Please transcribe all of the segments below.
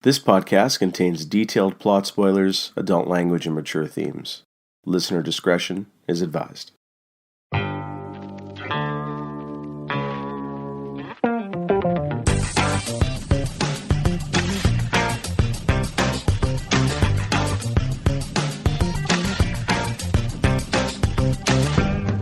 This podcast contains detailed plot spoilers, adult language, and mature themes. Listener discretion is advised.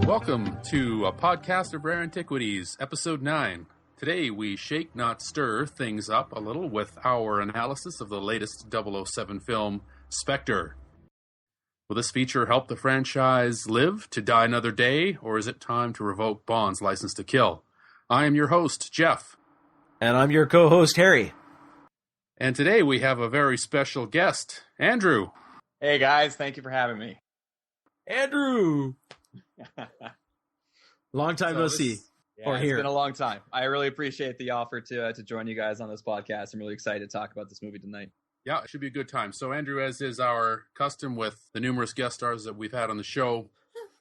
Welcome to a podcast of Rare Antiquities, Episode 9. Today we shake, not stir, things up a little with our analysis of the latest 007 film, Spectre. Will this feature help the franchise live to die another day, or is it time to revoke Bond's license to kill? I am your host, Jeff. And I'm your co-host, Harry. And today we have a very special guest, Andrew. Hey guys, thank you for having me. Andrew! Long time no see. Yeah, it's been a long time. I really appreciate the offer to join you guys on this podcast. I'm really excited to talk about this movie tonight. Yeah, it should be a good time. So, Andrew, as is our custom with the numerous guest stars that we've had on the show,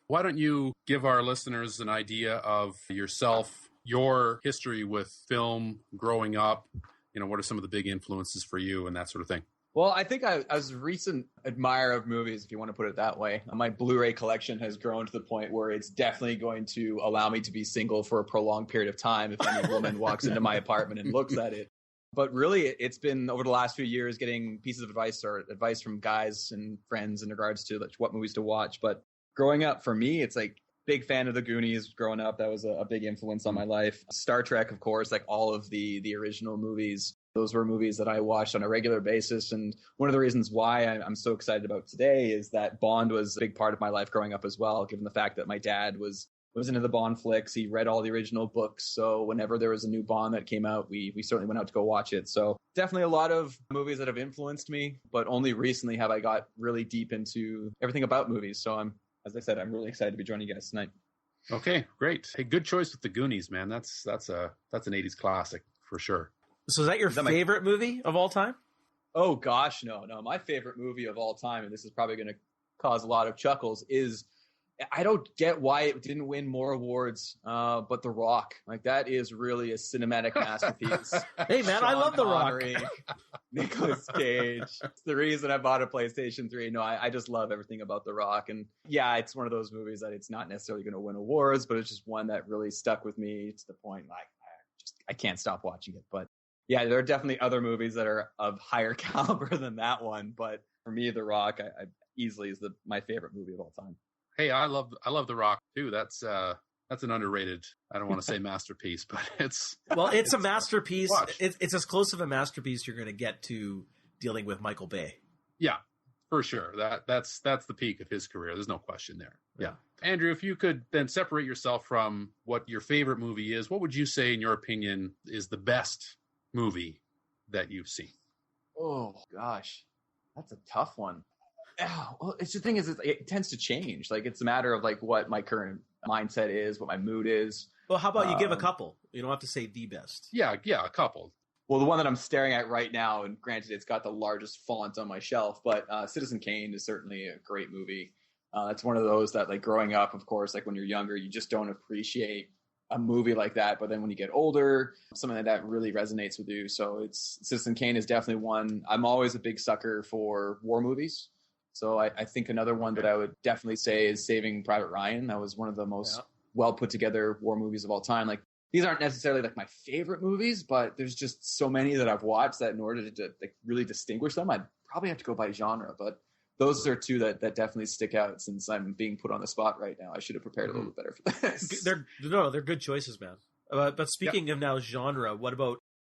why don't you give our listeners an idea of yourself, your history with film, growing up, what are some of the big influences for you and that sort of thing? Well, I think I was a recent admirer of movies, if you want to put it that way. My Blu-ray collection has grown to the point where it's definitely going to allow me to be single for a prolonged period of time if any woman walks into my apartment and looks at it. But really, it's been over the last few years getting pieces of advice or advice from guys and friends in regards to what movies to watch. But growing up, for me, it's like big fan of the Goonies growing up. That was a big influence on my life. Star Trek, of course, like all of the original movies. Those were movies that I watched on a regular basis. And one of the reasons why I'm so excited about today is that Bond was a big part of my life growing up as well, given the fact that my dad was into the Bond flicks. He read all the original books. So whenever there was a new Bond that came out, we certainly went out to go watch it. So definitely a lot of movies that have influenced me, but only recently have I got really deep into everything about movies. So as I said, I'm really excited to be joining you guys tonight. Okay, great. Hey, good choice with the Goonies, man. That's an 80s classic for sure. So is that your favorite movie of all time? Oh, gosh, no. My favorite movie of all time, and this is probably going to cause a lot of chuckles, is I don't get why it didn't win more awards, but The Rock. Like, that is really a cinematic masterpiece. Hey, man, I love The Rock. Nicolas Cage. It's the reason I bought a PlayStation 3. No, I just love everything about The Rock. And yeah, it's one of those movies that it's not necessarily going to win awards, but it's just one that really stuck with me to the point, like, I can't stop watching it. But yeah, there are definitely other movies that are of higher caliber than that one, but for me, The Rock, I easily is my favorite movie of all time. Hey, I love The Rock too. That's an underrated. I don't want to say masterpiece, but it's a masterpiece. It's as close of a masterpiece you're going to get to dealing with Michael Bay. Yeah, for sure. That's the peak of his career. There's no question there. Yeah. Andrew, if you could then separate yourself from what your favorite movie is, what would you say, in your opinion, is the best movie that you've seen? Oh gosh, that's a tough one. Well, it's the thing is, it tends to change. Like, it's a matter of like what my current mindset is, what my mood is. Well, how about you give a couple? You don't have to say the best. Yeah, a couple. Well, the one that I'm staring at right now, and granted, it's got the largest font on my shelf, but Citizen Kane is certainly a great movie. It's one of those that, like, growing up, of course, like when you're younger, you just don't appreciate a movie like that. But then when you get older, something like that really resonates with you. So Citizen Kane is definitely one. I'm always a big sucker for war movies. So I think another one that I would definitely say is Saving Private Ryan. That was one of the most well put together war movies of all time. Like, these aren't necessarily like my favorite movies, but there's just so many that I've watched that in order to like really distinguish them, I'd probably have to go by genre. But those are two that definitely stick out. Since I'm being put on the spot right now, I should have prepared a little bit better for this. They're good choices, man. But speaking of now genre,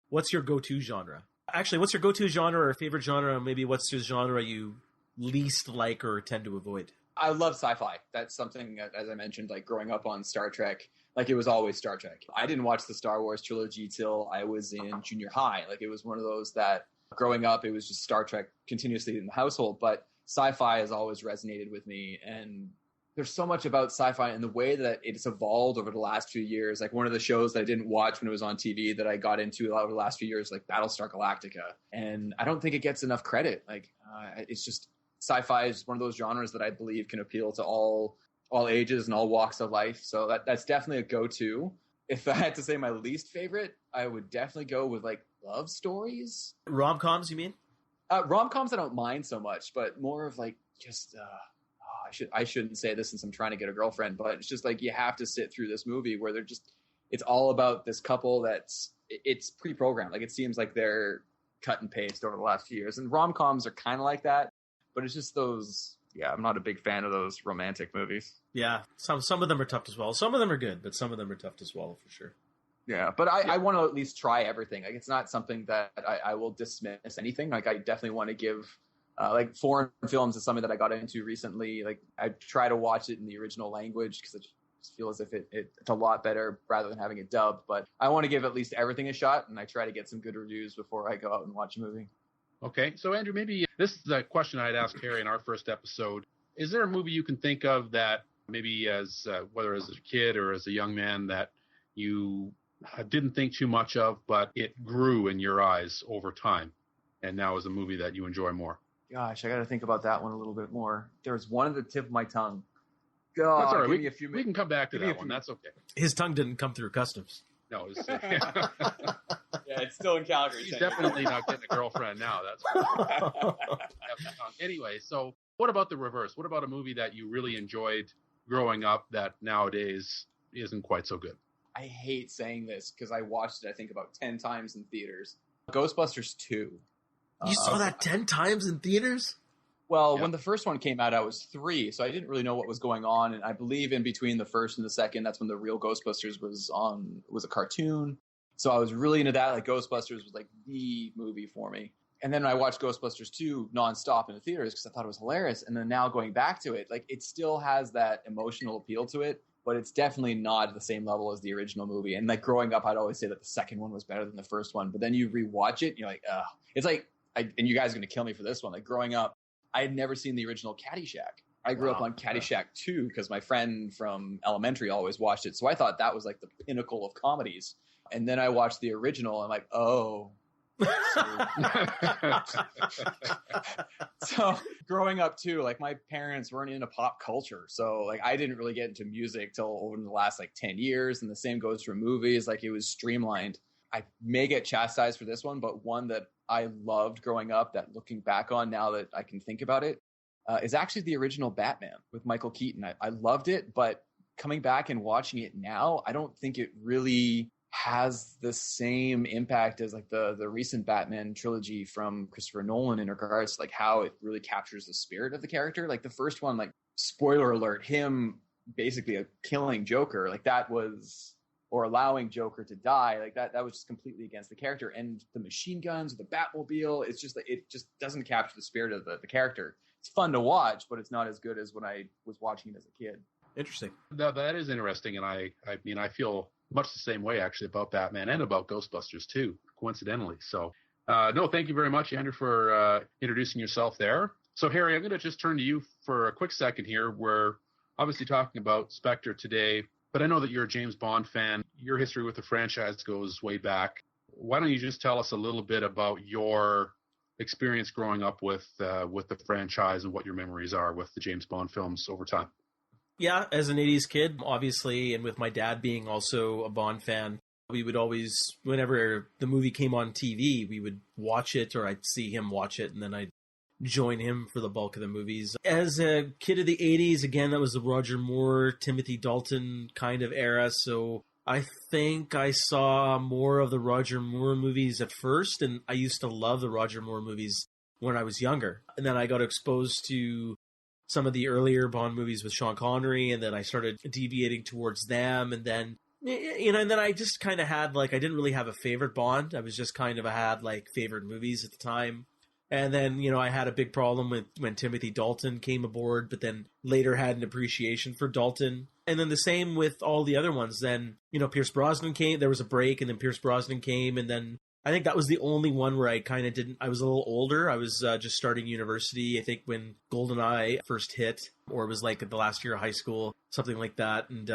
what's your go-to genre? Actually, what's your go-to genre or favorite genre? Maybe what's your genre you least like or tend to avoid? I love sci-fi. That's something that, as I mentioned, like growing up on Star Trek, like it was always Star Trek. I didn't watch the Star Wars trilogy till I was in junior high. Like, it was one of those that growing up, it was just Star Trek continuously in the household. But sci-fi has always resonated with me. And there's so much about sci-fi and the way that it's evolved over the last few years. Like, one of the shows that I didn't watch when it was on TV that I got into over the last few years, like Battlestar Galactica. And I don't think it gets enough credit. Like, it's just, sci-fi is one of those genres that I believe can appeal to all ages and all walks of life. So that's definitely a go-to. If I had to say my least favorite, I would definitely go with like love stories. Rom-coms, you mean? Rom-coms I don't mind so much, but more of like just I shouldn't say this since I'm trying to get a girlfriend, but it's just like you have to sit through this movie where it's all about this couple it's pre-programmed. Like it seems like they're cut and paste over the last few years. And rom-coms are kind of like that, but it's just those. Yeah, I'm not a big fan of those romantic movies. Yeah, some of them are tough to swallow. Some of them are good, but some of them are tough to swallow for sure. Yeah, but I want to at least try everything. Like it's not something that I will dismiss anything. Like I definitely want to give like foreign films is something that I got into recently. Like I try to watch it in the original language because I just feel as if it's a lot better rather than having it dubbed. But I want to give at least everything a shot, and I try to get some good reviews before I go out and watch a movie. Okay, so Andrew, maybe this is a question I'd asked Harry in our first episode. Is there a movie you can think of that maybe as whether as a kid or as a young man that you didn't think too much of, but it grew in your eyes over time, and now is a movie that you enjoy more? Gosh, I got to think about that one a little bit more. There's one at the tip of my tongue. God, that's all right. We can come back to that one. That's okay. His tongue didn't come through customs. No, yeah, it's still in Calgary. He's definitely not getting a girlfriend now. That's anyway. So, what about the reverse? What about a movie that you really enjoyed growing up that nowadays isn't quite so good? I hate saying this because I watched it, I think, about 10 times in theaters. Ghostbusters 2. You saw that 10 times in theaters? Well, Yep. When the first one came out, I was 3, so I didn't really know what was going on. And I believe in between the first and the second, that's when the real Ghostbusters was a cartoon. So I was really into that. Like Ghostbusters was like the movie for me. And then I watched Ghostbusters 2 nonstop in the theaters because I thought it was hilarious. And then now going back to it, like it still has that emotional appeal to it, but it's definitely not at the same level as the original movie. And like growing up, I'd always say that the second one was better than the first one. But then you rewatch it, and you're like, ugh. It's like, and you guys are going to kill me for this one. Like growing up, I had never seen the original Caddyshack. I grew up on Caddyshack 2 because my friend from elementary always watched it. So I thought that was like the pinnacle of comedies. And then I watched the original and I'm like, oh. So growing up too, like my parents weren't into pop culture. So like I didn't really get into music till over the last like 10 years. And the same goes for movies. Like it was streamlined. I may get chastised for this one, but one that I loved growing up that looking back on now that I can think about it is actually the original Batman with Michael Keaton. I loved it, but coming back and watching it now, I don't think it really has the same impact as like the recent Batman trilogy from Christopher Nolan in regards to like how it really captures the spirit of the character. Like the first one, like spoiler alert, him basically killing Joker, like that was, or allowing Joker to die, like that was just completely against the character. And the machine guns, the Batmobile, it's just like, it just doesn't capture the spirit of the character. It's fun to watch, but it's not as good as when I was watching it as a kid. Interesting. That is interesting. And I mean, I feel much the same way actually about Batman and about Ghostbusters too, coincidentally. So, no, thank you very much, Andrew, for introducing yourself there. So, Harry, I'm going to just turn to you for a quick second here. We're obviously talking about Spectre today, but I know that you're a James Bond fan. Your history with the franchise goes way back. Why don't you just tell us a little bit about your experience growing up with the franchise and what your memories are with the James Bond films over time? Yeah, as an 80s kid, obviously, and with my dad being also a Bond fan, we would always, whenever the movie came on TV, we would watch it, or I'd see him watch it, and then I'd join him for the bulk of the movies. As a kid of the 80s, again, that was the Roger Moore, Timothy Dalton kind of era, so I think I saw more of the Roger Moore movies at first, and I used to love the Roger Moore movies when I was younger. And then I got exposed to some of the earlier Bond movies with Sean Connery, and then I started deviating towards them, and then, you know, and then I just kind of had, like, I didn't really have a favorite Bond. I was just kind of, I had, like, favorite movies at the time. And then, you know, I had a big problem with when Timothy Dalton came aboard, but then later had an appreciation for Dalton. And then the same with all the other ones. Then, you know, Pierce Brosnan came, there was a break, and then Pierce Brosnan came, and then I think that was the only one where I kind of didn't, I was a little older. I was just starting university, I think, when GoldenEye first hit, or it was like the last year of high school, something like that. And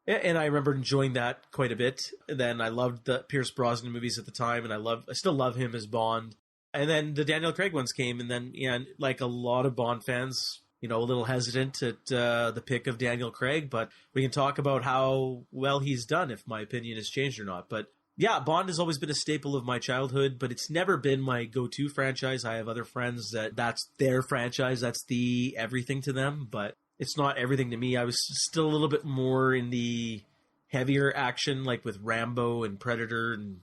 I remember enjoying that quite a bit. And then I loved the Pierce Brosnan movies at the time, and I still love him as Bond. And then the Daniel Craig ones came, and then, yeah, like a lot of Bond fans, a little hesitant at the pick of Daniel Craig, but we can talk about how well he's done if my opinion has changed or not. But yeah, Bond has always been a staple of my childhood, but it's never been my go-to franchise. I have other friends that's their franchise, that's the everything to them, but it's not everything to me. I was still a little bit more in the heavier action, like with Rambo and Predator, and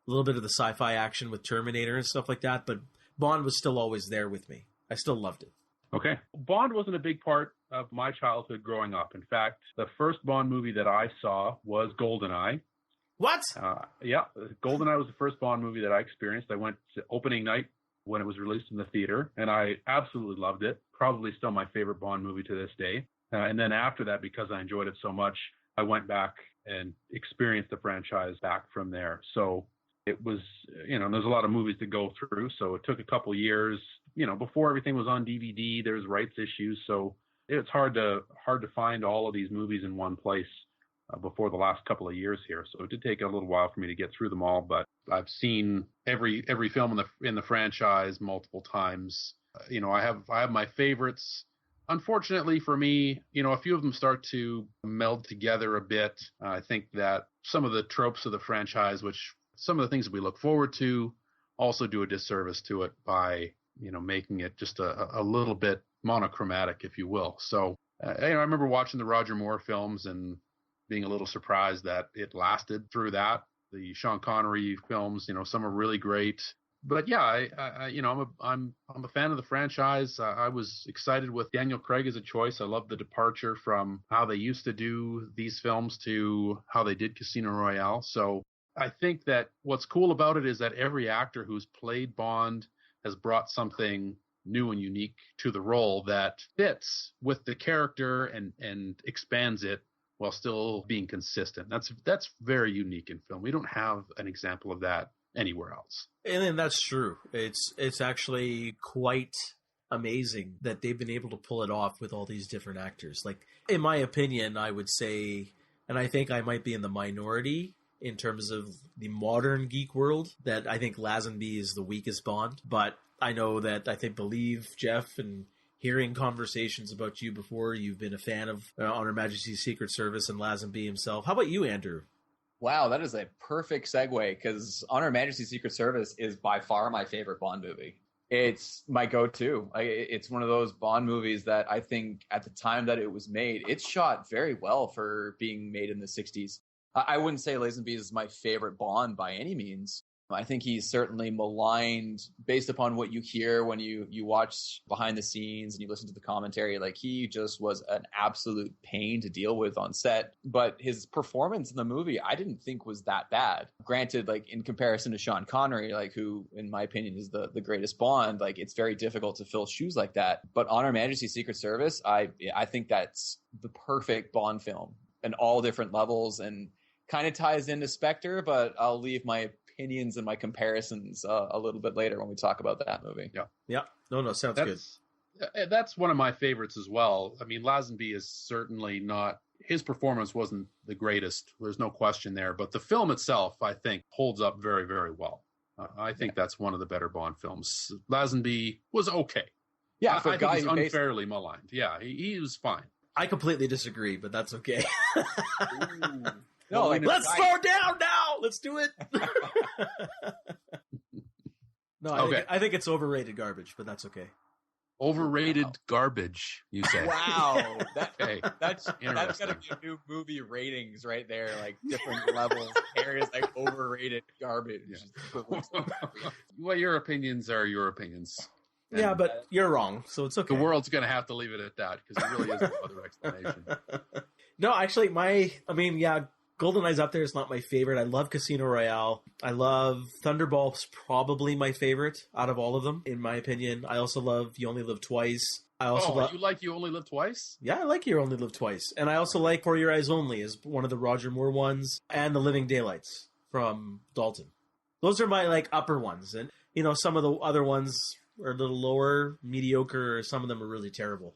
a little bit of the sci-fi action with Terminator and stuff like that, but Bond was still always there with me. I still loved it. Okay. Bond wasn't a big part of my childhood growing up. In fact, the first Bond movie that I saw was GoldenEye. What? Yeah, GoldenEye was the first Bond movie that I experienced. I went to opening night when it was released in the theater, and I absolutely loved it. Probably still my favorite Bond movie to this day. And then after that, because I enjoyed it so much, I went back and experienced the franchise back from there. So it was, there's a lot of movies to go through. So it took a couple years, before everything was on DVD, there's rights issues. So it's hard to find all of these movies in one place before the last couple of years here. So it did take a little while for me to get through them all, but I've seen every film in the franchise multiple times. I have my favorites. Unfortunately for me, a few of them start to meld together a bit. I think that some of the tropes of the franchise, which some of the things that we look forward to, also do a disservice to it by, making it just a little bit monochromatic, if you will. So, I remember watching the Roger Moore films and being a little surprised that it lasted through that. The Sean Connery films, some are really great. But yeah, I'm a fan of the franchise. I was excited with Daniel Craig as a choice. I love the departure from how they used to do these films to how they did Casino Royale. So I think that what's cool about it is that every actor who's played Bond has brought something new and unique to the role that fits with the character and expands it while still being consistent. That's very unique in film. We don't have an example of that anywhere else. And then that's true. It's actually quite amazing that they've been able to pull it off with all these different actors. Like, in my opinion, I would say, and I think I might be in the minority in terms of the modern geek world, that I think Lazenby is the weakest Bond. But I know that believe, Jeff, and hearing conversations about you before, you've been a fan of On Her Majesty's Secret Service and Lazenby himself. How about you, Andrew? Wow, that is a perfect segue, because On Her Majesty's Secret Service is by far my favorite Bond movie. It's my go-to. It's one of those Bond movies that I think at the time that it was made, it's shot very well for being made in the 60s. I wouldn't say Lazenby is my favorite Bond by any means. I think he's certainly maligned based upon what you hear when you watch behind the scenes and you listen to the commentary. Like, he just was an absolute pain to deal with on set. But his performance in the movie, I didn't think was that bad. Granted, like, in comparison to Sean Connery, like, who, in my opinion, is the greatest Bond, like, it's very difficult to fill shoes like that. But On Her Majesty's Secret Service, I think that's the perfect Bond film in all different levels, and kind of ties into Spectre, but I'll leave my opinions and my comparisons a little bit later when we talk about that movie. Yeah. No, sounds good. That's one of my favorites as well. I mean, Lazenby is certainly not, his performance wasn't the greatest. There's no question there. But the film itself, I think, holds up very, very well. I think that's one of the better Bond films. Lazenby was okay. Yeah, I think he's unfairly maligned. Yeah, he was fine. I completely disagree, but that's okay. No, like, let's slow down now. Let's do it. No, I think it's overrated garbage, but that's okay. Overrated garbage, you say? Wow, that's got to be a new movie ratings right there, like different levels. Areas like overrated garbage. Yeah. Well, your opinions are your opinions. And yeah, but you're wrong, so it's okay. The world's going to have to leave it at that, because there really is no other explanation. No, actually, GoldenEye's up there. It's not my favorite. I love Casino Royale. I love Thunderball's probably my favorite out of all of them, in my opinion. I also love You Only Live Twice. I also you like You Only Live Twice? Yeah, I like You Only Live Twice. And I also like For Your Eyes Only as one of the Roger Moore ones, and The Living Daylights from Dalton. Those are my upper ones. And, some of the other ones are a little lower, mediocre, or some of them are really terrible.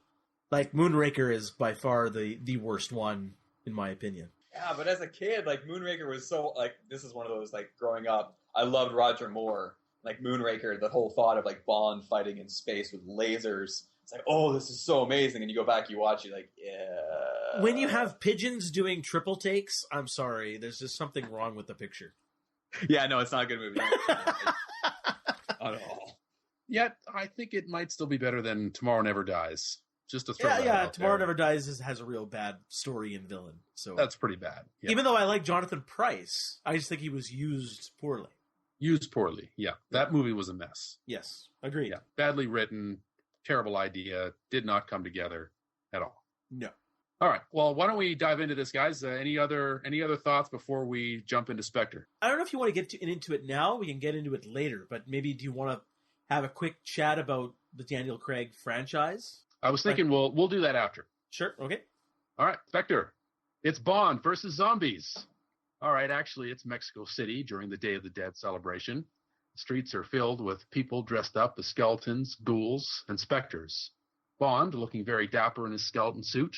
Like Moonraker is by far the worst one, in my opinion. Yeah, but as a kid, Moonraker was so, this is one of those, growing up, I loved Roger Moore. Moonraker, the whole thought of, Bond fighting in space with lasers It's like, oh, this is so amazing. And you go back, you watch, you're like, yeah. When you have pigeons doing triple takes, I'm sorry, there's just something wrong with the picture. Yeah, no, it's not a good movie. Not at all. Yet, I think it might still be better than Tomorrow Never Dies. Just to throw that out Tomorrow there. Never Dies has a real bad story and villain. So That's pretty bad. Yeah. even though I like Jonathan Pryce, I just think he was used poorly. Used poorly. Yeah. That movie was a mess. Yes, agreed. Yeah. Badly written, terrible idea, did not come together at all. No. All right. Well, why don't we dive into this, guys? Any other thoughts before we jump into Spectre? I don't know if you want to get into it now. We can get into it later. But maybe do you want to have a quick chat about the Daniel Craig franchise? I was thinking we'll do that after. Sure. Okay. All right. Spectre. It's Bond versus zombies. All right. Actually, it's Mexico City during the Day of the Dead celebration. The streets are filled with people dressed up as skeletons, ghouls, and specters. Bond, looking very dapper in his skeleton suit,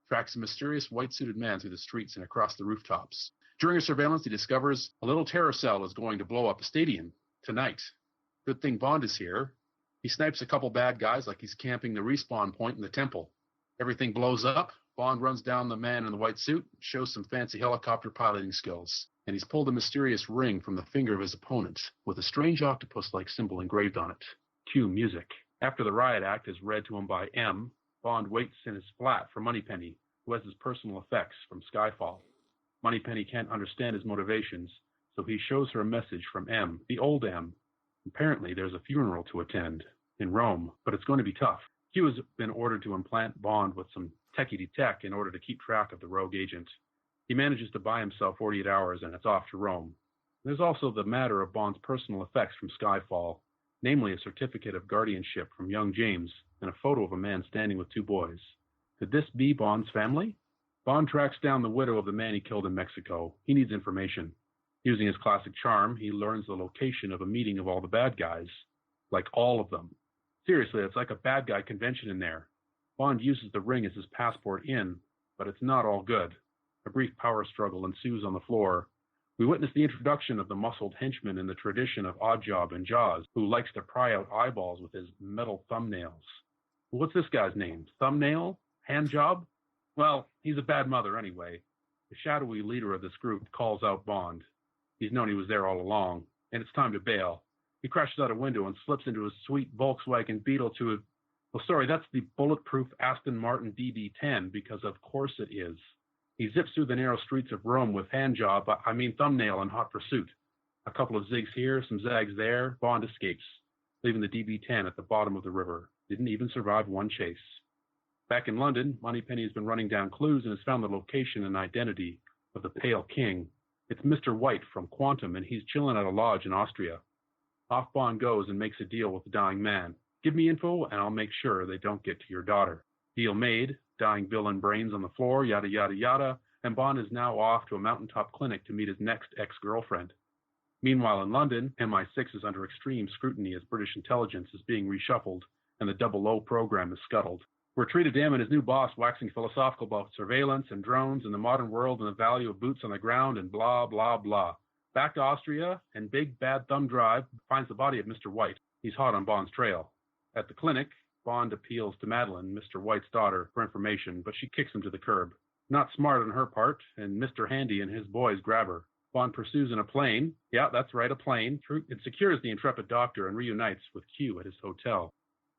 tracks a mysterious white-suited man through the streets and across the rooftops. During a surveillance, he discovers a little terror cell is going to blow up a stadium tonight. Good thing Bond is here. He snipes a couple bad guys like he's camping the respawn point in the temple. Everything blows up. Bond runs down the man in the white suit, shows some fancy helicopter piloting skills, and he's pulled a mysterious ring from the finger of his opponent with a strange octopus-like symbol engraved on it. Cue music. After the riot act is read to him by M, Bond waits in his flat for Moneypenny, who has his personal effects from Skyfall. Moneypenny can't understand his motivations, so he shows her a message from M, the old M. Apparently, there's a funeral to attend in Rome, but it's going to be tough. Q has been ordered to implant Bond with some techie-tech in order to keep track of the rogue agent. He manages to buy himself 48 hours, and it's off to Rome. There's also the matter of Bond's personal effects from Skyfall, namely a certificate of guardianship from young James and a photo of a man standing with two boys. Could this be Bond's family? Bond tracks down the widow of the man he killed in Mexico. He needs information. Using his classic charm, he learns the location of a meeting of all the bad guys. Like all of them. Seriously, it's like a bad guy convention in there. Bond uses the ring as his passport in, but it's not all good. A brief power struggle ensues on the floor. We witness the introduction of the muscled henchman in the tradition of Oddjob and Jaws, who likes to pry out eyeballs with his metal thumbnails. What's this guy's name? Thumbnail? Handjob? Well, he's a bad mother anyway. The shadowy leader of this group calls out Bond. He's known he was there all along, and it's time to bail. He crashes out a window and slips into his sweet Volkswagen Beetle to a... Well, sorry, that's the bulletproof Aston Martin DB10, because of course it is. He zips through the narrow streets of Rome with thumbnail in hot pursuit. A couple of zigs here, some zags there. Bond escapes, leaving the DB10 at the bottom of the river. Didn't even survive one chase. Back in London, Moneypenny has been running down clues and has found the location and identity of the Pale King. It's Mr. White from Quantum, and he's chilling at a lodge in Austria. Off Bond goes and makes a deal with the dying man. Give me info, and I'll make sure they don't get to your daughter. Deal made, dying villain brains on the floor, yada, yada, yada, and Bond is now off to a mountaintop clinic to meet his next ex-girlfriend. Meanwhile, in London, MI6 is under extreme scrutiny as British intelligence is being reshuffled, and the 00 program is scuttled. We're treated him and his new boss waxing philosophical about surveillance and drones and the modern world and the value of boots on the ground and blah, blah, blah. Back to Austria, and Big Bad Thumb Drive finds the body of Mr. White. He's hot on Bond's trail. At the clinic, Bond appeals to Madeline, Mr. White's daughter, for information, but she kicks him to the curb. Not smart on her part, and Mr. Handy and his boys grab her. Bond pursues in a plane. Yeah, that's right, a plane. It secures the intrepid doctor and reunites with Q at his hotel.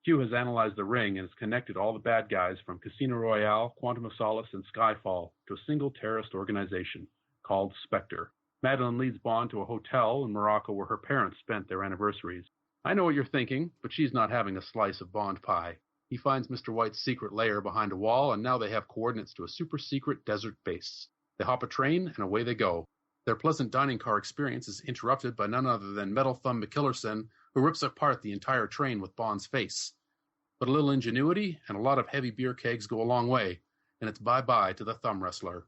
Q has analyzed the ring and has connected all the bad guys from Casino Royale, Quantum of Solace, and Skyfall to a single terrorist organization called Spectre. Madeline leads Bond to a hotel in Morocco where her parents spent their anniversaries. I know what you're thinking, but she's not having a slice of Bond pie. He finds Mr. White's secret lair behind a wall, and now they have coordinates to a super-secret desert base. They hop a train, and away they go. Their pleasant dining car experience is interrupted by none other than Metal Thumb McKillerson, who rips apart the entire train with Bond's face. But a little ingenuity and a lot of heavy beer kegs go a long way, and it's bye-bye to the thumb wrestler.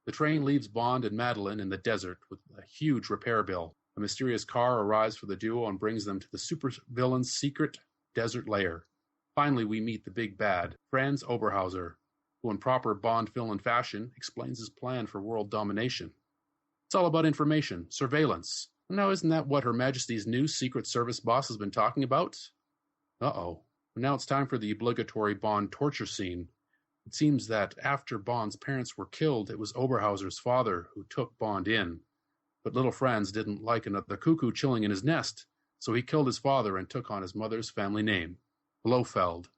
The train leaves Bond and Madeline in the desert with a huge repair bill. A mysterious car arrives for the duo and brings them to the supervillain's secret desert lair. Finally, we meet the big bad, Franz Oberhauser, who in proper Bond villain fashion explains his plan for world domination. It's all about information, surveillance. Now, isn't that what Her Majesty's new Secret Service boss has been talking about? Uh-oh. Now it's time for the obligatory Bond torture scene. It seems that after Bond's parents were killed, it was Oberhauser's father who took Bond in. But little Franz didn't like another cuckoo chilling in his nest, so he killed his father and took on his mother's family name, Blofeld.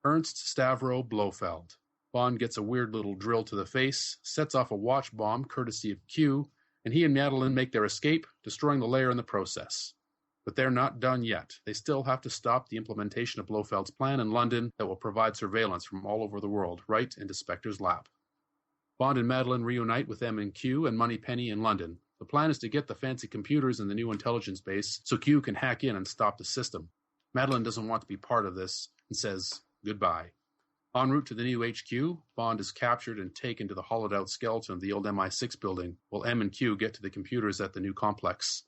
Ernst Stavro Blofeld. Bond gets a weird little drill to the face, sets off a watch bomb courtesy of Q, and he and Madeline make their escape, destroying the lair in the process. But they're not done yet. They still have to stop the implementation of Blofeld's plan in London that will provide surveillance from all over the world, right into Spectre's lap. Bond and Madeline reunite with M and Q and Moneypenny in London. The plan is to get the fancy computers in the new intelligence base so Q can hack in and stop the system. Madeline doesn't want to be part of this and says goodbye. En route to the new HQ, Bond is captured and taken to the hollowed-out skeleton of the old MI6 building, while M and Q get to the computers at the new complex.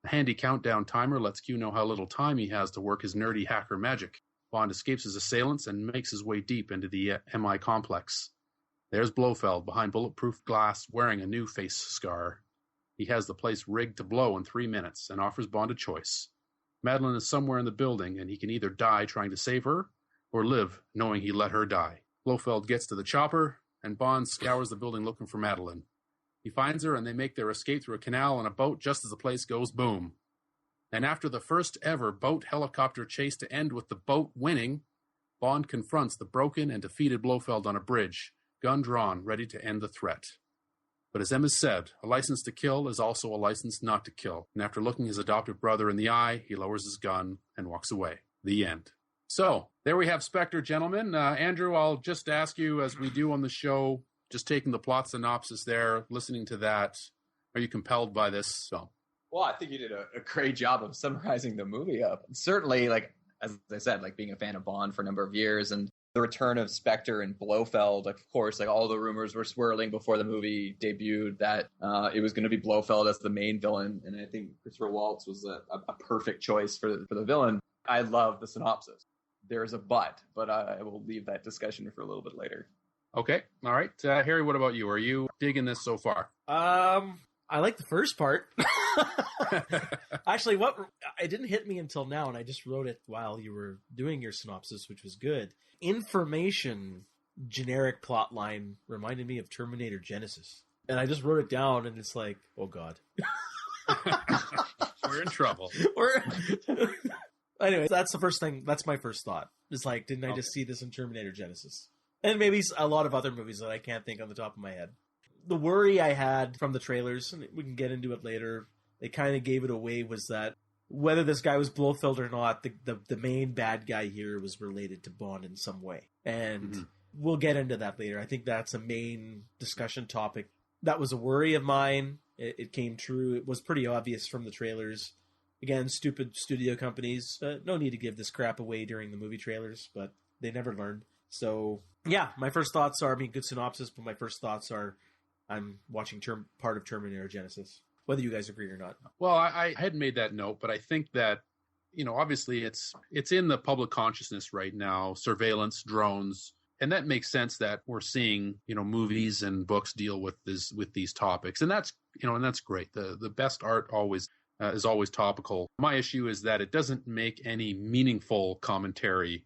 A handy countdown timer lets Q know how little time he has to work his nerdy hacker magic. Bond escapes his assailants and makes his way deep into the MI complex. There's Blofeld behind bulletproof glass, wearing a new face scar. He has the place rigged to blow in 3 minutes and offers Bond a choice. Madeline is somewhere in the building, and he can either die trying to save her, or live knowing he let her die. Blofeld gets to the chopper, and Bond scours the building looking for Madeline. He finds her, and they make their escape through a canal on a boat just as the place goes boom. And after the first ever boat-helicopter chase to end with the boat winning, Bond confronts the broken and defeated Blofeld on a bridge, gun drawn, ready to end the threat. But as Emma said, a license to kill is also a license not to kill. And after looking his adopted brother in the eye, he lowers his gun and walks away. The end. So, there we have Spectre, gentlemen. Andrew, I'll just ask you, as we do on the show, just taking the plot synopsis there, listening to that, are you compelled by this film? Well, I think you did a great job of summarizing the movie up. Certainly, like, as I said, like being a fan of Bond for a number of years, and the return of Spectre and Blofeld, of course, like all the rumors were swirling before the movie debuted that it was going to be Blofeld as the main villain, and I think Christopher Waltz was a perfect choice for the villain. I love the synopsis. There's a but I will leave that discussion for a little bit later. Okay, all right. Harry, what about you? Are you digging this so far? I like the first part. Actually, it didn't hit me until now, and I just wrote it while you were doing your synopsis, which was good. Information generic plot line reminded me of Terminator Genesis. And I just wrote it down, and it's like, oh God. We're in trouble. Anyway, that's the first thing. That's my first thought. It's like, didn't I just see this in Terminator Genesis? And maybe a lot of other movies that I can't think on the top of my head. The worry I had from the trailers, and we can get into it later, they kind of gave it away, was that whether this guy was Blofeld or not, the main bad guy here was related to Bond in some way. And we'll get into that later. I think that's a main discussion topic. That was a worry of mine. It came true. It was pretty obvious from the trailers. Again, stupid studio companies. No need to give this crap away during the movie trailers, but they never learned. So, yeah, my first thoughts are, good synopsis, but my first thoughts are I'm watching part of Terminator Genesis, whether you guys agree or not. Well, I hadn't made that note, but I think that, obviously it's in the public consciousness right now, surveillance, drones, and that makes sense that we're seeing, movies and books deal with these topics. And that's great. The best art is always topical. My issue is that it doesn't make any meaningful commentary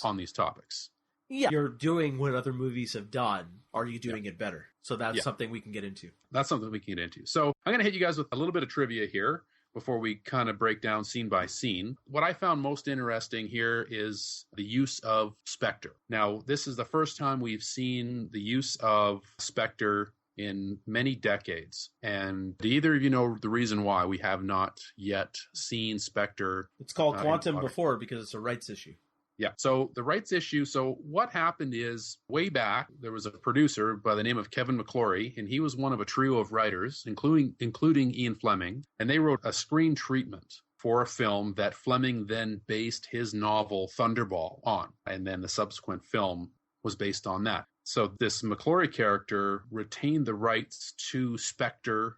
on these topics. Yeah, you're doing what other movies have done. Are you doing it better? So that's something we can get into. That's something we can get into. So I'm going to hit you guys with a little bit of trivia here before we kind of break down scene by scene. What I found most interesting here is the use of Spectre. Now, this is the first time we've seen the use of Spectre in many decades. And do either of you know the reason why we have not yet seen Spectre? It's called Quantum before because it's a rights issue. Yeah. So the rights issue. So what happened is way back, there was a producer by the name of Kevin McClory, and he was one of a trio of writers, including Ian Fleming. And they wrote a screen treatment for a film that Fleming then based his novel Thunderball on. And then the subsequent film was based on that. So this McClory character retained the rights to Spectre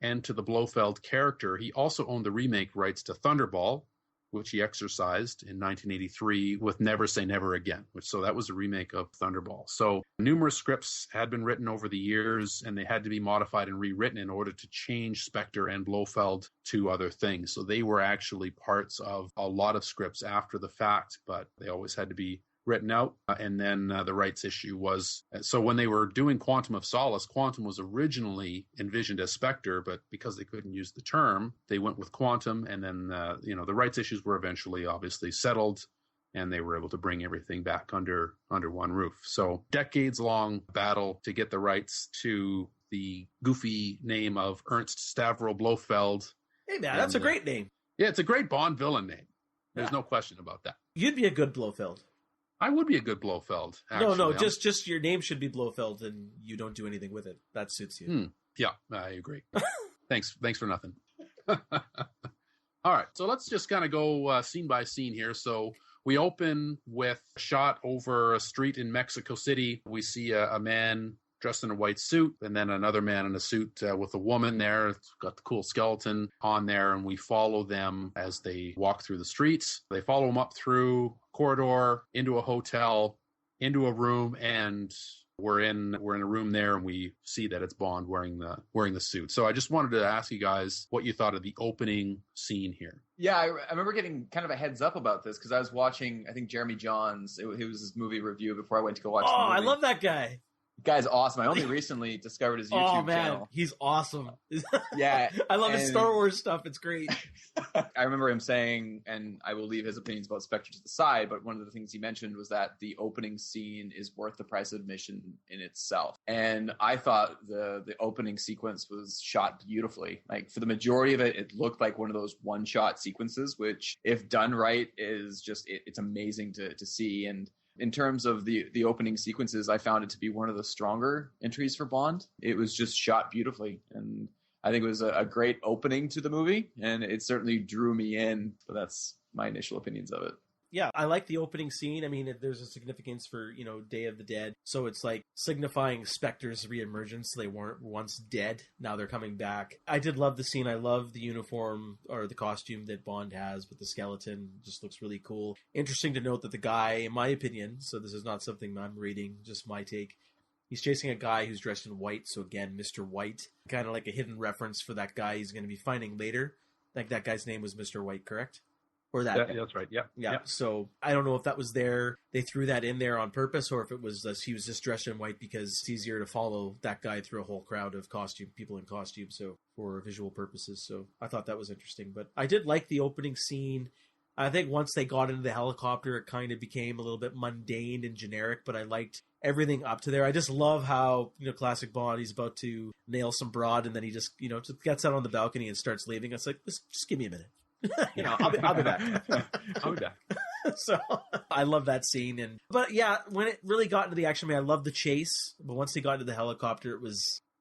and to the Blofeld character. He also owned the remake rights to Thunderball, which he exercised in 1983 with Never Say Never Again, so that was a remake of Thunderball. So numerous scripts had been written over the years, and they had to be modified and rewritten in order to change Spectre and Blofeld to other things. So they were actually parts of a lot of scripts after the fact, but they always had to be written out. And then the rights issue was, so when they were doing Quantum of Solace, Quantum was originally envisioned as Spectre, but because they couldn't use the term, they went with Quantum. And then, the rights issues were eventually obviously settled, and they were able to bring everything back under one roof. So decades long battle to get the rights to the goofy name of Ernst Stavro Blofeld. Hey man, that's a great name. Yeah, it's a great Bond villain name. There's no question about that. You'd be a good Blofeld. I would be a good Blofeld. Actually. No, just your name should be Blofeld, and you don't do anything with it. That suits you. Yeah, I agree. Thanks for nothing. All right, so let's just kind of go scene by scene here. So we open with a shot over a street in Mexico City. We see a man dressed in a white suit, and then another man in a suit with a woman there. It's got the cool skeleton on there, and we follow them as they walk through the streets. They follow them up through a corridor, into a hotel, into a room, and we're in a room there, and we see that it's Bond wearing the suit. So I just wanted to ask you guys what you thought of the opening scene here. Yeah, I remember getting kind of a heads up about this because I was watching, I think, Jeremy John's. It was his movie review before I went to go watch the movie. I love that guy. Guy's awesome. I only recently discovered his YouTube channel. He's awesome. Yeah. I love his Star Wars stuff. It's great. I remember him saying, and I will leave his opinions about Spectre to the side, but one of the things he mentioned was that the opening scene is worth the price of admission in itself. And I thought the opening sequence was shot beautifully. Like, for the majority of it, it looked like one of those one-shot sequences, which, if done right, is just, it's amazing to see. And in terms of the opening sequences, I found it to be one of the stronger entries for Bond. It was just shot beautifully, and I think it was a great opening to the movie, and it certainly drew me in. But that's my initial opinions of it. Yeah, I like the opening scene. I mean, there's a significance for, Day of the Dead. So it's like signifying Spectre's reemergence. They weren't once dead. Now they're coming back. I did love the scene. I love the uniform or the costume that Bond has with the skeleton. Just looks really cool. Interesting to note that the guy, in my opinion, so this is not something I'm reading, just my take, he's chasing a guy who's dressed in white. So again, Mr. White, kind of like a hidden reference for that guy he's going to be finding later. Like that guy's name was Mr. White, correct? Or that. Yeah, that's right. Yeah. Yeah. So I don't know if that was there. They threw that in there on purpose, or if it was he was just dressed in white because it's easier to follow that guy through a whole crowd of people in costume. So for visual purposes. So I thought that was interesting, but I did like the opening scene. I think once they got into the helicopter, it kind of became a little bit mundane and generic, but I liked everything up to there. I just love how, classic Bond, he's about to nail some broad, and then he just, just gets out on the balcony and starts leaving. It's like, just give me a minute. I'll be back. I'll be back. So I love that scene. But yeah, when it really got into the action, I love the chase. But once they got into the helicopter,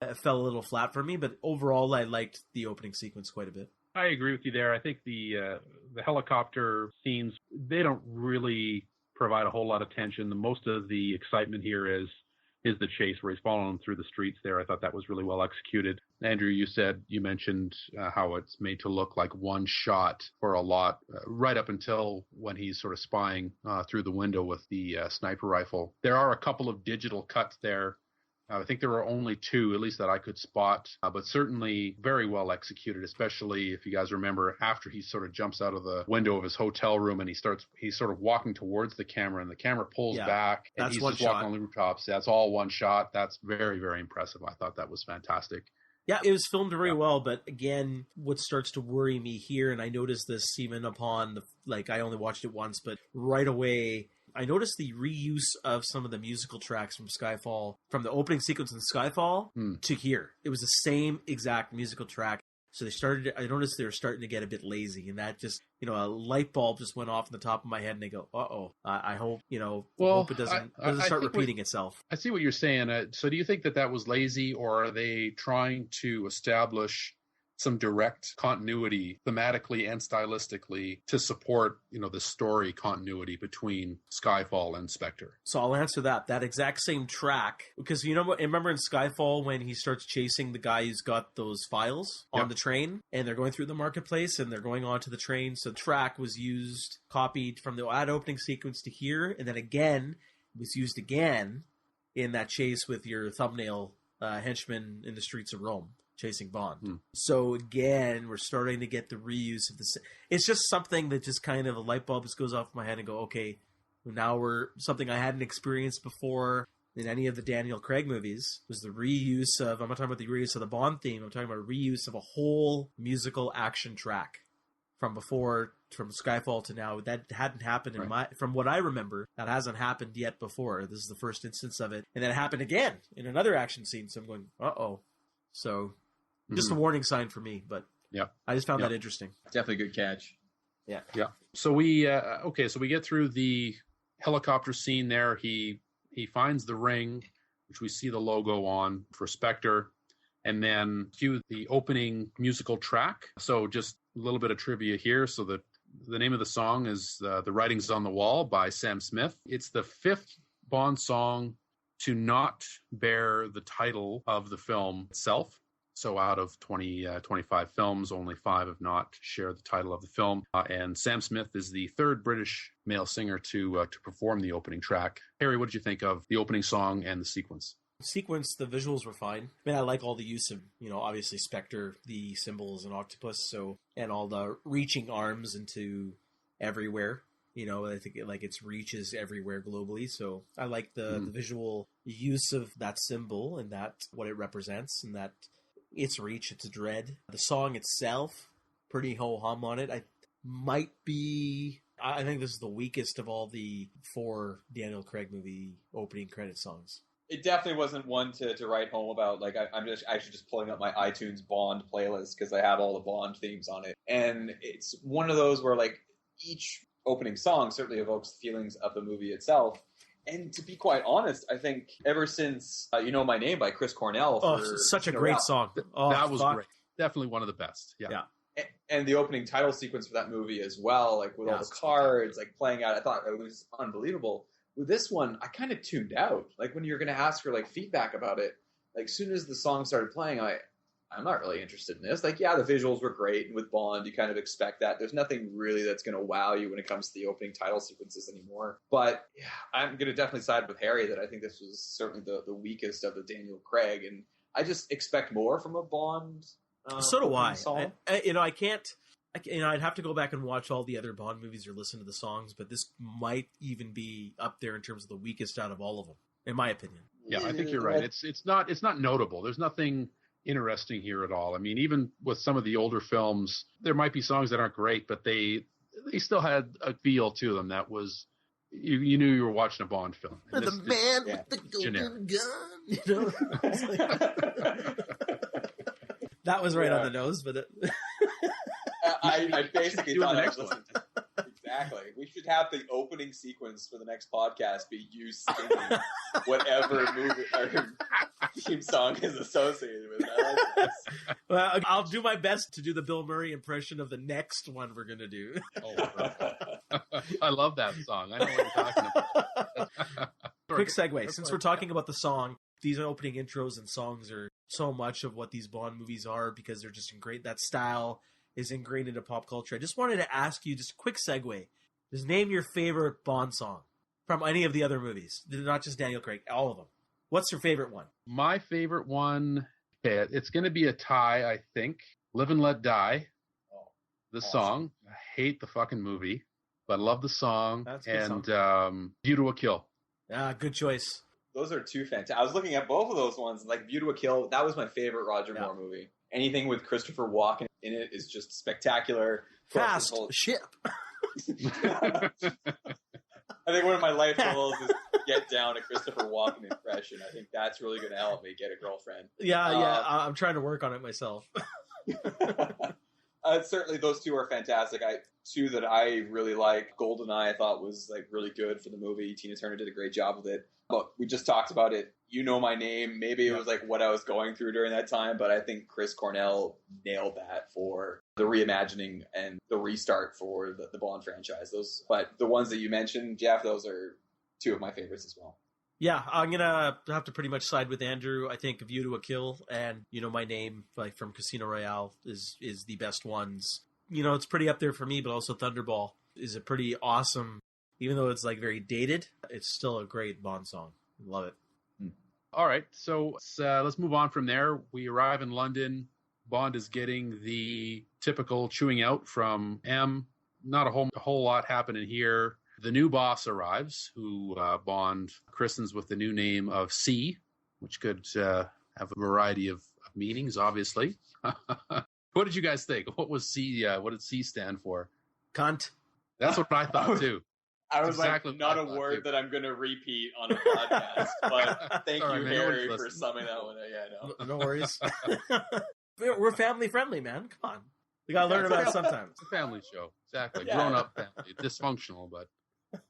it fell a little flat for me. But overall, I liked the opening sequence quite a bit. I agree with you there. I think the helicopter scenes, they don't really provide a whole lot of tension. Most of the excitement here is the chase where he's following them through the streets there. I thought that was really well executed. Andrew, you mentioned how it's made to look like one shot for a lot, right up until when he's sort of spying through the window with the sniper rifle. There are a couple of digital cuts there. I think there were only two, at least that I could spot, but certainly very well executed, especially if you guys remember after he sort of jumps out of the window of his hotel room and he's sort of walking towards the camera, and the camera pulls back and he's just walking on the rooftops. That's all one shot. That's very, very impressive. I thought that was fantastic. Yeah, it was filmed very well, but again, what starts to worry me here, and I noticed this even upon I only watched it once, but right away, I noticed the reuse of some of the musical tracks from Skyfall, from the opening sequence in Skyfall to here. It was the same exact musical track. So I noticed they were starting to get a bit lazy, and that just, a light bulb just went off in the top of my head, and I go, I hope, hope it doesn't start repeating itself. I see what you're saying. So do you think that was lazy, or are they trying to establish some direct continuity thematically and stylistically to support, the story continuity between Skyfall and Spectre. So I'll answer that exact same track, because remember in Skyfall when he starts chasing the guy who's got those files on the train, and they're going through the marketplace and they're going onto the train. So the track was copied from the ad opening sequence to here, and then again was used again in that chase with your thumbnail henchman in the streets of Rome chasing Bond. So again, we're starting to get the reuse of this. It's just something that just kind of a light bulb just goes off my head and go, okay, now we're something I hadn't experienced before in any of the Daniel Craig movies was the reuse of, I'm not talking about the reuse of the Bond theme, I'm talking about reuse of a whole musical action track from Skyfall to now. That hadn't happened from what I remember, that hasn't happened yet before. This is the first instance of it. And then it happened again in another action scene. So I'm going, uh-oh. So just a warning sign for me, but I just found that interesting. Definitely a good catch. Yeah. Yeah. So we get through the helicopter scene there. He finds the ring, which we see the logo on for Spectre, and then cue the opening musical track. So just a little bit of trivia here. So the name of the song is The Writing's on the Wall by Sam Smith. It's the 5th Bond song to not bear the title of the film itself. So out of 25 films, only 5 have not shared the title of the film. And Sam Smith is the 3rd British male singer to perform the opening track. Harry, what did you think of the opening song and the sequence? The visuals were fine. I mean, I like all the use of, obviously Spectre, the symbol is an octopus, and all the reaching arms into everywhere. I think its reach is everywhere globally. So I like the visual use of that symbol and that what it represents, and that its reach, its dread. The song itself, pretty ho-hum on it. I think this is the weakest of all the 4 Daniel Craig movie opening credit songs. It definitely wasn't one to write home about. Like, I'm just actually just pulling up my iTunes Bond playlist because I have all the Bond themes on it. And it's one of those where, like, each opening song certainly evokes the feelings of the movie itself. And to be quite honest, I think ever since You Know My Name by Chris Cornell. Such a great song. Oh, that was great. Definitely one of the best. Yeah. And the opening title sequence for that movie as well, like with all the cards, like playing out, I thought it was unbelievable. With this one, I kind of tuned out. Like when you're going to ask for like feedback about it, like as soon as the song started playing, I'm not really interested in this. Like, the visuals were great, and with Bond, you kind of expect that. There's nothing really that's going to wow you when it comes to the opening title sequences anymore. But I'm going to definitely side with Harry that I think this was certainly the weakest of the Daniel Craig, and I just expect more from a Bond. So do I. I can't. I'd have to go back and watch all the other Bond movies or listen to the songs, but this might even be up there in terms of the weakest out of all of them, in my opinion. Yeah, I think you're right. It's not notable. There's nothing interesting here at all. I mean, even with some of the older films, there might be songs that aren't great, but they still had a feel to them that was you knew you were watching a Bond film. And the man with the golden gun, that was right on the nose, but I basically thought I was listening to exactly. We should have the opening sequence for the next podcast be you singing whatever movie or theme song is associated with it. I like this. Well, I'll do my best to do the Bill Murray impression of the next one we're going to do. I love that song. I know what you're talking about. Quick segue. Since we're talking about the song, these opening intros and songs are so much of what these Bond movies are because they're just great. That style is ingrained into pop culture. I just wanted to ask you, just a quick segue. Just name your favorite Bond song from any of the other movies. Not just Daniel Craig, all of them. What's your favorite one? My favorite one, it's going to be a tie, I think. Live and Let Die. The song. I hate the fucking movie, but I love the song. That's a good song. View to a Kill. Good choice. Those are two fantastic. I was looking at both of those ones. Like View to a Kill, that was my favorite Roger Moore movie. Anything with Christopher Walken in it is just spectacular. Fast ship. I think one of my life goals is to get down a Christopher Walken impression. I think that's really going to help me get a girlfriend. Yeah, I'm trying to work on it myself. Certainly, those two are fantastic. Two that I really like. GoldenEye, I thought was like really good for the movie. Tina Turner did a great job with it. But we just talked about it. You Know My Name. Maybe it was like what I was going through during that time, but I think Chris Cornell nailed that for the reimagining and the restart for the Bond franchise. But the ones that you mentioned, Jeff, those are two of my favorites as well. Yeah, I'm gonna have to pretty much side with Andrew. I think View to a Kill and You Know My Name, like from Casino Royale, is the best ones. It's pretty up there for me, but also Thunderball is a pretty awesome, even though it's like very dated, it's still a great Bond song. Love it. All right, so let's move on from there. We arrive in London. Bond is getting the typical chewing out from M. Not a whole lot happening here. The new boss arrives, who Bond christens with the new name of C, which could have a variety of meanings, obviously. What did you guys think? What was C? What did C stand for? Cunt. That's what I thought too. I was exactly like, not a word that I'm going to repeat on a podcast, but thank you, Harry, for summing that one. Yeah, no worries. We're family friendly, man. Come on. We got to learn about it sometimes. It's a family show. Exactly. Yeah. Grown up family. Dysfunctional, but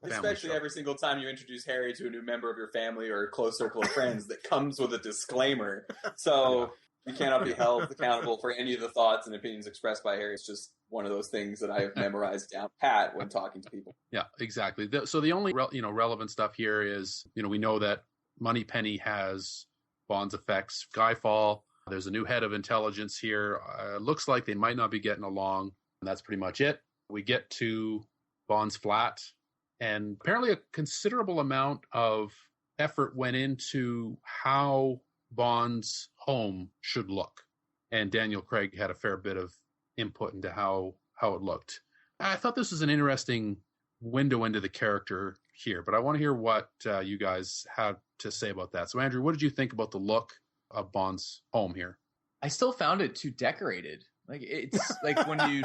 especially every single time you introduce Harry to a new member of your family or a close circle of friends that comes with a disclaimer. So you cannot be held accountable for any of the thoughts and opinions expressed by Harry. It's just one of those things that I have memorized down pat when talking to people. Yeah, exactly. So the only relevant stuff here is, we know that Moneypenny has Bond's effects, Skyfall. There's a new head of intelligence here. Looks like they might not be getting along. And that's pretty much it. We get to Bond's flat. And apparently a considerable amount of effort went into how Bond's home should look. And Daniel Craig had a fair bit of input into how it looked. I thought this was an interesting window into the character here, but I want to hear what you guys had to say about that. So, Andrew, what did you think about the look of Bond's home here? I still found it too decorated. Like, it's like when you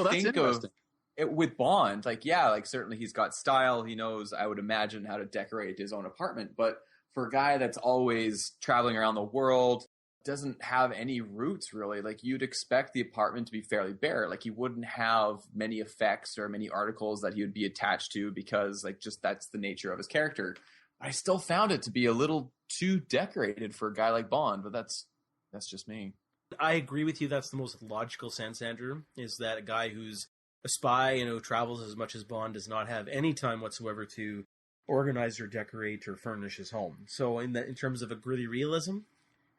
think of it with Bond, certainly he's got style. He knows, I would imagine, how to decorate his own apartment. But for a guy that's always traveling around the world, doesn't have any roots really. Like, you'd expect the apartment to be fairly bare. Like, he wouldn't have many effects or many articles that he would be attached to because that's the nature of his character. But I still found it to be a little too decorated for a guy like Bond, but that's just me. I agree with you. That's the most logical sense, Andrew, is that a guy who's a spy and who travels as much as Bond does not have any time whatsoever to organize or decorate or furnish his home. So in terms of a gritty realism,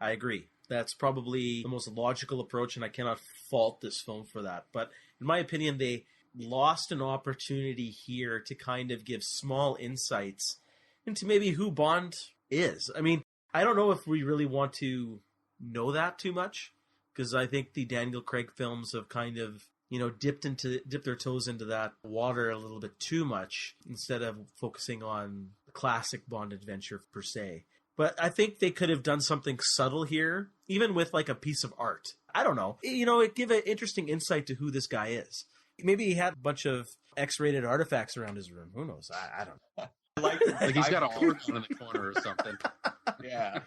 I agree. That's probably the most logical approach, and I cannot fault this film for that. But in my opinion, they lost an opportunity here to kind of give small insights into maybe who Bond is. I mean, I don't know if we really want to know that too much, because I think the Daniel Craig films have kind of, dipped their toes into that water a little bit too much instead of focusing on the classic Bond adventure per se. But I think they could have done something subtle here, even with like a piece of art. I don't know. It give an interesting insight to who this guy is. Maybe he had a bunch of X-rated artifacts around his room. Who knows? I don't know. Like he's got a horse in the corner or something. Yeah.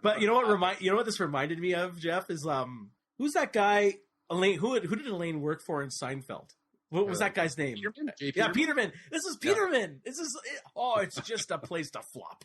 But you know what this reminded me of, Jeff, is who's that guy? Elaine. Who did Elaine work for in Seinfeld? What was that guy's name? Peterman? Yeah, Peterman. This is Peterman. Yeah. It's just a place to flop.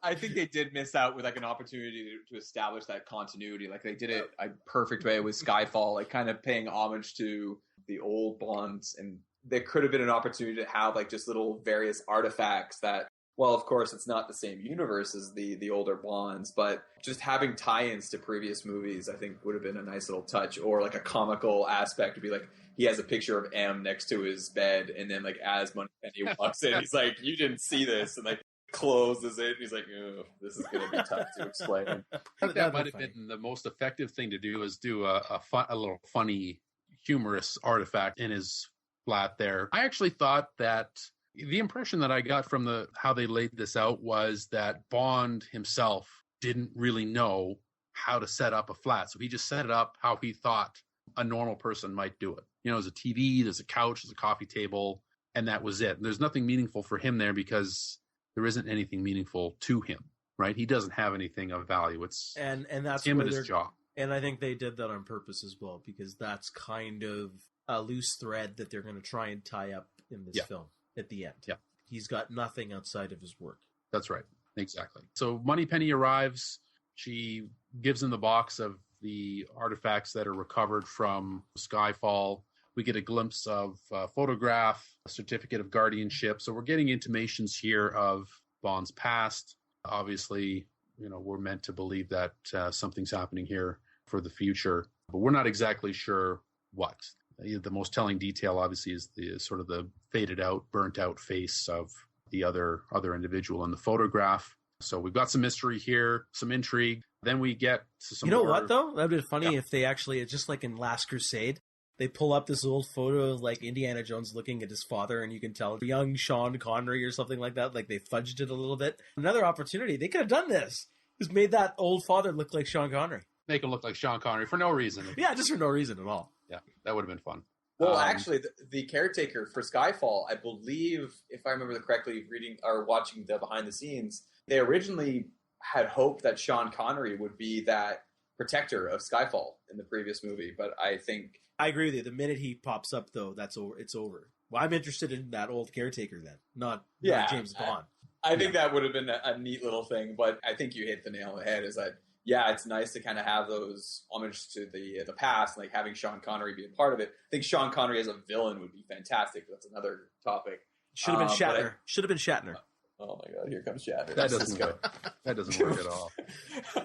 I think they did miss out with like an opportunity to establish that continuity. Like, they did it a perfect way with Skyfall, like kind of paying homage to the old Bonds. And there could have been an opportunity to have like just little various artifacts that, well, of course, it's not the same universe as the older Bonds, but just having tie-ins to previous movies, I think would have been a nice little touch, or like a comical aspect to be like, he has a picture of M next to his bed, and then like as Moneypenny walks in, he's like, "You didn't see this," and like closes it. And he's like, "Oh, this is going to be tough to explain." I think that might have been the most effective thing to do, is do a little funny, humorous artifact in his flat there. I actually thought that the impression that I got from how they laid this out was that Bond himself didn't really know how to set up a flat. So he just set it up how he thought a normal person might do it. There's a TV, there's a couch, there's a coffee table, and that was it. There's nothing meaningful for him there because there isn't anything meaningful to him, right? He doesn't have anything of value. It's and that's him where and his job. And I think they did that on purpose as well, because that's kind of a loose thread that they're going to try and tie up in this film at the end. Yeah. He's got nothing outside of his work. That's right. Exactly. So Moneypenny arrives. She gives him the box of the artifacts that are recovered from Skyfall. We get a glimpse of a photograph, a certificate of guardianship. So we're getting intimations here of Bond's past. Obviously, we're meant to believe that something's happening here for the future, but we're not exactly sure what. The most telling detail, obviously, is the sort of the faded out, burnt out face of the other individual in the photograph. So we've got some mystery here, some intrigue. Then we get to some. What though? That'd be funny if they actually, just like in Last Crusade, they pull up this old photo of like Indiana Jones looking at his father, and you can tell young Sean Connery or something like that. Like they fudged it a little bit. Another opportunity. They could have done this. Just made that old father look like Sean Connery. Make him look like Sean Connery for no reason. Yeah, just for no reason at all. Yeah, that would have been fun. Well, actually, the caretaker for Skyfall, I believe, if I remember correctly, reading or watching the behind the scenes, they originally had hoped that Sean Connery would be that protector of Skyfall in the previous movie, but I think... I agree with you. The minute he pops up, though, that's over. It's over. Well, I'm interested in that old caretaker then, not James Bond. I think that would have been a neat little thing, but I think you hit the nail on the head, is that, yeah, it's nice to kind of have those homage to the past, like having Sean Connery be a part of it. I think Sean Connery as a villain would be fantastic. That's another topic. Should have been Shatner. Should have been Shatner. Oh my God, here comes Shatner. That doesn't work. That doesn't work at all.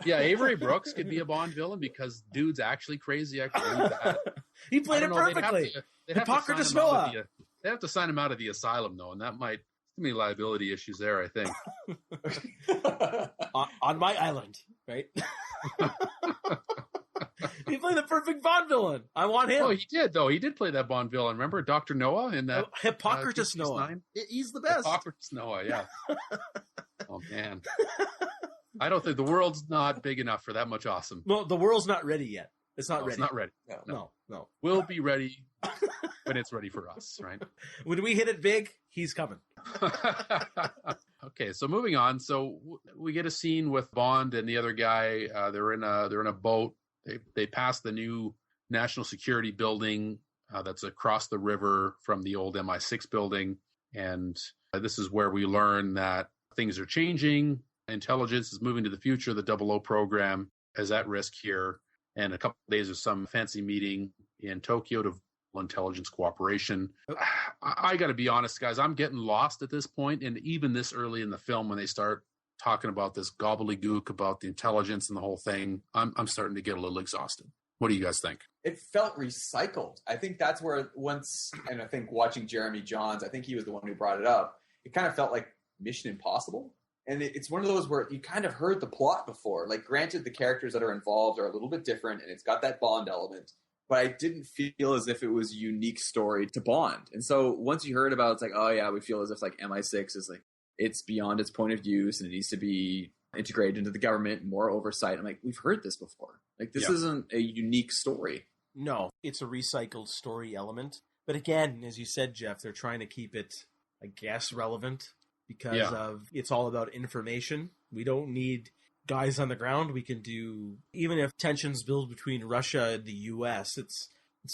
Yeah, Avery Brooks could be a Bond villain because dude's actually crazy. I can believe that. He played it perfectly. Hippocrates Noah. They have to sign him out of the asylum, though, and that might... Too many liability issues there, I think. on my island, right? He played the perfect Bond villain. I want him. Oh, he did, though. He did play that Bond villain. Remember Dr. Noah in that? Hippocrates Noah. He's the best. Hippocrates Noah, yeah. Oh, man. I don't think the world's not big enough for that much awesome. Well, the world's not ready yet. It's not ready. It's not ready. No. We'll be ready when it's ready for us, right? When we hit it big, he's coming. Okay, so moving on. So we get a scene with Bond and the other guy. They're in a boat. They pass the new national security building that's across the river from the old MI6 building, and this is where we learn that things are changing. Intelligence is moving to the future. The 00 program is at risk here. And a couple of days of some fancy meeting in Tokyo to intelligence cooperation. I got to be honest, guys, I'm getting lost at this point, and even this early in the film when they start talking about this gobbledygook about the intelligence and the whole thing, I'm starting to get a little exhausted. What do you guys think? It felt recycled. I think that's where and I think watching Jeremy Johns, I think he was the one who brought it up, it kind of felt like Mission Impossible. And it's one of those where you kind of heard the plot before. Like, granted, the characters that are involved are a little bit different, and it's got that Bond element. But I didn't feel as if it was a unique story to Bond. And so once you heard about it, it's like, oh, yeah, we feel as if, like, MI6 is, like, it's beyond its point of use, and it needs to be integrated into the government, more oversight. I'm like, we've heard this before. Like, this isn't a unique story. No, it's a recycled story element. But again, as you said, Jeff, they're trying to keep it, I guess, relevant. Because of it's all about information. We don't need guys on the ground. We can do, even if tensions build between Russia and the U.S., it's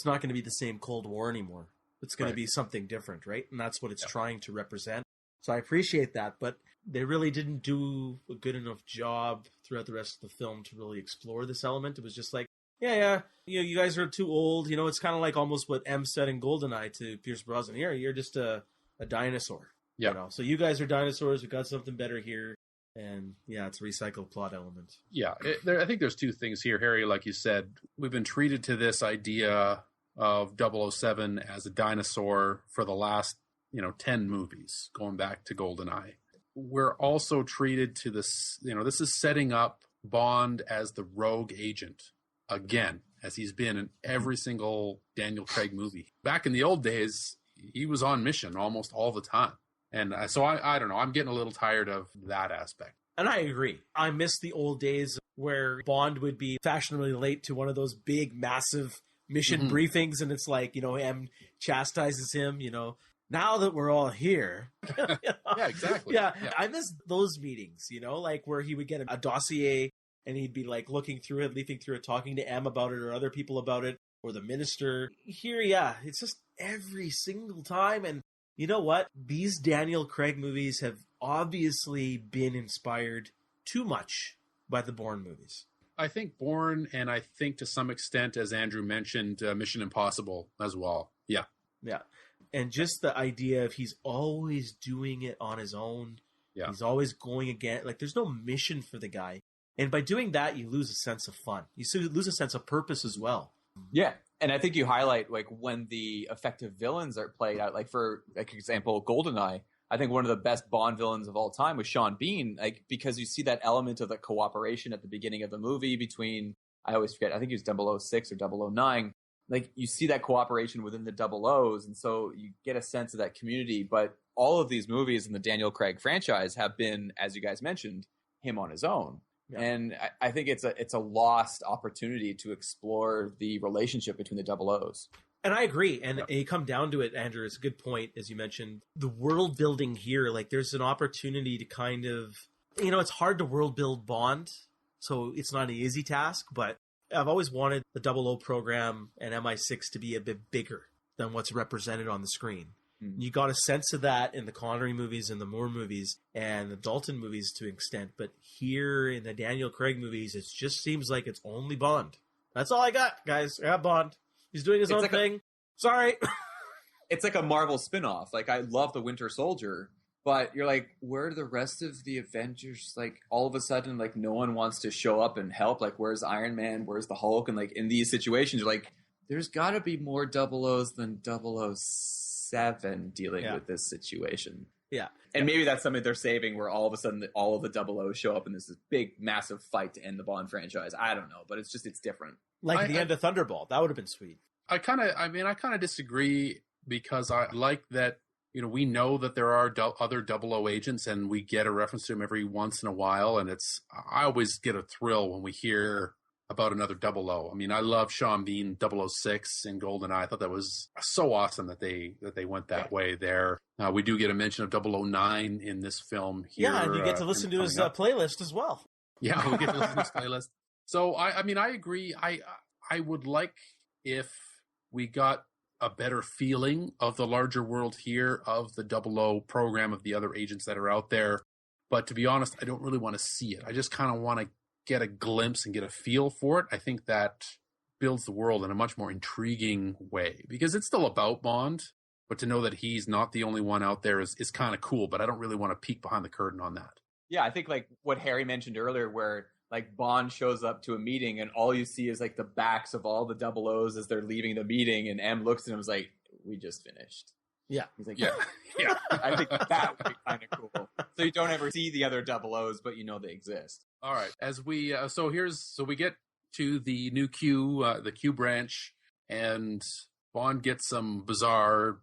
not going to be the same Cold War anymore. It's going to be something different, right? And that's what it's trying to represent. So I appreciate that, but they really didn't do a good enough job throughout the rest of the film to really explore this element. It was just like, you guys are too old. It's kind of like almost what M said in GoldenEye to Pierce Brosnan. You're just a dinosaur. Yeah. So you guys are dinosaurs. We got something better here. And it's a recycled plot element. Yeah. I think there's two things here, Harry. Like you said, we've been treated to this idea of 007 as a dinosaur for the last, 10 movies, going back to GoldenEye. We're also treated to this, this is setting up Bond as the rogue agent again, as he's been in every single Daniel Craig movie. Back in the old days, he was on mission almost all the time. And so I don't know. I'm getting a little tired of that aspect. And I agree. I miss the old days where Bond would be fashionably late to one of those big, massive mission briefings. And it's like, M chastises him, now that we're all here. Yeah, exactly. Yeah, I miss those meetings, like where he would get a dossier and he'd be like looking through it, leafing through it, talking to M about it or other people about it or the minister. Here, yeah, it's just every single time. And you know what? These Daniel Craig movies have obviously been inspired too much by the Bourne movies. I think Bourne, and I think to some extent, as Andrew mentioned, Mission Impossible as well. Yeah. Yeah. And just the idea of he's always doing it on his own. Yeah. He's always going again. Like, there's no mission for the guy. And by doing that, you lose a sense of fun. You lose a sense of purpose as well. Yeah. And I think you highlight, like, when the effective villains are played out, like, for like example, GoldenEye, I think one of the best Bond villains of all time was Sean Bean, like, because you see that element of the cooperation at the beginning of the movie between, I always forget, I think he was 006 or 009. Like, you see that cooperation within the 00s, and so you get a sense of that community. But all of these movies in the Daniel Craig franchise have been, as you guys mentioned, him on his own. Yeah. And I think it's a lost opportunity to explore the relationship between the 00s. And I agree. And you come down to it, Andrew, it's a good point, as you mentioned. The world building here, like, there's an opportunity to kind of, you know, it's hard to world build Bond, so it's not an easy task, but I've always wanted the 00 program and MI6 to be a bit bigger than what's represented on the screen. Mm-hmm. You got a sense of that in the Connery movies and the Moore movies and the Dalton movies to an extent, but here in the Daniel Craig movies, it just seems like it's only Bond. That's all I got, guys. I got Bond. He's doing his own thing. Sorry. It's like a Marvel spinoff. Like, I love the Winter Soldier, but you're like, where are the rest of the Avengers? Like, all of a sudden, like, no one wants to show up and help. Like, where's Iron Man? Where's the Hulk? And, like, in these situations, you're like, there's got to be more 00s than 007 dealing with this situation. Yeah. And maybe that's something they're saving, where all of a sudden all of the 00s show up and there's this big, massive fight to end the Bond franchise. I don't know, but it's different. Like the end of Thunderball. That would have been sweet. I kind of disagree, because I like that, you know, we know that there are other 00 agents, and we get a reference to them every once in a while. And I always get a thrill when we hear about another 00. I mean, I love Sean Bean 006 in GoldenEye. I thought that was so awesome that they went that way there. We do get a mention of 009 in this film here. Yeah, and you get to listen to his playlist as well. Yeah, we get to listen to his playlist. So, I mean, I agree. I would like if we got a better feeling of the larger world here, of the 00 program, of the other agents that are out there. But to be honest, I don't really want to see it. I just kind of want to get a glimpse and get a feel for it. I think that builds the world in a much more intriguing way, because it's still about Bond, but to know that he's not the only one out there is kind of cool, but I don't really want to peek behind the curtain on that. Yeah, I think like what Harry mentioned earlier, where like Bond shows up to a meeting and all you see is like the backs of all the 00s as they're leaving the meeting, and M looks at him and is like, we just finished. Yeah. He's like, yeah. I think that would be kind of cool. So you don't ever see the other 00s, but you know they exist. All right. As we so we get to the new Q, the Q branch, and Bond gets some bizarre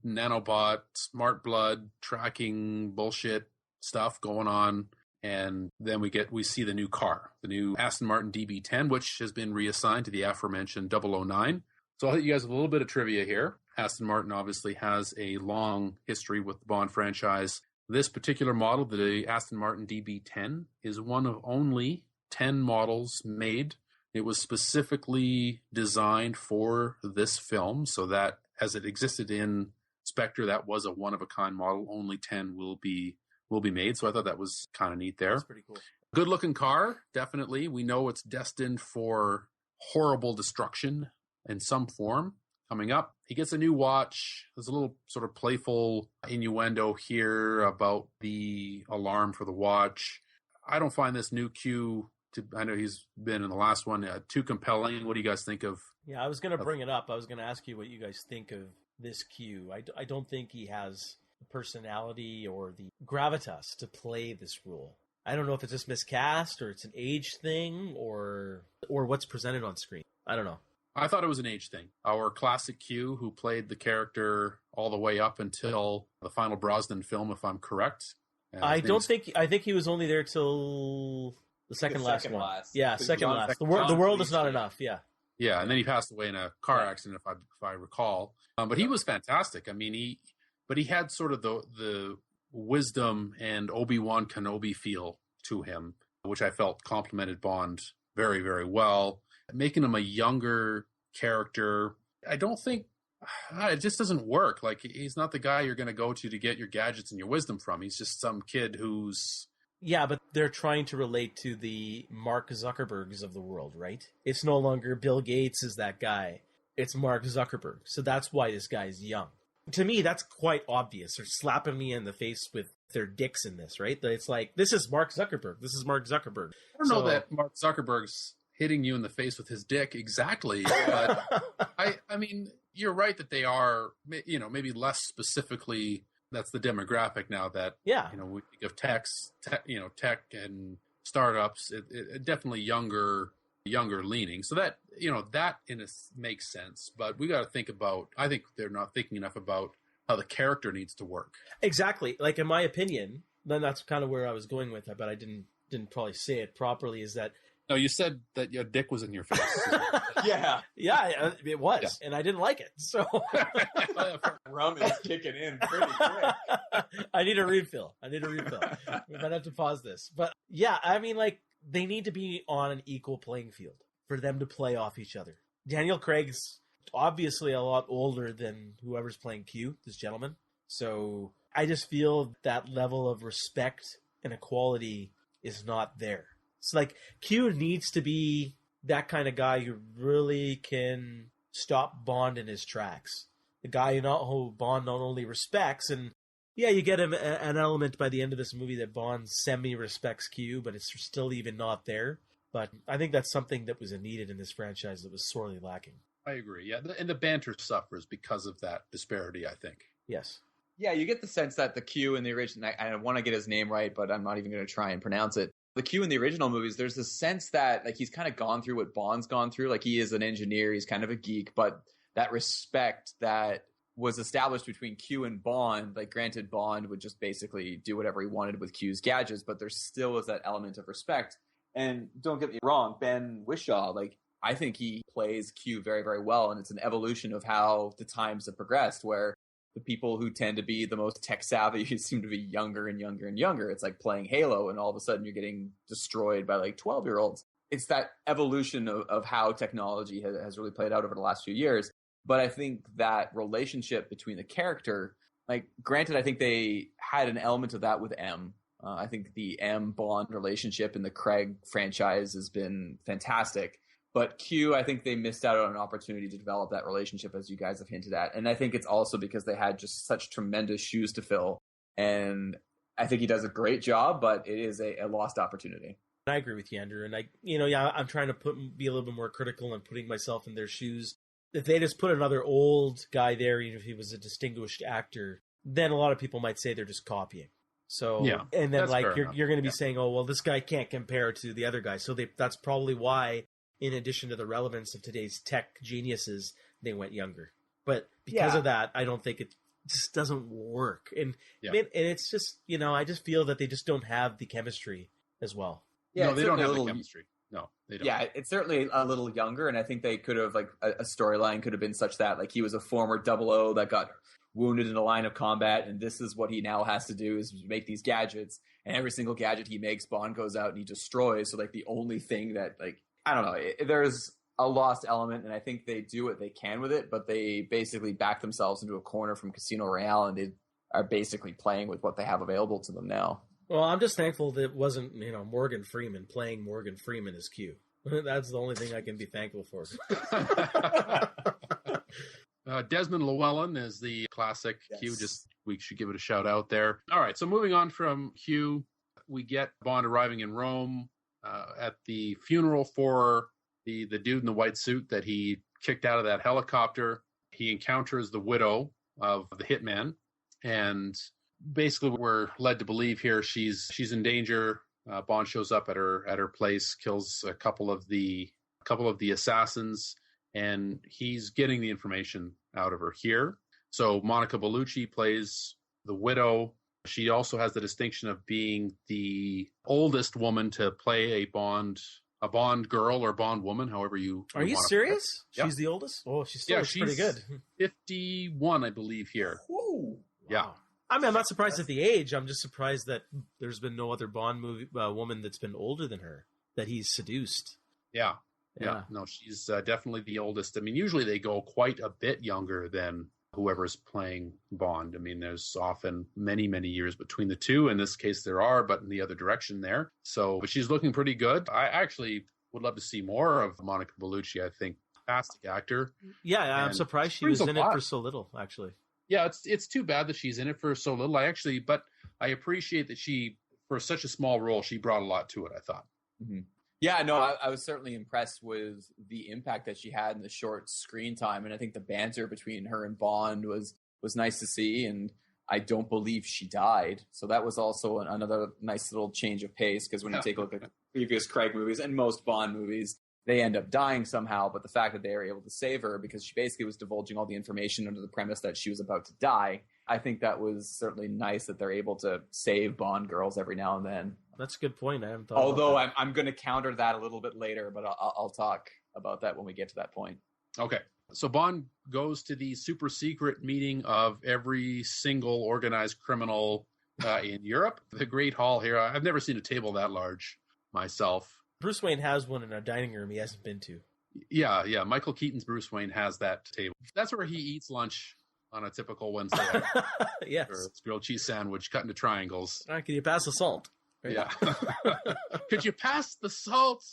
nanobot, smart blood tracking bullshit stuff going on, and then we see the new car, the new Aston Martin DB10, which has been reassigned to the aforementioned 009. So I'll hit you guys with a little bit of trivia here. Aston Martin obviously has a long history with the Bond franchise. This particular model, the Aston Martin DB10, is one of only 10 models made. It was specifically designed for this film, so that as it existed in Spectre, that was a one-of-a-kind model. Only 10 will be made, so I thought that was kind of neat there. That's pretty cool. Good-looking car, definitely. We know it's destined for horrible destruction in some form. Coming up, he gets a new watch. There's a little sort of playful innuendo here about the alarm for the watch. I don't find this new Q, I know he's been in the last one, too compelling. What do you guys think of? Yeah, I was going to bring it up. I was going to ask you what you guys think of this Q. I don't think he has the personality or the gravitas to play this role. I don't know if it's just miscast or it's an age thing or what's presented on screen. I don't know. I thought it was an age thing. Our classic Q, who played the character all the way up until the final Brosnan film, if I'm correct. I think he was only there till the second last one. Yeah, second last. The world is not enough. Yeah. Yeah, and then he passed away in a car accident, if I recall. But he was fantastic. I mean, he had sort of the wisdom and Obi-Wan Kenobi feel to him. which I felt complemented Bond very, very well. Making him a younger character, I don't think it just doesn't work. Like, he's not the guy you're going to go to get your gadgets and your wisdom from. He's just some kid who's... Yeah, but they're trying to relate to the Mark Zuckerbergs of the world, right? It's no longer Bill Gates is that guy. It's Mark Zuckerberg. So that's why this guy is young. To me, that's quite obvious. They're slapping me in the face with their dicks in this, right? It's like, this is Mark Zuckerberg. This is Mark Zuckerberg. I don't know that Mark Zuckerberg's hitting you in the face with his dick exactly, but I mean, you're right that they are, maybe less specifically. That's the demographic now that, we think of tech and startups, it definitely younger leaning. So that, that makes sense. But we got to think about, I think they're not thinking enough about how the character needs to work. Exactly. Like, in my opinion, then that's kind of where I was going with it, but I didn't probably say it properly, is that... No, you said that your dick was in your face. Yeah, it was, and I didn't like it. So rum is kicking in pretty quick. I need a refill. We might have to pause this, but yeah, I mean, like, they need to be on an equal playing field for them to play off each other. Daniel Craig's obviously a lot older than whoever's playing Q, this gentleman. So I just feel that level of respect and equality is not there. It's like Q needs to be that kind of guy who really can stop Bond in his tracks. The guy who Bond not only respects, and yeah, you get an element by the end of this movie that Bond semi-respects Q, but it's still even not there. But I think that's something that was needed in this franchise that was sorely lacking. I agree, yeah. And the banter suffers because of that disparity, I think. Yes. Yeah, you get the sense that the Q in the original, I want to get his name right, but I'm not even going to try and pronounce it. The Q in the original movies, there's this sense that, like, he's kind of gone through what Bond's gone through. Like, he is an engineer, he's kind of a geek, but that respect that was established between Q and Bond, like, granted, Bond would just basically do whatever he wanted with Q's gadgets, but there still was that element of respect. And don't get me wrong, Ben Whishaw, like, I think he plays Q very, very well, and it's an evolution of how the times have progressed, where the people who tend to be the most tech savvy seem to be younger and younger and younger. It's like playing Halo, and all of a sudden you're getting destroyed by like 12-year-olds. It's that evolution of how technology has really played out over the last few years. But I think that relationship between the character, like, granted, I think they had an element of that with M. I think the M Bond relationship in the Craig franchise has been fantastic. But Q, I think they missed out on an opportunity to develop that relationship, as you guys have hinted at. And I think it's also because they had just such tremendous shoes to fill. And I think he does a great job, but it is a lost opportunity. I agree with you, Andrew. And I'm trying to be a little bit more critical and putting myself in their shoes. If they just put another old guy there, even if he was a distinguished actor, then a lot of people might say they're just copying. So, yeah, and then like you're going to be saying, oh, well, this guy can't compare to the other guy. So that's probably why, in addition to the relevance of today's tech geniuses, they went younger. But because of that, I don't think it just doesn't work. And it's just, I just feel that they just don't have the chemistry as well. Yeah, no, they don't have the chemistry. No, they don't. Yeah, it's certainly a little younger, and I think they could have, like, a storyline could have been such that, like, he was a former 00 that got wounded in a line of combat, and this is what he now has to do, is make these gadgets, and every single gadget he makes, Bond goes out and he destroys. So, like, the only thing that, like, I don't know, there's a lost element, and I think they do what they can with it, but they basically back themselves into a corner from Casino Royale, and they are basically playing with what they have available to them now. Well, I'm just thankful that it wasn't, Morgan Freeman playing Morgan Freeman as Q. That's the only thing I can be thankful for. Desmond Llewellyn is the classic Q. We should give it a shout out there. All right, so moving on from Q, we get Bond arriving in Rome at the funeral for the dude in the white suit that he kicked out of that helicopter. He encounters the widow of the hitman, and basically we're led to believe here she's in danger. Bond shows up at her place, kills a couple of the assassins, and he's getting the information out of her here. So Monica Bellucci plays the widow. She also has the distinction of being the oldest woman to play a Bond girl or Bond woman, however you Are you serious? Yep. She's the oldest? Oh, she's pretty good. 51, I believe, here. Whoa. Yeah. Wow. I mean, I'm not surprised at the age. I'm just surprised that there's been no other Bond movie woman that's been older than her that he's seduced. Yeah. No, she's definitely the oldest. I mean, usually they go quite a bit younger than whoever's playing Bond. I mean, there's often many, many years between the two. In this case, there are, but in the other direction there. So, but she's looking pretty good. I actually would love to see more of Monica Bellucci. I think fantastic actor. Yeah, I'm surprised she was in it for so little, actually. Yeah, it's too bad that she's in it for so little. But I appreciate that she, for such a small role, she brought a lot to it, I thought. Mm-hmm. Yeah, no, I was certainly impressed with the impact that she had in the short screen time. And I think the banter between her and Bond was nice to see. And I don't believe she died. So that was also another nice little change of pace, because when you take a look at previous Craig movies and most Bond movies, they end up dying somehow. But the fact that they were able to save her because she basically was divulging all the information under the premise that she was about to die, I think that was certainly nice that they're able to save Bond girls every now and then. That's a good point. I haven't thought. Although I'm going to counter that a little bit later, but I'll talk about that when we get to that point. Okay. So Bond goes to the super secret meeting of every single organized criminal in Europe. The Great Hall here. I've never seen a table that large myself. Bruce Wayne has one in a dining room he hasn't been to. Yeah. Michael Keaton's Bruce Wayne has that table. That's where he eats lunch on a typical Wednesday. Yes. Or it's grilled cheese sandwich cut into triangles. All right, can you pass the salt? Right? Yeah. Could you pass the salt?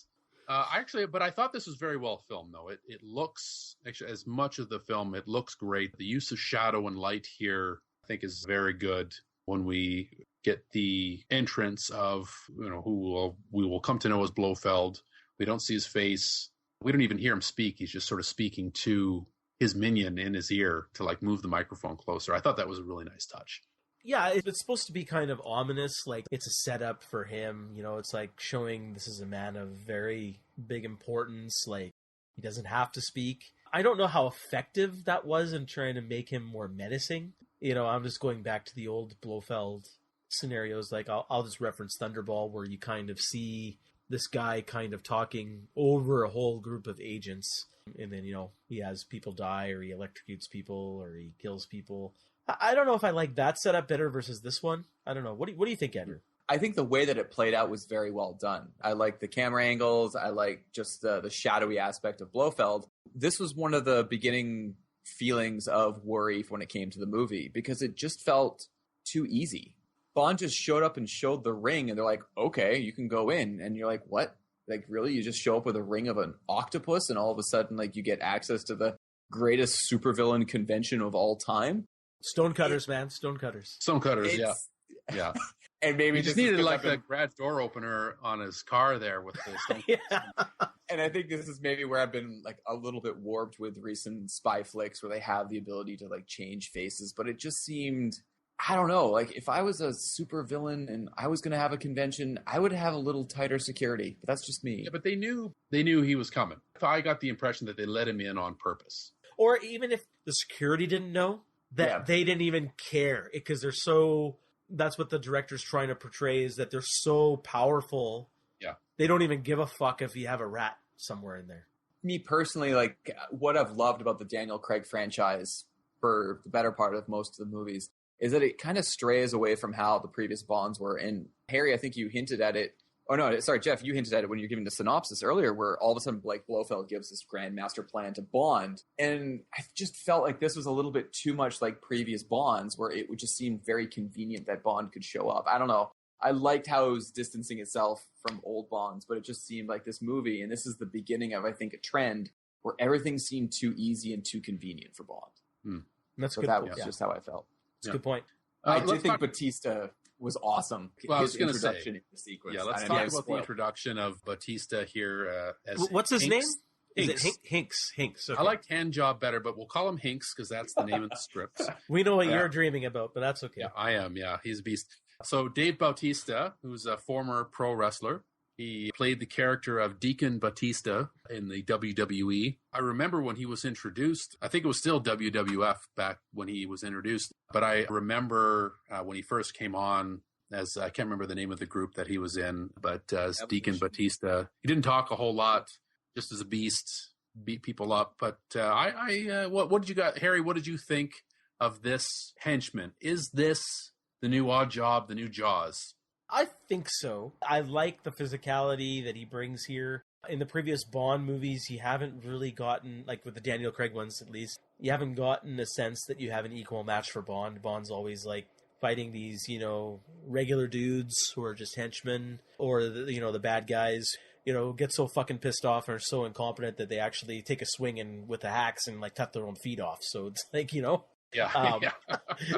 But I thought this was very well filmed, though. It looks, actually, as much of the film, it looks great. The use of shadow and light here, I think, is very good. When we get the entrance of, who we will come to know as Blofeld, we don't see his face. We don't even hear him speak. He's just sort of speaking to his minion in his ear to move the microphone closer. I thought that was a really nice touch. Yeah, it's supposed to be kind of ominous, like it's a setup for him. It's like showing this is a man of very big importance, like he doesn't have to speak. I don't know how effective that was in trying to make him more menacing. I'm just going back to the old Blofeld scenarios. Like I'll just reference Thunderball, where you kind of see this guy kind of talking over a whole group of agents. And then, he has people die, or he electrocutes people, or he kills people. I don't know if I like that setup better versus this one. I don't know. What do you think, Andrew? I think the way that it played out was very well done. I like the camera angles. I like just the shadowy aspect of Blofeld. This was one of the beginning feelings of worry when it came to the movie, because it just felt too easy. Bond just showed up and showed the ring, and they're like, okay, you can go in. And you're like, what? Like, really? You just show up with a ring of an octopus, and all of a sudden, you get access to the greatest supervillain convention of all time? Stonecutters, man. Stonecutters. Stonecutters, yeah. And maybe he just needed the garage door opener on his car there with the stone. Yeah. And I think this is maybe where I've been a little bit warped with recent spy flicks, where they have the ability to change faces, but it just seemed, I don't know, if I was a super villain and I was going to have a convention, I would have a little tighter security, but that's just me. Yeah, but they knew he was coming. I got the impression that they let him in on purpose. Or even if the security didn't know, that they didn't even care, because they're so, that's what the director's trying to portray, is that they're so powerful. Yeah. They don't even give a fuck if you have a rat somewhere in there. Me personally, what I've loved about the Daniel Craig franchise for the better part of most of the movies is that it kind of strays away from how the previous Bonds were. And Harry, I think you hinted at it. Oh, no, sorry, Jeff, you hinted at it when you were giving the synopsis earlier, where all of a sudden Blofeld gives this grand master plan to Bond. And I just felt like this was a little bit too much like previous Bonds, where it would just seem very convenient that Bond could show up. I don't know. I liked how it was distancing itself from old Bonds, but it just seemed like this movie, and this is the beginning of, I think, a trend where everything seemed too easy and too convenient for Bond. That's so good. That was just how I felt. That's a good point. I did think Batista was awesome. Well, I was going to say, in the sequence. Yeah, let's talk about the introduction of Batista here. As what's his name? Hinks. Is it Hinks? Okay. I liked Handjob better, but we'll call him Hinks because that's the name of the script. We know what you're dreaming about, but that's okay. Yeah, I am. Yeah, he's a beast. So Dave Bautista, who's a former pro wrestler, he played the character of Deacon Batista in the WWE. I remember when he was introduced, I think it was still WWF back when he was introduced, but I remember when he first came on, as I can't remember the name of the group that he was in, but as Deacon Batista, he didn't talk a whole lot, just as a beast, beat people up. But what did you got, Harry? What did you think of this henchman? Is this the new Odd Job, the new Jaws? I think so. I like the physicality that he brings here. In the previous Bond movies, you haven't really gotten, like with the Daniel Craig ones at least, you haven't gotten a sense that you have an equal match for Bond. Bond's always like fighting these, regular dudes who are just henchmen, or the bad guys, get so fucking pissed off and are so incompetent that they actually take a swing and with the axe and like cut their own feet off. So it's like, Yeah.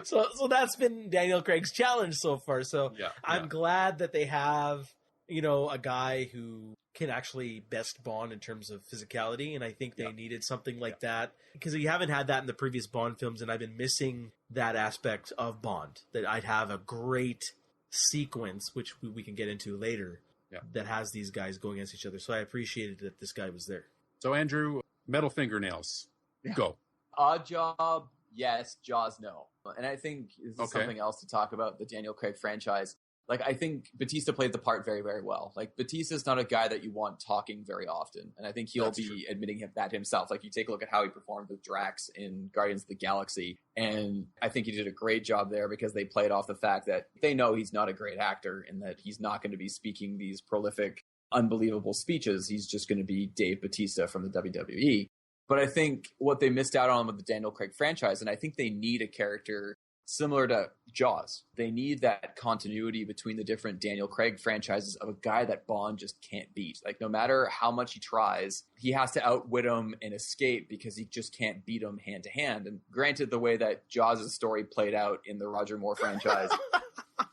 so that's been Daniel Craig's challenge so far. So Yeah. I'm glad that they have, a guy who can actually best Bond in terms of physicality. And I think they needed something like that, because you haven't had that in the previous Bond films. And I've been missing that aspect of Bond, that I'd have a great sequence, which we can get into later, that has these guys going against each other. So I appreciated that this guy was there. So Andrew, metal fingernails. Go. Odd Job, yes. Jaws, no. And I think this is something else to talk about the Daniel Craig franchise. Like, I think Batista played the part very, very well. Like, Batista's not a guy that you want talking very often. And I think he'll be admitting that himself. Like, you take a look at how he performed with Drax in Guardians of the Galaxy. And I think he did a great job there, because they played off the fact that they know he's not a great actor and that he's not going to be speaking these prolific, unbelievable speeches. He's just going to be Dave Batista from the WWE. But I think what they missed out on with the Daniel Craig franchise, and I think they need a character similar to Jaws. They need that continuity between the different Daniel Craig franchises of a guy that Bond just can't beat. Like, no matter how much he tries, he has to outwit him and escape, because he just can't beat him hand to hand. And granted, the way that Jaws' story played out in the Roger Moore franchise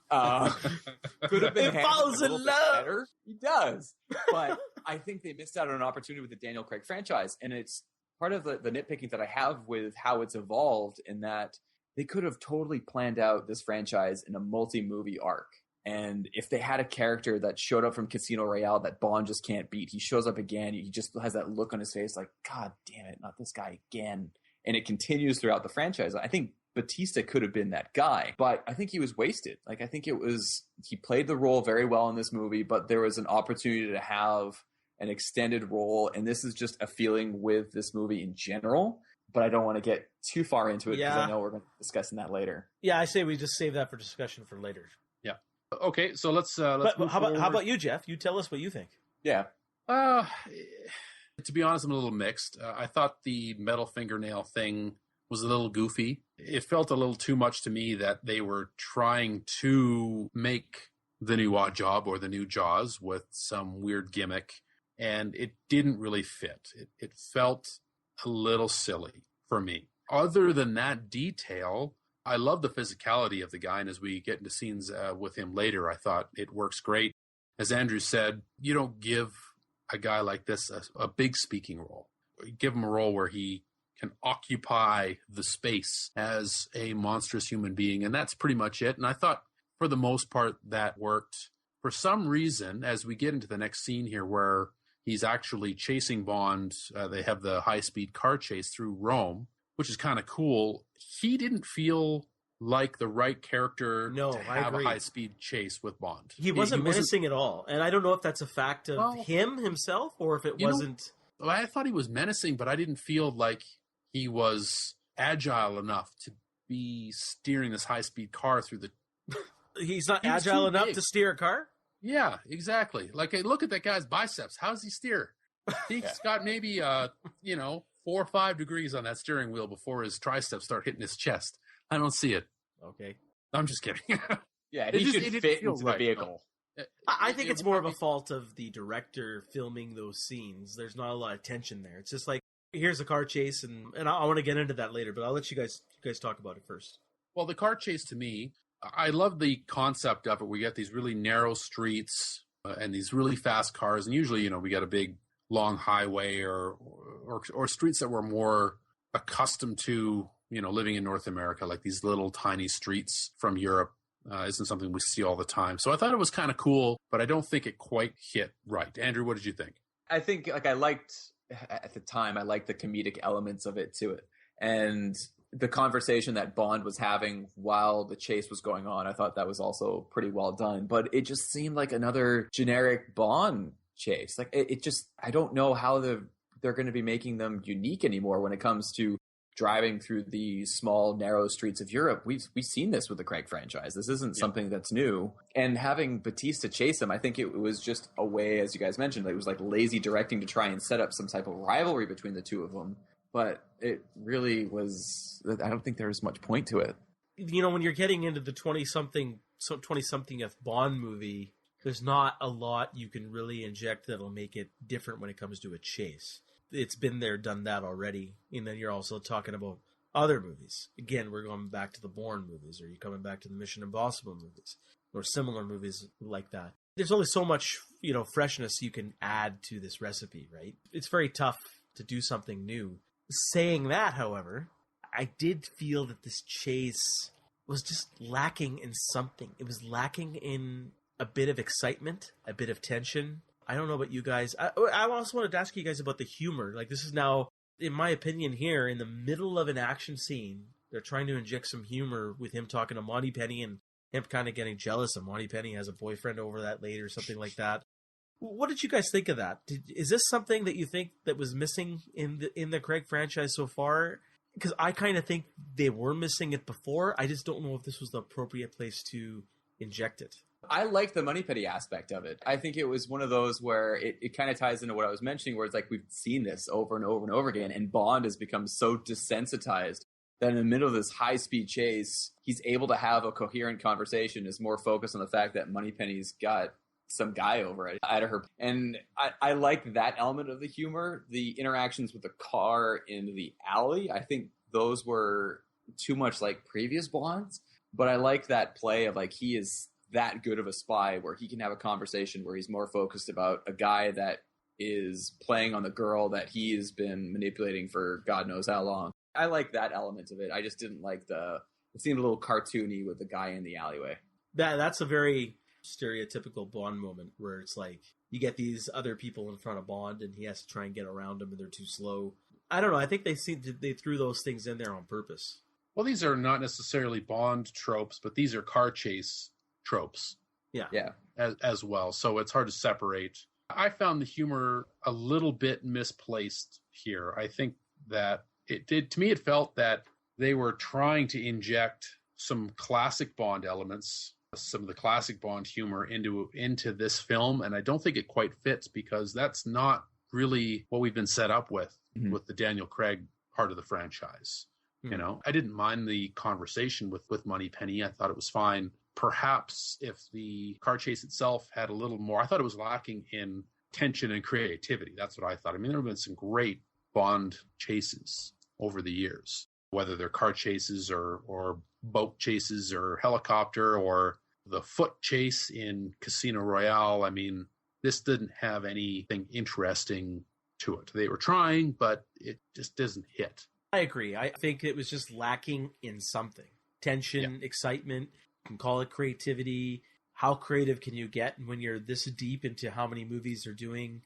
could have been handled a little bit better. He does. But I think they missed out on an opportunity with the Daniel Craig franchise. And it's part of the nitpicking that I have with how it's evolved, in that they could have totally planned out this franchise in a multi-movie arc. And if they had a character that showed up from Casino Royale that Bond just can't beat, he shows up again, he just has that look on his face like, God damn it, not this guy again. And it continues throughout the franchise. I think Batista could have been that guy, but I think he was wasted. Like, I think he played the role very well in this movie, but there was an opportunity to have an extended role. And this is just a feeling with this movie in general. But I don't want to get too far into it, because I know we're going to be discussing that later. Yeah, I say we just save that for discussion for later. Yeah. Okay, so let's but how about you, Jeff? You tell us what you think. Yeah. To be honest, I'm a little mixed. I thought the metal fingernail thing was a little goofy. It felt a little too much to me that they were trying to make the new Odd Job or the new Jaws with some weird gimmick, and it didn't really fit. It felt a little silly for me. Other than that detail, I love the physicality of the guy, and as we get into scenes with him later, I thought it works great. As Andrew said, you don't give a guy like this a big speaking role. You give him a role where he can occupy the space as a monstrous human being, and that's pretty much it. And I thought, for the most part, that worked. For some reason, as we get into the next scene here, where he's actually chasing Bond. They have the high-speed car chase through Rome, which is kind of cool. He didn't feel like the right character to have a high-speed chase with Bond. He wasn't menacing at all. And I don't know if that's a fact of him himself, or if it wasn't... I thought he was menacing, but I didn't feel like he was agile enough to be steering this high-speed car through the... He's not agile enough to steer a car? Yeah, exactly. Like, hey, look at that guy's biceps. How does he steer? He's got maybe, 4 or 5 degrees on that steering wheel before his triceps start hitting his chest. I don't see it. Okay. I'm just kidding. Yeah, he should fit into the vehicle. I think it's more of a fault of the director filming those scenes. There's not a lot of tension there. It's just like, here's a car chase, and I want to get into that later, but I'll let you guys talk about it first. Well, the car chase, to me, I love the concept of it. We get these really narrow streets and these really fast cars. And usually, we got a big, long highway or streets that we're more accustomed to, living in North America, like these little tiny streets from Europe isn't something we see all the time. So I thought it was kind of cool, but I don't think it quite hit right. Andrew, what did you think? I think, I liked the comedic elements of it to it. And the conversation that Bond was having while the chase was going on, I thought that was also pretty well done. But it just seemed like another generic Bond chase. Like, it just, I don't know how they're going to be making them unique anymore when it comes to driving through the small, narrow streets of Europe. We've seen this with the Craig franchise. This isn't something that's new. And having Batista chase him, I think it was just a way, as you guys mentioned, it was like lazy directing to try and set up some type of rivalry between the two of them. But it really was, I don't think there was much point to it. You know, when you're getting into the 20-somethingth Bond movie, there's not a lot you can really inject that'll make it different when it comes to a chase. It's been there, done that already. And then you're also talking about other movies. Again, we're going back to the Bourne movies, or you're coming back to the Mission Impossible movies, or similar movies like that. There's only so much, freshness you can add to this recipe, right? It's very tough to do something new. Saying that, however, I did feel that this chase was just lacking in something. It was lacking in a bit of excitement, a bit of tension. I don't know about you guys. I also wanted to ask you guys about the humor. Like, this is now, in my opinion here, in the middle of an action scene, they're trying to inject some humor with him talking to Monty Penny and him kind of getting jealous of Monty Penny has a boyfriend over that lady or something like that. What did you guys think of that? Is this something that you think that was missing in the Craig franchise so far? Because I kind of think they were missing it before. I just don't know if this was the appropriate place to inject it. I like the Moneypenny aspect of it. I think it was one of those where it kind of ties into what I was mentioning, where it's like we've seen this over and over and over again, and Bond has become so desensitized that in the middle of this high-speed chase, he's able to have a coherent conversation, is more focused on the fact that Moneypenny's got some guy over at her. And I like that element of the humor. The interactions with the car in the alley, I think those were too much like previous Bonds. But I like that play of like he is that good of a spy where he can have a conversation where he's more focused about a guy that is playing on the girl that he has been manipulating for God knows how long. I like that element of it. I just didn't like it seemed a little cartoony with the guy in the alleyway. That's a very stereotypical Bond moment where it's like you get these other people in front of Bond and he has to try and get around them and they're too slow. I don't know. I think they threw those things in there on purpose. Well, these are not necessarily Bond tropes, but these are car chase tropes. Yeah. As well. So it's hard to separate. I found the humor a little bit misplaced here. I think that to me, it felt that they were trying to inject some classic Bond elements, some of the classic Bond humor into this film. And I don't think it quite fits because that's not really what we've been set up with the Daniel Craig part of the franchise. You know, I didn't mind the conversation with Moneypenny. I thought it was fine. Perhaps if the car chase itself had a little more, I thought it was lacking in tension and creativity. That's what I thought. I mean, there have been some great Bond chases over the years, whether they're car chases or boat chases or helicopter or the foot chase in Casino Royale. I mean, this didn't have anything interesting to it. They were trying, but it just doesn't hit. I agree. I think it was just lacking in something. Tension, excitement, you can call it creativity. How creative can you get when you're this deep into how many movies they're doing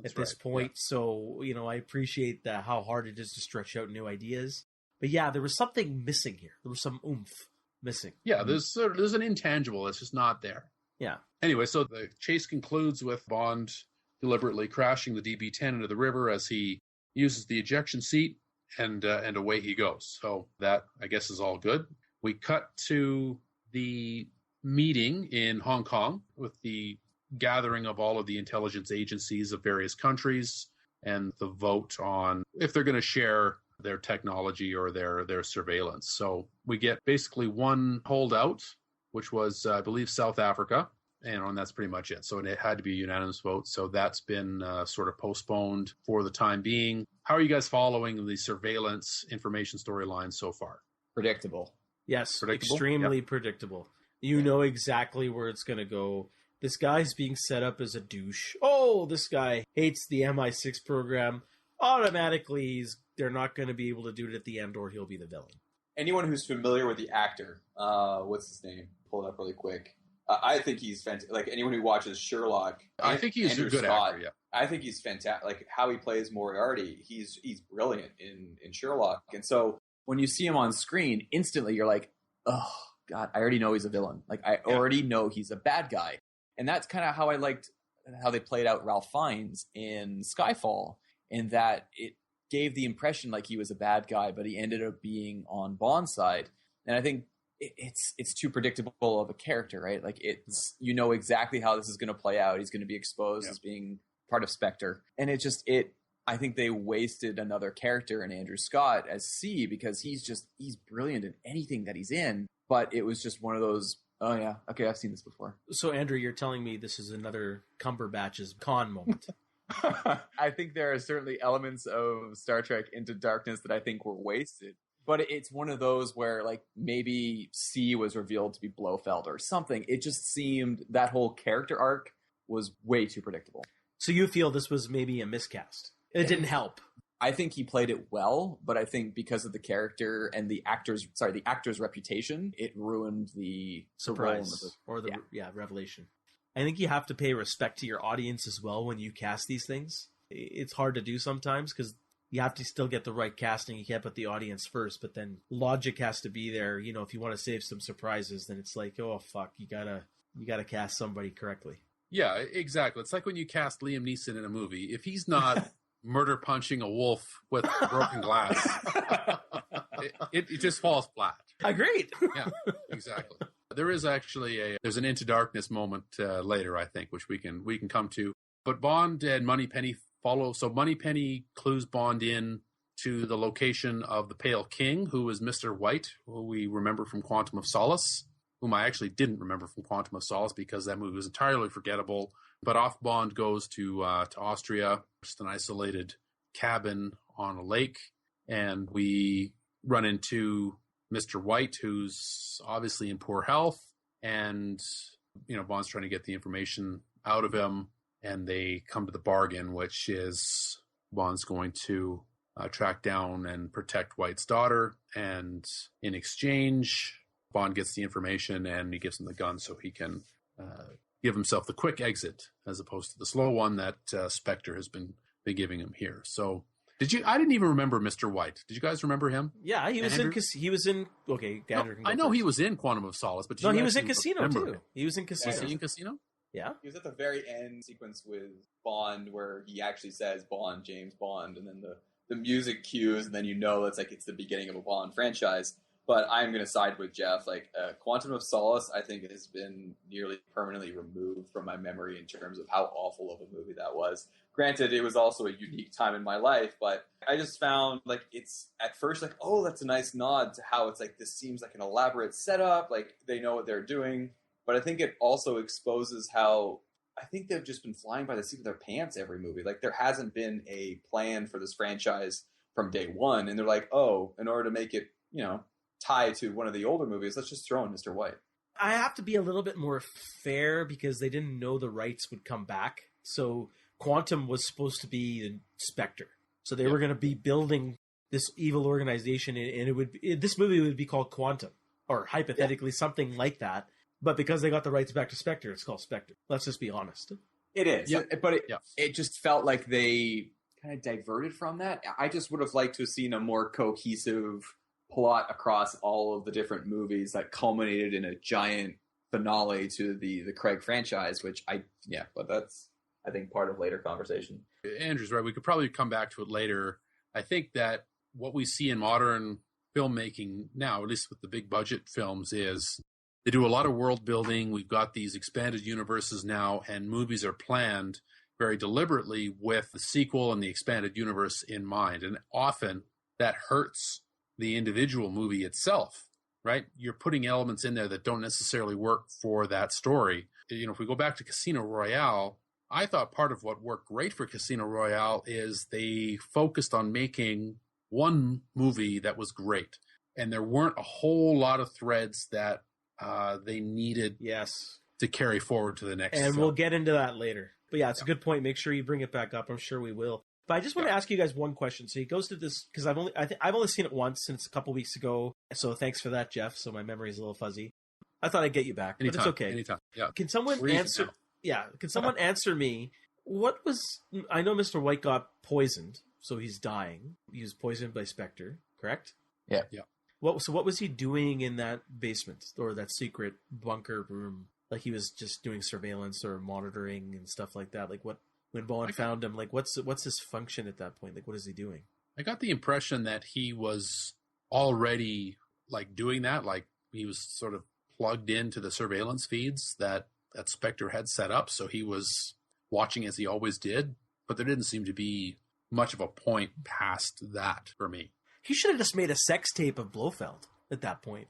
at this point? Yeah. So, I appreciate how hard it is to stretch out new ideas. But yeah, there was something missing here. There was some oomph missing. Yeah, there's an intangible. It's just not there. Yeah. Anyway, so the chase concludes with Bond deliberately crashing the DB-10 into the river as he uses the ejection seat. And away he goes. So that, I guess, is all good. We cut to the meeting in Hong Kong with the gathering of all of the intelligence agencies of various countries and the vote on if they're going to share their technology or their surveillance. So we get basically one holdout, which was, I believe, South Africa. And that's pretty much it. So it had to be a unanimous vote. So that's been sort of postponed for the time being. How are you guys following the surveillance information storyline so far? Predictable. Yes, extremely predictable. You know exactly where it's going to go. This guy's being set up as a douche. Oh, this guy hates the MI6 program. Automatically, they're not going to be able to do it at the end, or he'll be the villain. Anyone who's familiar with the actor, what's his name? Pull it up really quick. I think he's fantastic. Like anyone who watches Sherlock, I think he's a good actor. Yeah, I think he's fantastic. Like how he plays Moriarty, he's brilliant in Sherlock. And so when you see him on screen, instantly you're like, oh God, I already know he's a villain. Like I already know he's a bad guy. And that's kind of how I liked how they played out Ralph Fiennes in Skyfall. In that gave the impression like he was a bad guy, but he ended up being on Bond's side. And I think it's too predictable of a character, right? Like it's, you know exactly how this is going to play out. He's going to be exposed as being part of Spectre. And I think they wasted another character in Andrew Scott as C, because he's brilliant in anything that he's in. But it was just one of those, oh yeah, okay, I've seen this before. So Andrew, you're telling me this is another Cumberbatch's con moment. I think there are certainly elements of Star Trek Into Darkness that I think were wasted. But it's one of those where, like, maybe C was revealed to be Blofeld or something. It just seemed that whole character arc was way too predictable. So you feel this was maybe a miscast? It didn't help. I think he played it well, but I think because of the character and the actor's reputation, it ruined the surprise or the revelation. I think you have to pay respect to your audience as well when you cast these things. It's hard to do sometimes because you have to still get the right casting. You can't put the audience first, but then logic has to be there. You know, if you want to save some surprises, then it's like, oh fuck, you gotta cast somebody correctly. Yeah, exactly. It's like when you cast Liam Neeson in a movie. If he's not murder punching a wolf with broken glass, it just falls flat. Agreed. Yeah, exactly. There is actually there's an Into Darkness moment later, I think, which we can come to. But Bond and Moneypenny follow. So Moneypenny clues Bond in to the location of the Pale King, who is Mr. White, who we remember from Quantum of Solace, whom I actually didn't remember from Quantum of Solace because that movie was entirely forgettable. But off Bond goes to Austria, just an isolated cabin on a lake, and we run into Mr. White, who's obviously in poor health, and Bond's trying to get the information out of him, and they come to the bargain, which is Bond's going to track down and protect White's daughter, and in exchange, Bond gets the information and he gives him the gun so he can give himself the quick exit as opposed to the slow one that Spectre has been giving him here. So I didn't even remember Mr. White. Did you guys remember him? Yeah, he was in. Okay, Gander. I know he was in Quantum of Solace, but he was in Casino too. He was in Casino. Was he in Casino? Yeah, he was at the very end sequence with Bond where he actually says Bond, James Bond, and then the music cues, and then it's the beginning of a Bond franchise. But I'm going to side with Jeff. Quantum of Solace, I think, has been nearly permanently removed from my memory in terms of how awful of a movie that was. Granted, it was also a unique time in my life, but I just found, it's at first oh, that's a nice nod to how it's this seems like an elaborate setup, they know what they're doing. But I think it also exposes how I think they've just been flying by the seat of their pants every movie. There hasn't been a plan for this franchise from day one, and they're in order to make it, tie to one of the older movies, let's just throw in Mr. White. I have to be a little bit more fair because they didn't know the rights would come back. So Quantum was supposed to be the Spectre. So they were going to be building this evil organization, and this movie would be called Quantum, or hypothetically something like that. But because they got the rights back to Spectre, it's called Spectre. Let's just be honest. It is. Yep. But it just felt like they kind of diverted from that. I just would have liked to have seen a more cohesive plot across all of the different movies that culminated in a giant finale to the Craig franchise, but that's, I think, part of later conversation. Andrew's right. We could probably come back to it later. I think that what we see in modern filmmaking now, at least with the big budget films, is they do a lot of world building. We've got these expanded universes now, and movies are planned very deliberately with the sequel and the expanded universe in mind. And often that hurts the individual movie itself, right? You're putting elements in there that don't necessarily work for that story. If we go back to Casino Royale, I thought part of what worked great for Casino Royale is they focused on making one movie that was great. And there weren't a whole lot of threads that they needed to carry forward to the next And film. We'll get into that later. But yeah, it's a good point. Make sure you bring it back up. I'm sure we will. But I just want to ask you guys one question. So he goes to this because I've only seen it once since a couple weeks ago. So thanks for that, Jeff. So my memory is a little fuzzy. I thought I'd get you back, but it's okay. Anytime. Yeah. Can someone answer? Yeah. Can someone answer me? What was? I know Mr. White got poisoned, so he's dying. He was poisoned by Spectre, correct? Yeah. Yeah. So what was he doing in that basement or that secret bunker room? He was just doing surveillance or monitoring and stuff like that. When Bond found him, what's his function at that point? What is he doing? I got the impression that he was already like doing that, like he was sort of plugged into the surveillance feeds that Spectre had set up, so he was watching as he always did, but there didn't seem to be much of a point past that for me. He should have just made a sex tape of Blofeld at that point.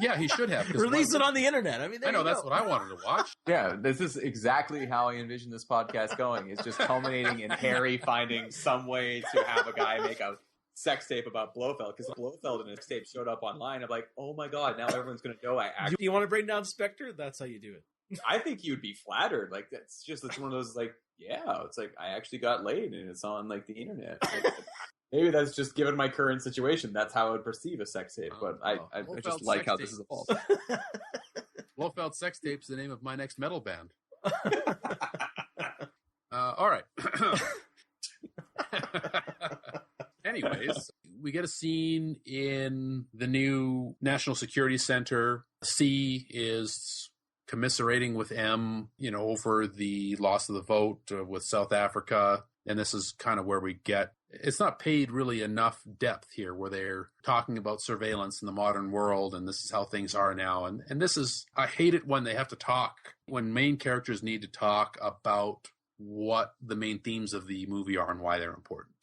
Yeah, he should have. Release it on the internet. I mean, I know, that's what I wanted to watch. Yeah, this is exactly how I envision this podcast going. It's just culminating in Harry finding some way to have a guy make a sex tape about Blofeld, because Blofeld in his tape showed up online. I'm like, oh my god, now everyone's going to know I actually... You want to bring down Spectre? That's how you do it. I think you'd be flattered. Like, it's one of those, like, yeah, it's like, I actually got laid and it's on, like, the internet. Like, maybe that's just given my current situation. That's how I would perceive a sex tape. But I just like how this is evolved. Blofeld Sex Tape's the name of my next metal band. All right. Anyways, we get a scene in the new National Security Center. C is commiserating with M, over the loss of the vote with South Africa. And this is kind of where we get, it's not paid really enough depth here, where they're talking about surveillance in the modern world, and this is how things are now. And this is, I hate it when they have to talk, when main characters need to talk about what the main themes of the movie are and why they're important.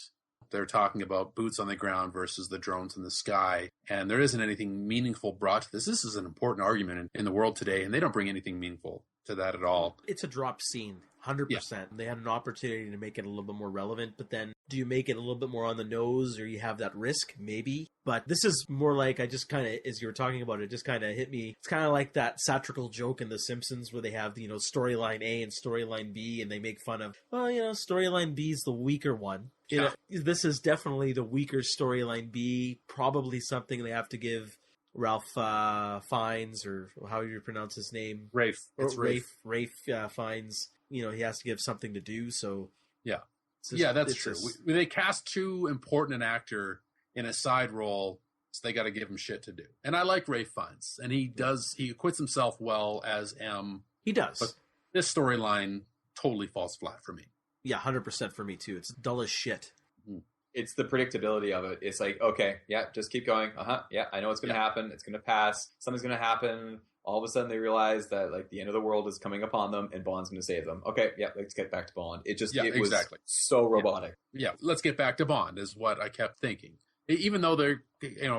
They're talking about boots on the ground versus the drones in the sky, and there isn't anything meaningful brought to this. This is an important argument in the world today, and they don't bring anything meaningful to that at all. It's a drop scene, 100%. Yeah. They had an opportunity to make it a little bit more relevant, but then do you make it a little bit more on the nose, or you have that risk? Maybe. But this is more like, I just kind of, as you were talking about it, just kind of hit me. It's kind of like that satirical joke in The Simpsons where they have, storyline A and storyline B, and they make fun of, storyline B is the weaker one. Yeah. This is definitely the weaker storyline B, probably something they have to give Ralph Fiennes, or how you pronounce his name? Rafe. It's Rafe Fiennes. He has to give something to do, so... Yeah. That's true. They cast too important an actor in a side role, so they got to give him shit to do. And I like Rafe Fiennes, and he acquits himself well as M. He does. But this storyline totally falls flat for me. Yeah, 100% for me too. It's dull as shit. It's the predictability of it. It's like, okay, yeah, just keep going. Yeah, I know what's going to happen. It's going to pass. Something's going to happen. All of a sudden they realize that like the end of the world is coming upon them and Bond's going to save them. Okay, yeah, let's get back to Bond. It was so robotic. Yeah, let's get back to Bond is what I kept thinking. Even though they're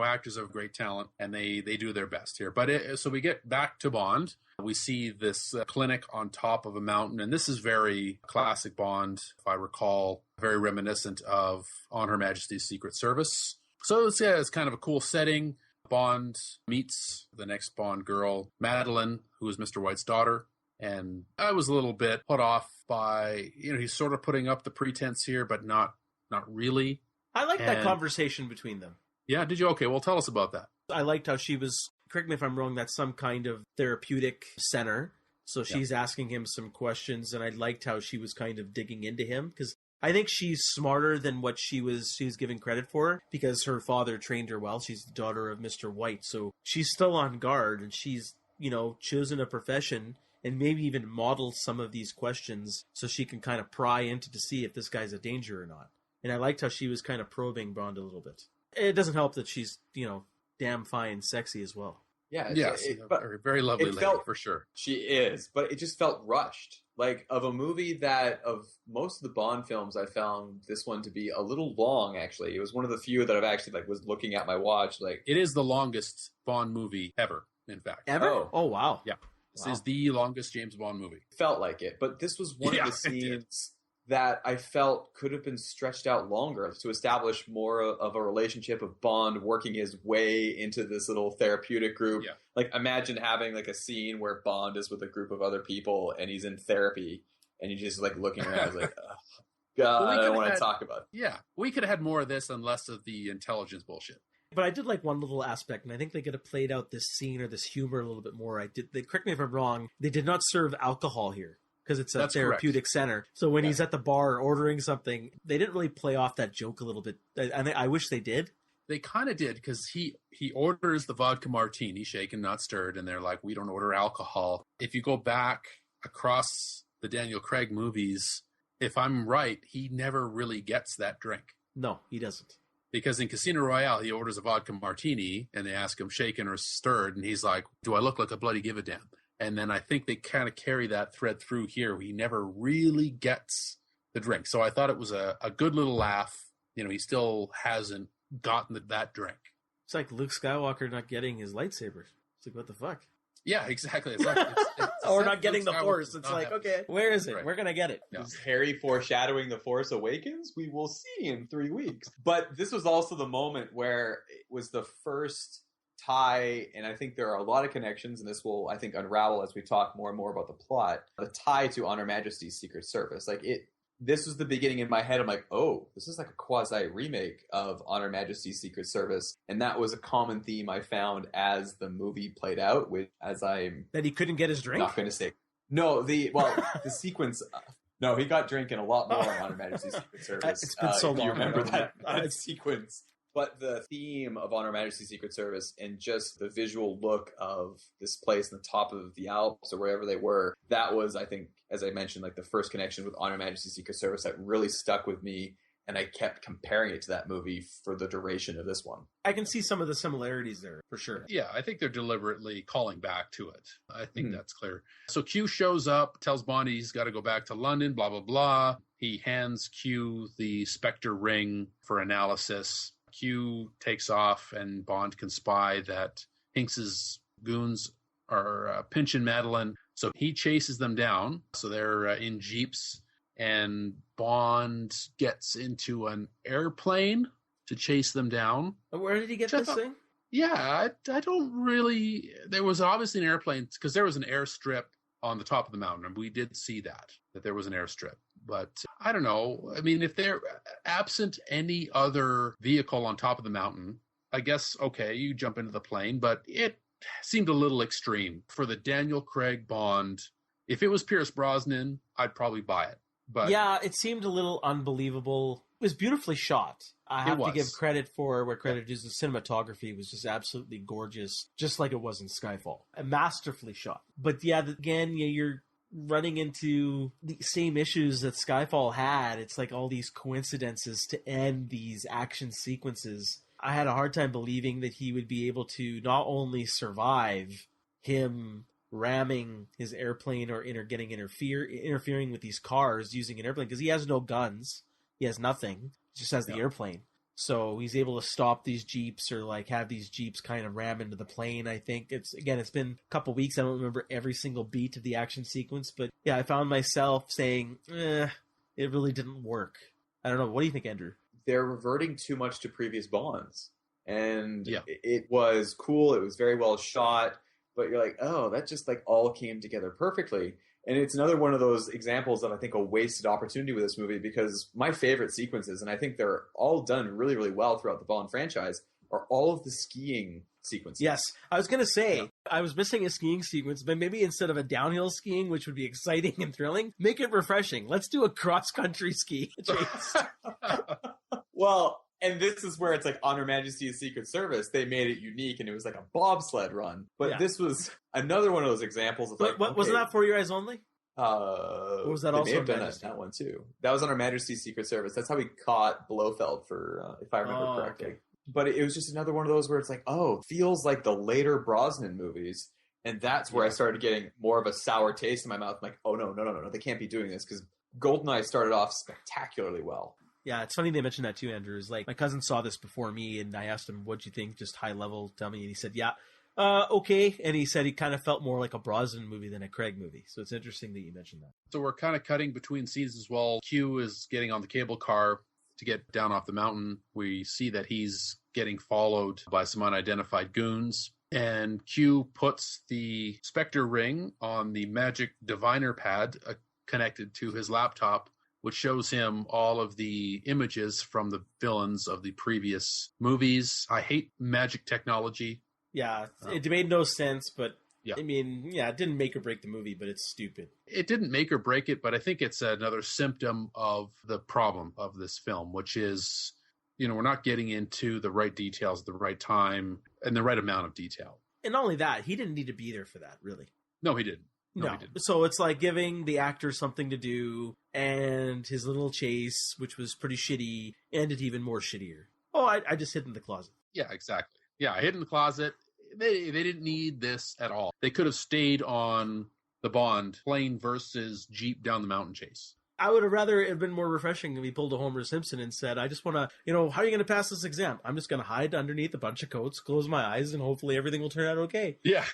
actors of great talent and they do their best here. But so we get back to Bond. We see this clinic on top of a mountain, and this is very classic Bond, if I recall, very reminiscent of On Her Majesty's Secret Service. So it's kind of a cool setting. Bond meets the next Bond girl, Madeline, who is Mr. White's daughter. And I was a little bit put off by, he's sort of putting up the pretense here, but not really. I liked that conversation between them. Yeah, did you? Okay, well, tell us about that. I liked how she was, correct me if I'm wrong, that's some kind of therapeutic center. So she's asking him some questions, and I liked how she was kind of digging into him, because I think she's smarter than what she was giving credit for, because her father trained her well. She's the daughter of Mr. White, so she's still on guard, and she's, chosen a profession and maybe even modeled some of these questions so she can kind of pry into to see if this guy's a danger or not. And I liked how she was kind of probing Bond a little bit. It doesn't help that she's, damn fine and sexy as well. Yeah. Yes, very, very lovely lady, for sure. She is, but it just felt rushed. Like, of a movie that, of most of the Bond films, I found this one to be a little long, actually. It was one of the few that I've actually, was looking at my watch. It is the longest Bond movie ever, in fact. Ever? Oh wow. Yeah. This is the longest James Bond movie. Felt like it, but this was one of the scenes that I felt could have been stretched out longer to establish more of a relationship of Bond working his way into this little therapeutic group. Yeah. Like, imagine having a scene where Bond is with a group of other people and he's in therapy and he's just looking around like, oh, God, I don't want to talk about it. Yeah, we could have had more of this and less of the intelligence bullshit. But I did like one little aspect, and I think they could have played out this scene or this humor a little bit more. Correct me if I'm wrong, they did not serve alcohol here, because it's a therapeutic center. So when he's at the bar ordering something, they didn't really play off that joke a little bit. I wish they did. They kind of did, because he orders the vodka martini, shaken, not stirred, and they're like, we don't order alcohol. If you go back across the Daniel Craig movies, if I'm right, he never really gets that drink. No, he doesn't. Because in Casino Royale, he orders a vodka martini, and they ask him shaken or stirred, and he's like, do I look like a bloody give a damn? And then I think they kind of carry that thread through here. He never really gets the drink. So I thought it was a good little laugh. You know, he still hasn't gotten that drink. It's like Luke Skywalker not getting his lightsaber. It's like, what the fuck? Yeah, exactly. It's like, or not getting the Force. It's like, okay, where is it? Right. We're going to get it. Is Harry foreshadowing The Force Awakens? We will see in 3 weeks. But this was also the moment where it was the first tie, and I think there are a lot of connections, and this will, I think, unravel as we talk more and more about the plot, the tie to On Her Majesty's Secret Service. This was the beginning in my head. I'm like, oh, this is like a quasi remake of On Her Majesty's Secret Service. And that was a common theme I found as the movie played out, which as I'm that he couldn't get his drink. Not going to say. No, the sequence. No, he got drinking a lot more on Her Majesty's Secret Service. It's been so long. You remember that sequence? But the theme of On Her Majesty's Secret Service and just the visual look of this place on the top of the Alps or wherever they were, that was, I think, as I mentioned, like the first connection with On Her Majesty's Secret Service that really stuck with me. And I kept comparing it to that movie for the duration of this one. I can see some of the similarities there, for sure. Yeah, I think they're deliberately calling back to it. I think that's clear. So Q shows up, tells Bond he's got to go back to London, blah, blah, blah. He hands Q the Spectre ring for analysis. Q takes off, and Bond can spy that Hinks's goons are pinching Madeline. So he chases them down. So they're in jeeps, and Bond gets into an airplane to chase them down. Where did he get this thing? Yeah, I don't really... There was obviously an airplane, because there was an airstrip on the top of the mountain, and we did see that there was an airstrip. But I don't know. I mean, if they're absent any other vehicle on top of the mountain, I guess, okay, you jump into the plane, but it seemed a little extreme. For the Daniel Craig Bond, if it was Pierce Brosnan, I'd probably buy it. But yeah, it seemed a little unbelievable. It was beautifully shot. I have to give credit for where credit is. The cinematography was just absolutely gorgeous, just like it was in Skyfall. Masterfully shot. But yeah, again, you're running into the same issues that Skyfall had. It's like all these coincidences to end these action sequences. I had a hard time believing that he would be able to not only survive him ramming his airplane or interfering with these cars using an airplane, because he has no guns, he has nothing, he just has the airplane. So he's able to stop these jeeps or like have these jeeps kind of ram into the plane. I think it's been a couple weeks. I don't remember every single beat of the action sequence, but yeah, I found myself saying, it really didn't work. I don't know. What do you think, Andrew? They're reverting too much to previous Bonds. And it was cool. It was very well shot, but you're like, oh, that just like all came together perfectly. And it's another one of those examples of, I think, a wasted opportunity with this movie, because my favorite sequences, and I think they're all done really, really well throughout the Bond franchise, are all of the skiing sequences. Yes. I was going to say, I was missing a skiing sequence, but maybe instead of a downhill skiing, which would be exciting and thrilling, make it refreshing. Let's do a cross-country ski chase. Well, and this is where it's like On Her Majesty's Secret Service. They made it unique, and it was like a bobsled run. But this was another one of those examples of wasn't that For Your Eyes Only? Or was that also may have done that one too? That was On Her Majesty's Secret Service. That's how we caught Blofeld, for if I remember correctly. Okay. But it was just another one of those where it's like, oh, feels like the later Brosnan movies. And that's where I started getting more of a sour taste in my mouth. I'm like, oh, no, they can't be doing this, because GoldenEye started off spectacularly well. Yeah, it's funny they mentioned that too, Andrew. Is like, my cousin saw this before me, and I asked him, what'd you think? Just high level, tell me. And he said, yeah, okay. And he said he kind of felt more like a Brosnan movie than a Craig movie. So it's interesting that you mentioned that. So we're kind of cutting between scenes as well. Q is getting on the cable car to get down off the mountain. We see that he's getting followed by some unidentified goons. And Q puts the Spectre ring on the magic diviner pad connected to his laptop, which shows him all of the images from the villains of the previous movies. I hate magic technology. Yeah, it made no sense, but I mean, it didn't make or break the movie, but it's stupid. It didn't make or break it, but I think it's another symptom of the problem of this film, which is, we're not getting into the right details at the right time and the right amount of detail. And not only that, he didn't need to be there for that, really. No, he didn't. No. So it's like giving the actor something to do, and his little chase, which was pretty shitty, ended even more shittier. Oh, I just hid in the closet. Yeah, exactly. Yeah, I hid in the closet. They didn't need this at all. They could have stayed on the Bond plane versus Jeep down the mountain chase. I would have rather it have been more refreshing if he pulled a Homer Simpson and said, I just want to, how are you going to pass this exam? I'm just going to hide underneath a bunch of coats, close my eyes, and hopefully everything will turn out okay. Yeah.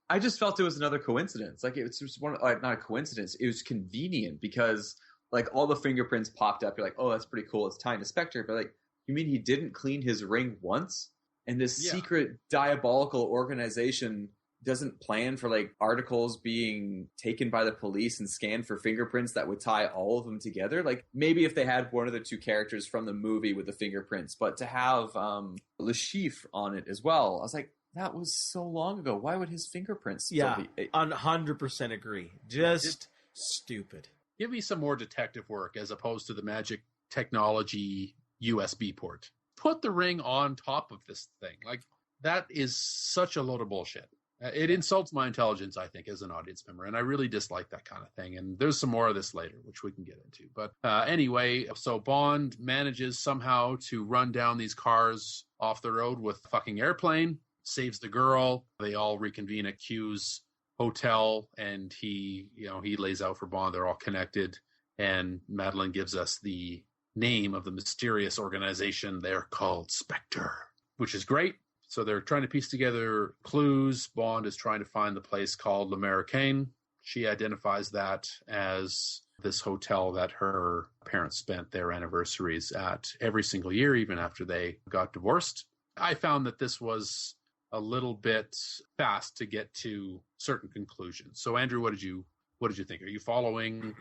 I just felt it was another coincidence. Like, it was just not a coincidence. It was convenient because, like, all the fingerprints popped up. You're like, oh, that's pretty cool. It's tying to Spectre. But, like, you mean he didn't clean his ring once? And this secret diabolical organization doesn't plan for, like, articles being taken by the police and scanned for fingerprints that would tie all of them together. Like, maybe if they had one of the two characters from the movie with the fingerprints, but to have Le Chiffre on it as well, I was like, that was so long ago. Why would his fingerprints still be... 100% agree. Just stupid. Give me some more detective work as opposed to the magic technology USB port. Put the ring on top of this thing. Like, that is such a load of bullshit. It insults my intelligence, I think, as an audience member, and I really dislike that kind of thing. And there's some more of this later, which we can get into. But anyway, so Bond manages somehow to run down these cars off the road with a fucking airplane, saves the girl. They all reconvene at Q's hotel, and he lays out for Bond. They're all connected, and Madeline gives us the name of the mysterious organization. They're called Spectre, which is great. So they're trying to piece together clues. Bond is trying to find the place called L'Américain. She identifies that as this hotel that her parents spent their anniversaries at every single year, even after they got divorced. I found that this was a little bit fast to get to certain conclusions. So, Andrew, what did you think? Are you following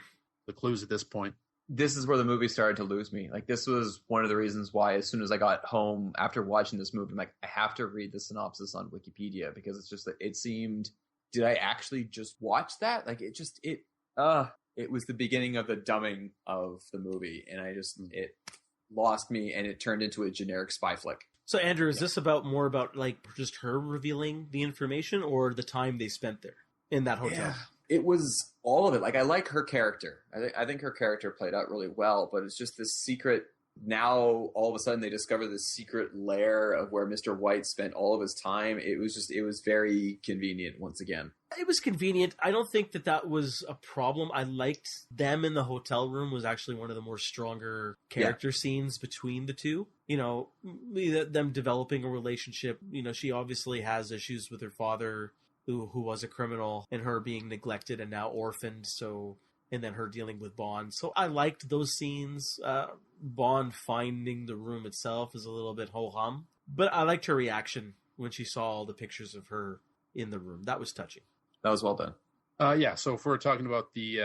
the clues at this point? This is where the movie started to lose me. Like, this was one of the reasons why, as soon as I got home after watching this movie, I'm like, I have to read the synopsis on Wikipedia, because it's just that it seemed, did I actually just watch that? Like, it was the beginning of the dumbing of the movie, and it lost me, and it turned into a generic spy flick. So, Andrew, is this more about like just her revealing the information, or the time they spent there in that hotel? Yeah. It was all of it. Like, I like her character. I think her character played out really well, but it's just this secret. Now, all of a sudden, they discover this secret lair of where Mr. White spent all of his time. It was very convenient once again. It was convenient. I don't think that was a problem. I liked them in the hotel room was actually one of the more stronger character scenes between the two. Them developing a relationship. She obviously has issues with her father, who was a criminal, and her being neglected and now orphaned. So, and then her dealing with Bond. So I liked those scenes. Bond finding the room itself is a little bit ho-hum, but I liked her reaction when she saw all the pictures of her in the room. That was touching. That was well done. So if we're talking about the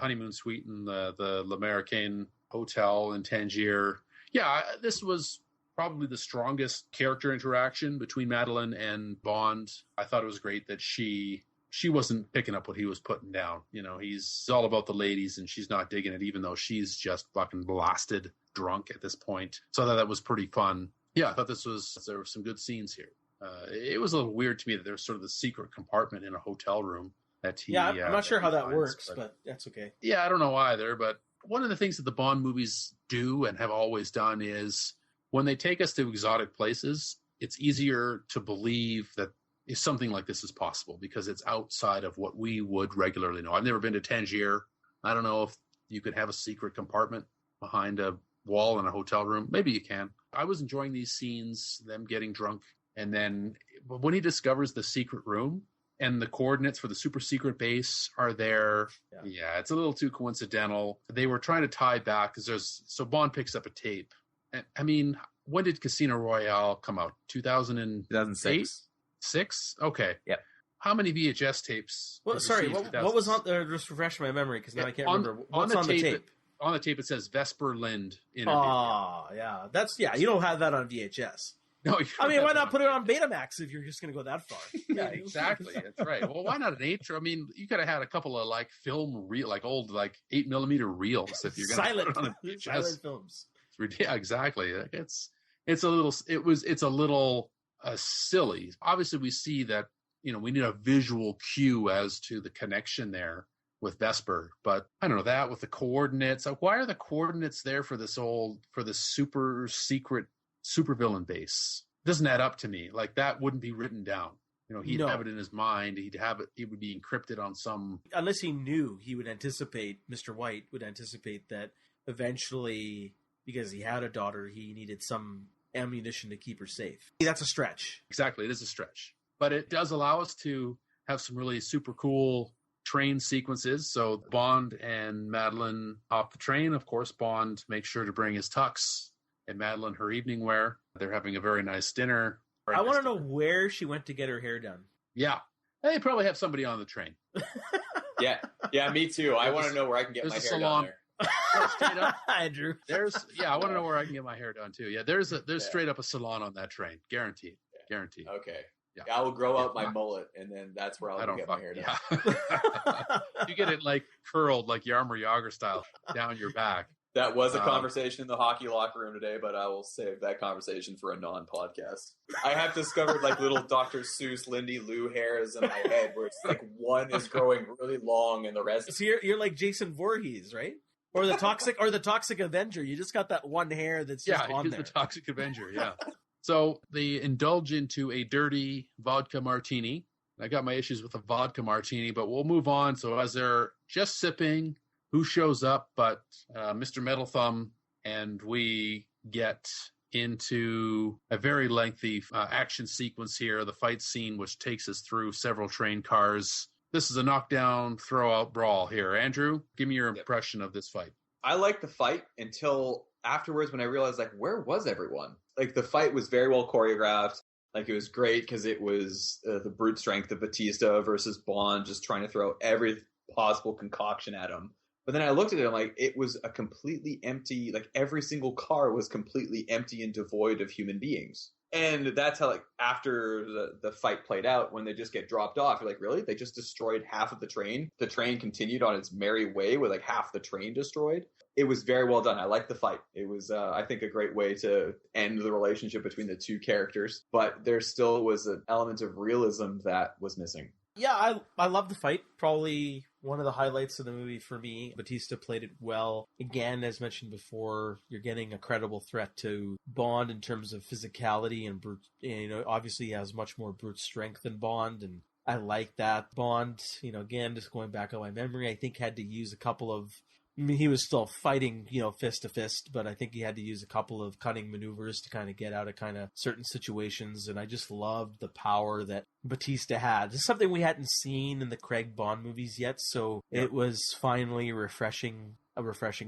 honeymoon suite in the L'Américain Hotel in Tangier, this was probably the strongest character interaction between Madeline and Bond. I thought it was great that she wasn't picking up what he was putting down. He's all about the ladies, and she's not digging it, even though she's just fucking blasted drunk at this point. So I thought that was pretty fun. Yeah, I thought there were some good scenes here. It was a little weird to me that there's sort of the secret compartment in a hotel room that he... Yeah, I'm not sure how that works, but that's okay. Yeah, I don't know either, but one of the things that the Bond movies do and have always done is when they take us to exotic places, it's easier to believe that if something like this is possible because it's outside of what we would regularly know. I've never been to Tangier. I don't know if you could have a secret compartment behind a wall in a hotel room. Maybe you can. I was enjoying these scenes, them getting drunk. And then when he discovers the secret room and the coordinates for the super secret base are there, it's a little too coincidental. They were trying to tie back so Bond picks up a tape. I mean, when did Casino Royale come out? 2006? 6? Okay. Yep. How many VHS tapes? Well, sorry, what was on there? Just refresh my memory, because now I can't remember. What's on the tape? On the tape, it says Vesper Lind interview. Oh, yeah. You don't have that on VHS. No, why not put it on Betamax if you're just going to go that far? Yeah, exactly. That's right. Well, why not an 8? I mean, you could have had a couple of film reel, like old 8mm reels if you're going to put it on a VHS. Silent films. Yeah, exactly. It's a little silly. Obviously, we see that we need a visual cue as to the connection there. with Vesper. But I don't know, that with the coordinates. Why are the coordinates there for this super secret supervillain base? It doesn't add up to me. Like, that wouldn't be written down. He'd have it in his mind. It would be encrypted on some... Unless he knew, he would anticipate, Mr. White would anticipate that eventually, because he had a daughter, he needed some ammunition to keep her safe. That's a stretch. Exactly, it is a stretch. But it does allow us to have some really super cool train sequences. So Bond and Madeline hop the train. Of course, Bond makes sure to bring his tux, and Madeline her evening wear. They're having a very nice dinner. I want to know where she went to get her hair done. Yeah. They probably have somebody on the train. Yeah, me too. I want to know where I can get my hair done there. Straight up. Andrew. I want to know where I can get my hair done too. Yeah, there's straight up a salon on that train. Guaranteed. Guaranteed. Okay. Yeah. I will grow out my mullet, and then that's where I'll get my hair done. Yeah. You get it like curled, like Yarmer Yager style, down your back. That was a conversation in the hockey locker room today, but I will save that conversation for a non-podcast. I have discovered like little Dr. Seuss, Lindy Lou hairs in my head, where it's like one is growing really long and the rest. So you're like Jason Voorhees, right? Or the Toxic Avenger. You just got that one hair that's just on there. Yeah, the Toxic Avenger. Yeah. So they indulge into a dirty vodka martini. I got my issues with the vodka martini, but we'll move on. So as they're just sipping, who shows up but Mr. Metal Thumb, and we get into a very lengthy action sequence here, the fight scene, which takes us through several train cars. This is a knockdown, throw-out brawl here. Andrew, give me your impression of this fight. I liked the fight until afterwards when I realized, like, where was everyone? Like, the fight was very well choreographed. Like, it was great because it was the brute strength of Batista versus Bond just trying to throw every possible concoction at him. But then I looked at it, and like, it was a completely empty, like every single car was completely empty and devoid of human beings. And that's how, like, after the fight played out, when they just get dropped off, you're like, really? They just destroyed half of the train? The train continued on its merry way with like half the train destroyed? It was very well done. I liked the fight. It was, I think, a great way to end the relationship between the two characters. But there still was an element of realism that was missing. Yeah, I love the fight. Probably one of the highlights of the movie for me. Batista played it well. Again, as mentioned before, you're getting a credible threat to Bond in terms of physicality and brute. Obviously he has much more brute strength than Bond, and I like that. Bond, again, just going back on my memory, I think had to use a couple of. I mean, he was still fighting, fist to fist, but I think he had to use a couple of cunning maneuvers to kind of get out of kind of certain situations. And I just loved the power that Batista had. This is something we hadn't seen in the Craig Bond movies yet. So It was finally a refreshing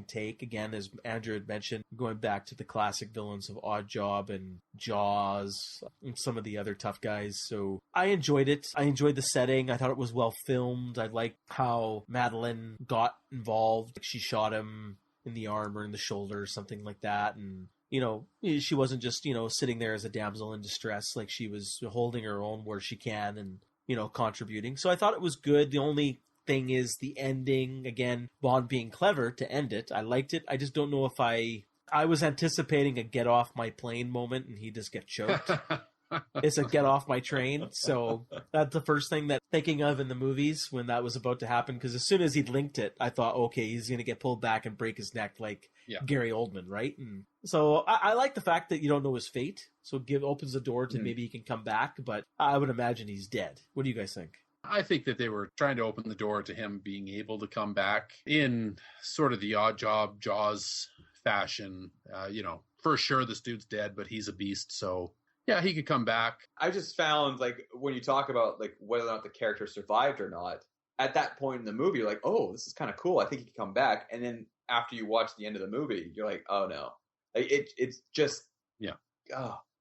take. Again, as Andrew had mentioned, going back to the classic villains of Oddjob and Jaws and some of the other tough guys. So I enjoyed it. I enjoyed the setting. I thought it was well filmed. I liked how Madeline got involved. She shot him in the arm or in the shoulder or something like that. And, she wasn't just, sitting there as a damsel in distress. Like, she was holding her own where she can and, contributing. So I thought it was good. The only thing is the ending, again, Bond being clever to end it. I liked it. I just don't know if I was anticipating a get off my plane moment and he just get choked. It's a get off my train. So that's the first thing that thinking of in the movies when that was about to happen. Because as soon as he linked it, I thought, okay, he's going to get pulled back and break his neck like Gary Oldman, right? And so I like the fact that you don't know his fate. So opens the door to maybe he can come back. But I would imagine he's dead. What do you guys think? I think that they were trying to open the door to him being able to come back in sort of the Oddjob Jaws fashion. For sure this dude's dead, but he's a beast. So yeah, he could come back. I just found, like, when you talk about like whether or not the character survived or not, at that point in the movie, you're like, oh, this is kind of cool. I think he could come back. And then after you watch the end of the movie, you're like, oh no, like it's just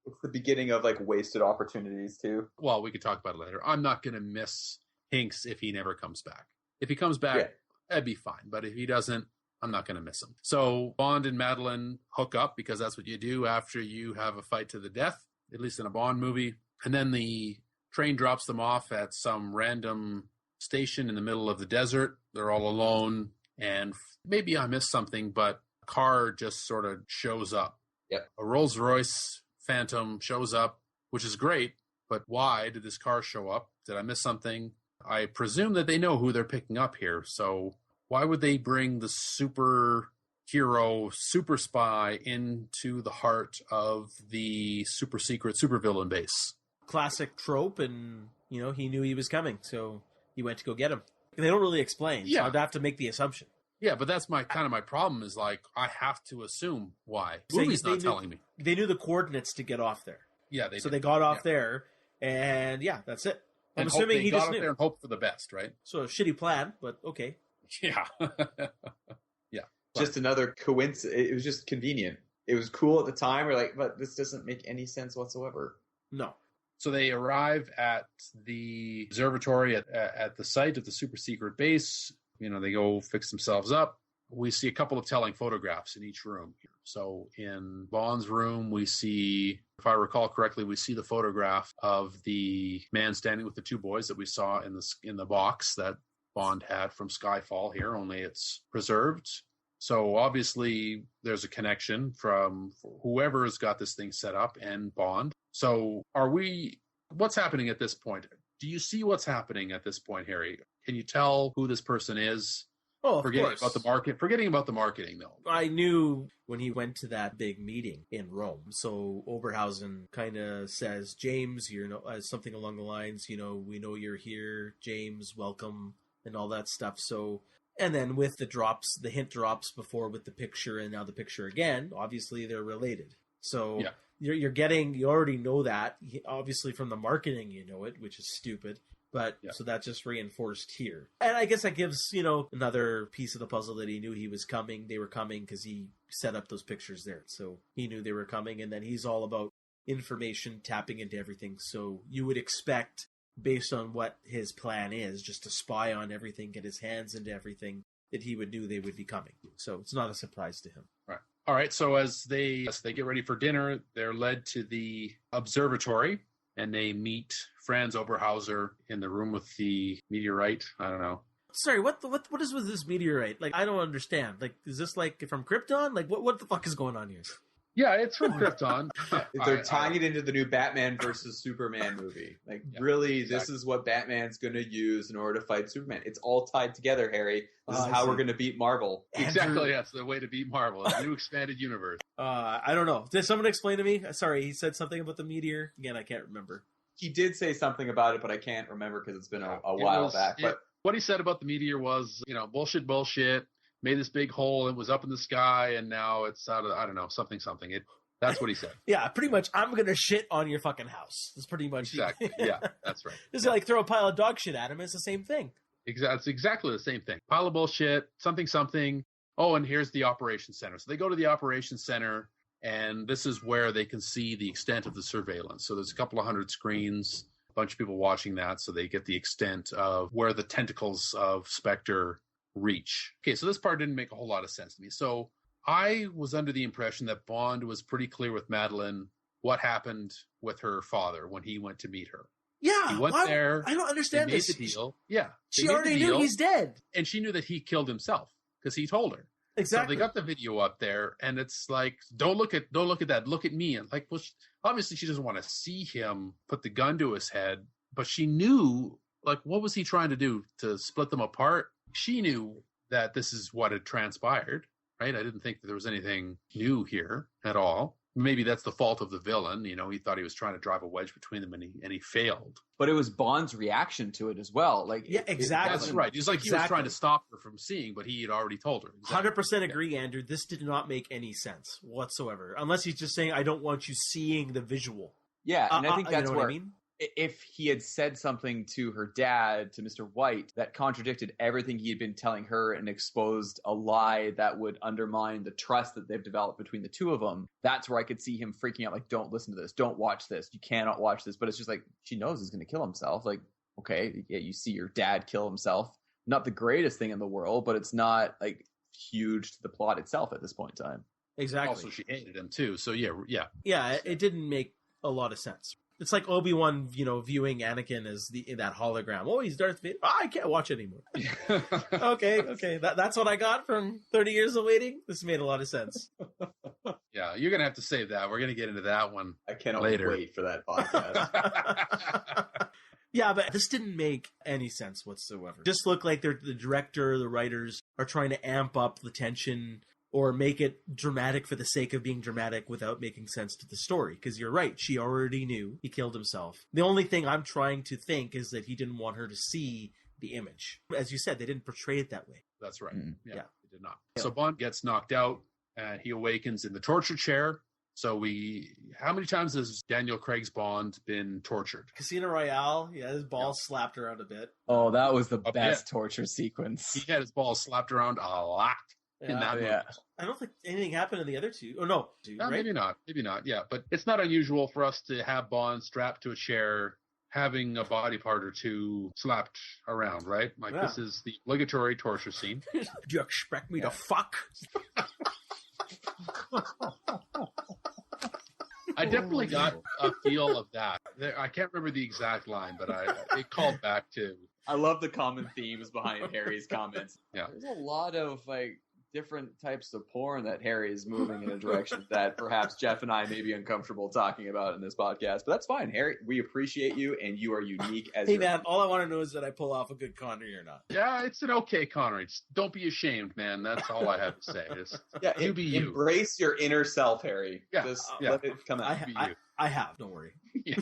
it's the beginning of like wasted opportunities too. Well, we could talk about it later. I'm not going to miss Hinks if he never comes back. If he comes back, that'd be fine. But if he doesn't, I'm not going to miss him. So Bond and Madeline hook up because that's what you do after you have a fight to the death, at least in a Bond movie. And then the train drops them off at some random station in the middle of the desert. They're all alone. And maybe I missed something, but a car just sort of shows up. Yep. A Rolls-Royce Phantom shows up, which is great, but why did this car show up? Did I miss something? I presume that they know who they're picking up here. So why would they bring the superhero, super spy into the heart of the super secret supervillain base? Classic trope, and, he knew he was coming, so he went to go get him. They don't really explain, so I'd have to make the assumption. Yeah, but that's my problem is, like, I have to assume why. Movie's not telling me. They knew the coordinates to get off there. Yeah, so they got off there, and that's it. I'm assuming he just knew. There and hope for the best, right? So a shitty plan, but okay. Yeah. Yeah. Just another coincidence. It was just convenient. It was cool at the time. We're like, but this doesn't make any sense whatsoever. No. So they arrive at the observatory at the site of the super secret base. They go fix themselves up. We see a couple of telling photographs in each room. So in Bond's room, we see, if I recall correctly, we see the photograph of the man standing with the two boys that we saw in the box that Bond had from Skyfall here, only it's preserved. So obviously there's a connection from whoever has got this thing set up and Bond. So what's happening at this point? Do you see what's happening at this point, Harry? Can you tell who this person is? Oh, of forgetting course. Forgetting about the marketing, though. I knew when he went to that big meeting in Rome. So Oberhausen kind of says, James, something along the lines, we know you're here. James, welcome, and all that stuff. So, and then with the hint drops before with the picture and now the picture again, obviously they're related. So you already know that. Obviously from the marketing, it, which is stupid. But so that's just reinforced here. And I guess that gives, another piece of the puzzle that he knew he was coming. They were coming because he set up those pictures there. So he knew they were coming. And then he's all about information, tapping into everything. So you would expect, based on what his plan is, just to spy on everything, get his hands into everything, that he would knew they would be coming. So it's not a surprise to him. Right. All right. So as they get ready for dinner, they're led to the observatory. And they meet Franz Oberhauser in the room with the meteorite. I don't know. Sorry, what is with this meteorite? Like, I don't understand. Like, is this like from Krypton? Like, what the fuck is going on here? Yeah, it's from Krypton. They're tying it into the new Batman versus Superman movie. Like, really, this is what Batman's going to use in order to fight Superman. It's all tied together, Harry. This is how we're going to beat Marvel. Exactly, that's the way to beat Marvel. A new expanded universe. I don't know. Did someone explain to me? Sorry, he said something about the meteor. Again, I can't remember. He did say something about it, but I can't remember because it's been a while back. But what he said about the meteor was, bullshit. Made this big hole, it was up in the sky, and now it's out of, I don't know, something. That's what he said. Yeah, pretty much, I'm going to shit on your fucking house. That's pretty much exactly. Yeah, that's right. Just like throw a pile of dog shit at him. It's the same thing. It's exactly the same thing. Pile of bullshit, something. Oh, and here's the operations center. So they go to the operations center, and this is where they can see the extent of the surveillance. So there's a couple of hundred screens, a bunch of people watching that, so they get the extent of where the tentacles of Spectre reach. Okay, so this part didn't make a whole lot of sense to me. So I was under the impression that Bond was pretty clear with Madeline what happened with her father when he went to meet her. Yeah, he went there. I don't understand made this. The deal. Yeah, she already knew he's dead, and she knew that he killed himself because he told her. Exactly. So they got the video up there, and it's like, don't look at that. Look at me. And like, well, obviously she doesn't want to see him put the gun to his head, but she knew, like, what was he trying to do to split them apart? She knew that this is what had transpired, right? I didn't think that there was anything new here at all. Maybe that's the fault of the villain. He thought he was trying to drive a wedge between them, and he failed. But it was Bond's reaction to it as well. Like, yeah, exactly. That's right. He's like, he was trying to stop her from seeing, but he had already told her. Exactly. 100% agree, Andrew. This did not make any sense whatsoever, unless he's just saying, I don't want you seeing the visual. Yeah, and I think that's what where, I mean? If he had said something to her dad, to Mr. White, that contradicted everything he had been telling her and exposed a lie that would undermine the trust that they've developed between the two of them, that's where I could see him freaking out, like, don't listen to this, don't watch this, you cannot watch this. But it's just like, she knows he's going to kill himself. Like, okay, yeah, you see your dad kill himself. Not the greatest thing in the world, but it's not, like, huge to the plot itself at this point in time. Exactly. Also, she hated him, too. So, yeah. Yeah, it didn't make a lot of sense. It's like Obi-Wan, viewing Anakin as that hologram. Oh, he's Darth Vader. I can't watch it anymore. Okay. That's what I got from 30 years of waiting. This made a lot of sense. Yeah, you're going to have to save that. We're going to get into that one I cannot later. wait for that podcast. Yeah, but this didn't make any sense whatsoever. Just looked like the director, the writers are trying to amp up the tension or make it dramatic for the sake of being dramatic without making sense to the story. Because you're right, she already knew he killed himself. The only thing I'm trying to think is that he didn't want her to see the image. As you said, they didn't portray it that way. That's right. Yeah, they did not. Yeah. So Bond gets knocked out, and he awakens in the torture chair. So how many times has Daniel Craig's Bond been tortured? Casino Royale, his balls slapped around a bit. Oh, that was the best torture sequence. He had his balls slapped around a lot in that movie. I don't think anything happened in the other two. Oh, no. No, right? Maybe not. Yeah, but it's not unusual for us to have Bond strapped to a chair, having a body part or two slapped around, right? Like, this is the obligatory torture scene. Do you expect me to fuck? I definitely got a feel of that. I can't remember the exact line, but it called back to... I love the common themes behind Harry's comments. Yeah. There's a lot of, different types of porn that Harry is moving in a direction that perhaps Jeff and I may be uncomfortable talking about in this podcast, but that's fine. Harry, we appreciate you, and you are unique as Hey, man, all I want to know is that I pull off a good Connery or not. Yeah, it's an okay Connery. Don't be ashamed, man. That's all I have to say. You be you. Embrace your inner self, Harry. Yeah. Just let it come out. I have, don't worry. Yeah.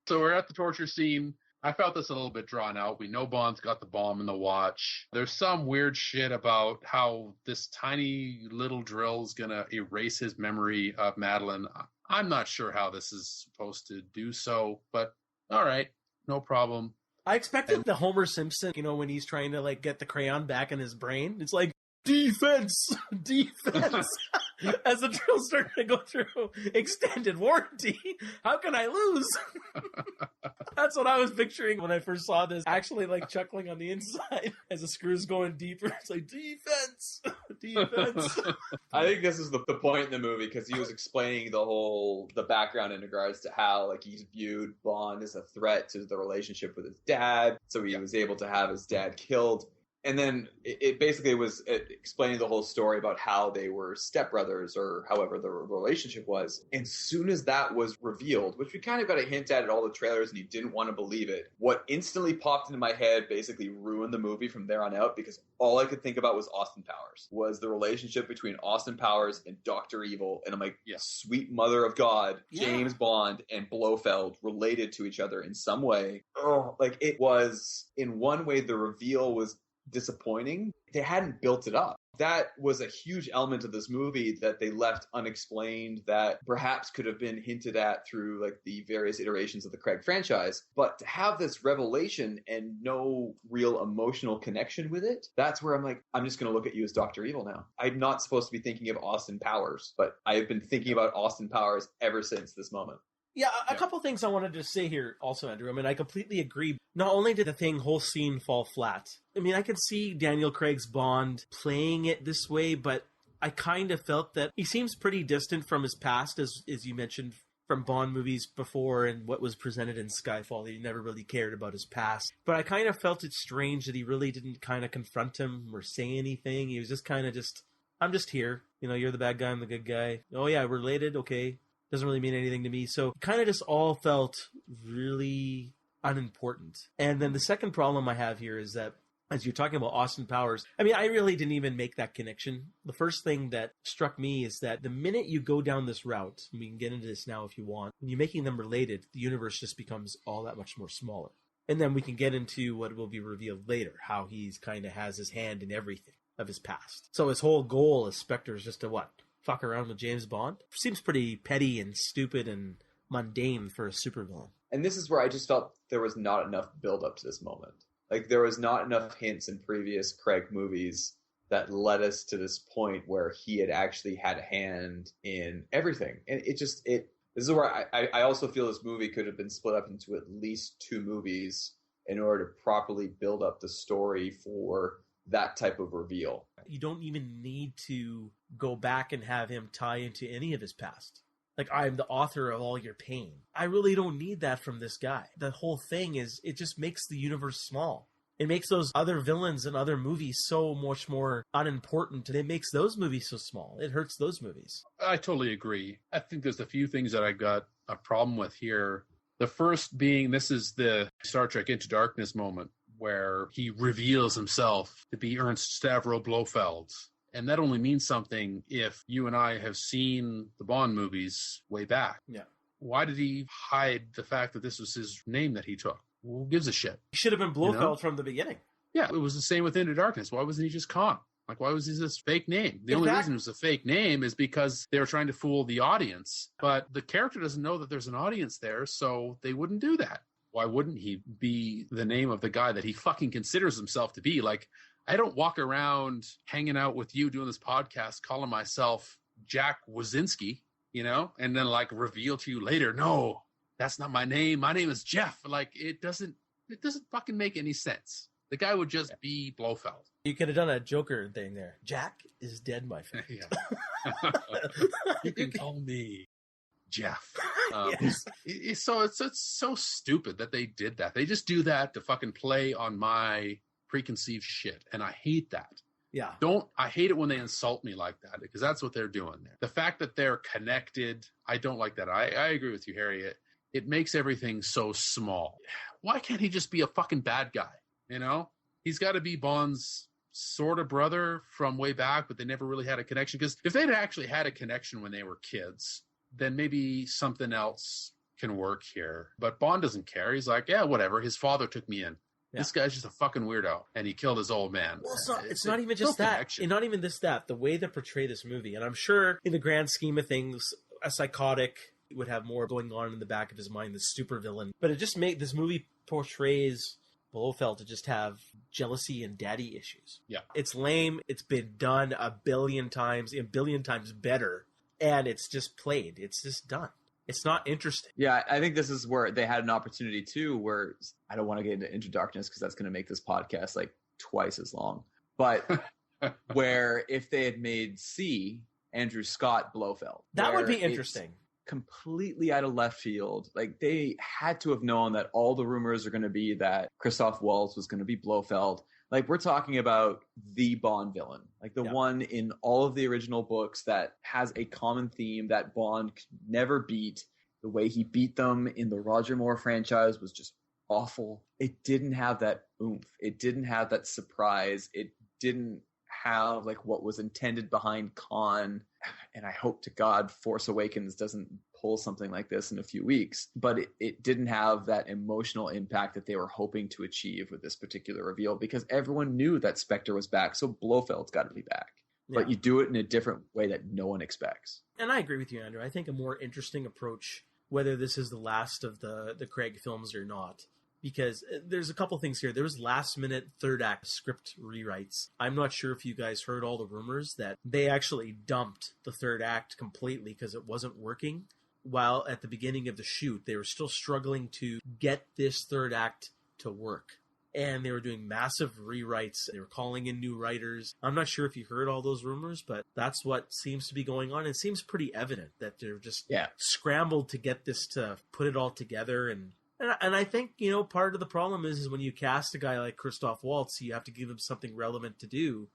So we're at the torture scene. I felt this a little bit drawn out. We know Bond's got the bomb in the watch. There's some weird shit about how this tiny little drill's gonna erase his memory of Madeline. I'm not sure how this is supposed to do so, but all right, no problem. I expected the Homer Simpson, when he's trying to get the crayon back in his brain. It's like, defense, as the drill's starting to go through extended warranty. How can I lose? That's what I was picturing when I first saw this. Actually, chuckling on the inside as the screw's going deeper. It's like, defense. I think this is the point in the movie because he was explaining the background in regards to how he's viewed Bond as a threat to the relationship with his dad. So he was able to have his dad killed. And then it basically was explaining the whole story about how they were stepbrothers or however the relationship was. And soon as that was revealed, which we kind of got a hint at all the trailers and you didn't want to believe it, what instantly popped into my head basically ruined the movie from there on out because all I could think about was Austin Powers, was the relationship between Austin Powers and Dr. Evil. And I'm like, sweet mother of God, James Bond and Blofeld related to each other in some way. Oh, it was, in one way, the reveal was disappointing. They hadn't built it up. That was a huge element of this movie that they left unexplained that perhaps could have been hinted at through the various iterations of the Craig franchise. But to have this revelation and no real emotional connection with it, that's where I'm like, I'm just going to look at you as Dr. Evil now. I'm not supposed to be thinking of Austin Powers, but I've been thinking about Austin Powers ever since this moment. Yeah, a couple things I wanted to say here also, Andrew. I mean, I completely agree. Not only did the whole scene fall flat, I mean, I could see Daniel Craig's Bond playing it this way, but I kind of felt that he seems pretty distant from his past, as you mentioned, from Bond movies before and what was presented in Skyfall. He never really cared about his past. But I kind of felt it strange that he really didn't kind of confront him or say anything. He was just kind of I'm just here. You're the bad guy, I'm the good guy. Oh, yeah, we're related, okay. Doesn't really mean anything to me. So kind of just all felt really unimportant. And then the second problem I have here is that as you're talking about Austin Powers, I mean, I really didn't even make that connection. The first thing that struck me is that the minute you go down this route, and we can get into this now if you want, when you're making them related, the universe just becomes all that much more smaller. And then we can get into what will be revealed later, how he's kind of has his hand in everything of his past. So his whole goal as Spectre is just to what? Fuck around with James Bond? Seems pretty petty and stupid and mundane for a supervillain. And this is where I just felt there was not enough build up to this moment. There was not enough hints in previous Craig movies that led us to this point where he had actually had a hand in everything. And this is where I also feel this movie could have been split up into at least 2 movies in order to properly build up the story for that type of reveal. You don't even need to go back and have him tie into any of his past. I'm the author of all your pain. I really don't need that from this guy. The whole thing is, it just makes the universe small. It makes those other villains in other movies so much more unimportant. And it makes those movies so small. It hurts those movies. I totally agree. I think there's a few things that I got a problem with here. The first being, this is the Star Trek Into Darkness moment where he reveals himself to be Ernst Stavro Blofeld. And that only means something if you and I have seen the Bond movies way back. Yeah. Why did he hide the fact that this was his name that he took? Who gives a shit? He should have been Blofeld from the beginning. Yeah, it was the same with Into Darkness. Why wasn't he just Khan? Like, why was he this fake name? The only reason it was a fake name is because they were trying to fool the audience. But the character doesn't know that there's an audience there, so they wouldn't do that. Why wouldn't he be the name of the guy that he fucking considers himself to be? Like, I don't walk around hanging out with you doing this podcast calling myself Jack Wazinski, you know, and then like reveal to you later, no, that's not my name. My name is Jeff. Like, it doesn't fucking make any sense. The guy would just be Blofeld. You could have done a Joker thing there. Jack is dead, my friend. Yeah. You can call me Jeff. Yes. It's so stupid that they did that. They just do that to fucking play on my preconceived shit, and I hate that. Yeah. I hate it when they insult me like that, because that's what they're doing there. The fact that they're connected, I don't like that. I agree with you, Harry. It makes everything so small. Why can't he just be a fucking bad guy? You know? He's got to be Bond's sort of brother from way back, but they never really had a connection. Because if they'd actually had a connection when they were kids, then maybe something else can work here. But Bond doesn't care. He's like, yeah, whatever. His father took me in. Yeah. This guy's just a fucking weirdo, and he killed his old man. Well, it's not even just that. Connection. Not even that. The way they portray this movie, and I'm sure in the grand scheme of things, a psychotic would have more going on in the back of his mind, the super villain. But it just this movie portrays Blofeld to just have jealousy and daddy issues. Yeah. It's lame. It's been done a billion times better, and it's just played. It's just done. It's not interesting. Yeah, I think this is where they had an opportunity too, where I don't want to get into Darkness because that's going to make this podcast like twice as long. But where if they had made Andrew Scott Blofeld, that would be interesting. Completely out of left field. Like, they had to have known that all the rumors are going to be that Christoph Waltz was going to be Blofeld. Like, we're talking about the Bond villain, like the one in all of the original books that has a common theme that Bond could never beat. The way he beat them in the Roger Moore franchise was just awful. It didn't have that oomph. It didn't have that surprise. It didn't have like what was intended behind Khan. And I hope to God Force Awakens doesn't pull something like this in a few weeks, but it didn't have that emotional impact that they were hoping to achieve with this particular reveal, because everyone knew that Spectre was back, so Blofeld's got to be back. Yeah. But you do it in a different way that no one expects. And I agree with you, Andrew. I think a more interesting approach, whether this is the last of the Craig films or not, because there's a couple things here. There was last-minute third act script rewrites. I'm not sure if you guys heard all the rumors that they actually dumped the third act completely because it wasn't working. While at the beginning of the shoot, they were still struggling to get this third act to work. And they were doing massive rewrites. They were calling in new writers. I'm not sure if you heard all those rumors, but that's what seems to be going on. It seems pretty evident that they're just scrambled to get this to put it all together. And I think, you know, part of the problem is when you cast a guy like Christoph Waltz, you have to give him something relevant to do.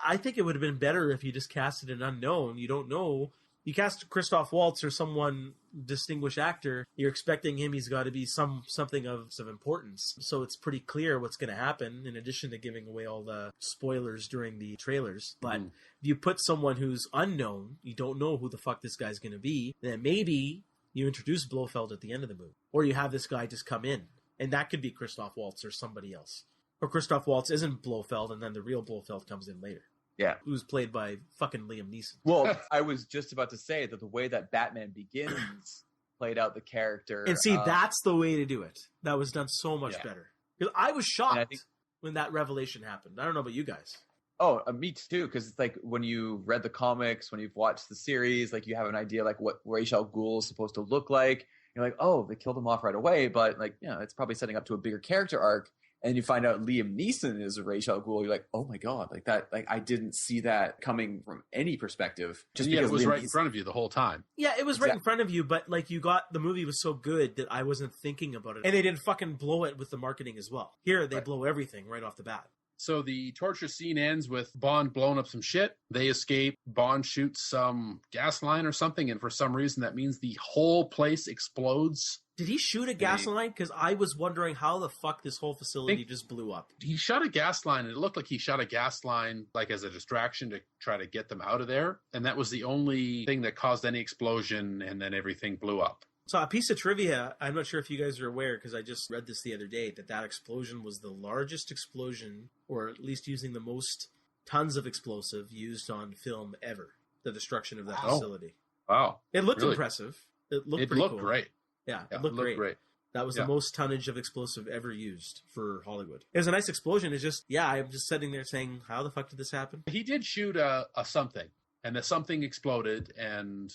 I think it would have been better if you just casted an unknown. You don't know. You cast Christoph Waltz or someone distinguished actor, you're expecting him, he's got to be something of importance. So it's pretty clear what's going to happen, in addition to giving away all the spoilers during the trailers. But if you put someone who's unknown, you don't know who the fuck this guy's going to be, then maybe you introduce Blofeld at the end of the movie. Or you have this guy just come in. And that could be Christoph Waltz or somebody else. Or Christoph Waltz isn't Blofeld, and then the real Blofeld comes in later. Yeah. Who's played by fucking Liam Neeson. Well, I was just about to say that the way that Batman Begins played out the character. And see, that's the way to do it. That was done so much better. Because I was shocked when that revelation happened. I don't know about you guys. Oh, me too. Because it's like when you read the comics, when you've watched the series, like you have an idea like what Ra's al Ghul is supposed to look like. You're like, oh, they killed him off right away. But like, you know, it's probably setting up to a bigger character arc. And you find out Liam Neeson is a Ra's al Ghul. You're like, oh my God, like that. Like I didn't see that coming from any perspective. Just because it was Liam right in front of you the whole time. Yeah, it was right in front of you. But like the movie was so good that I wasn't thinking about it. And they didn't fucking blow it with the marketing as well. Here, they blow everything right off the bat. So the torture scene ends with Bond blowing up some shit. They escape. Bond shoots some gas line or something. And for some reason, that means the whole place explodes. Did he shoot a gas line? Because I was wondering how the fuck this whole facility just blew up. He shot a gas line, and it looked like he shot a gas line like as a distraction to try to get them out of there. And that was the only thing that caused any explosion, and then everything blew up. So a piece of trivia, I'm not sure if you guys are aware, because I just read this the other day, that explosion was the largest explosion, or at least using the most tons of explosive used on film ever. The destruction of that facility. Wow. It looked impressive. It looked pretty cool. Great. Yeah, it looked great. That was the most tonnage of explosive ever used for Hollywood. It was a nice explosion. It's just, I'm just sitting there saying, how the fuck did this happen? He did shoot a something, and the something exploded, and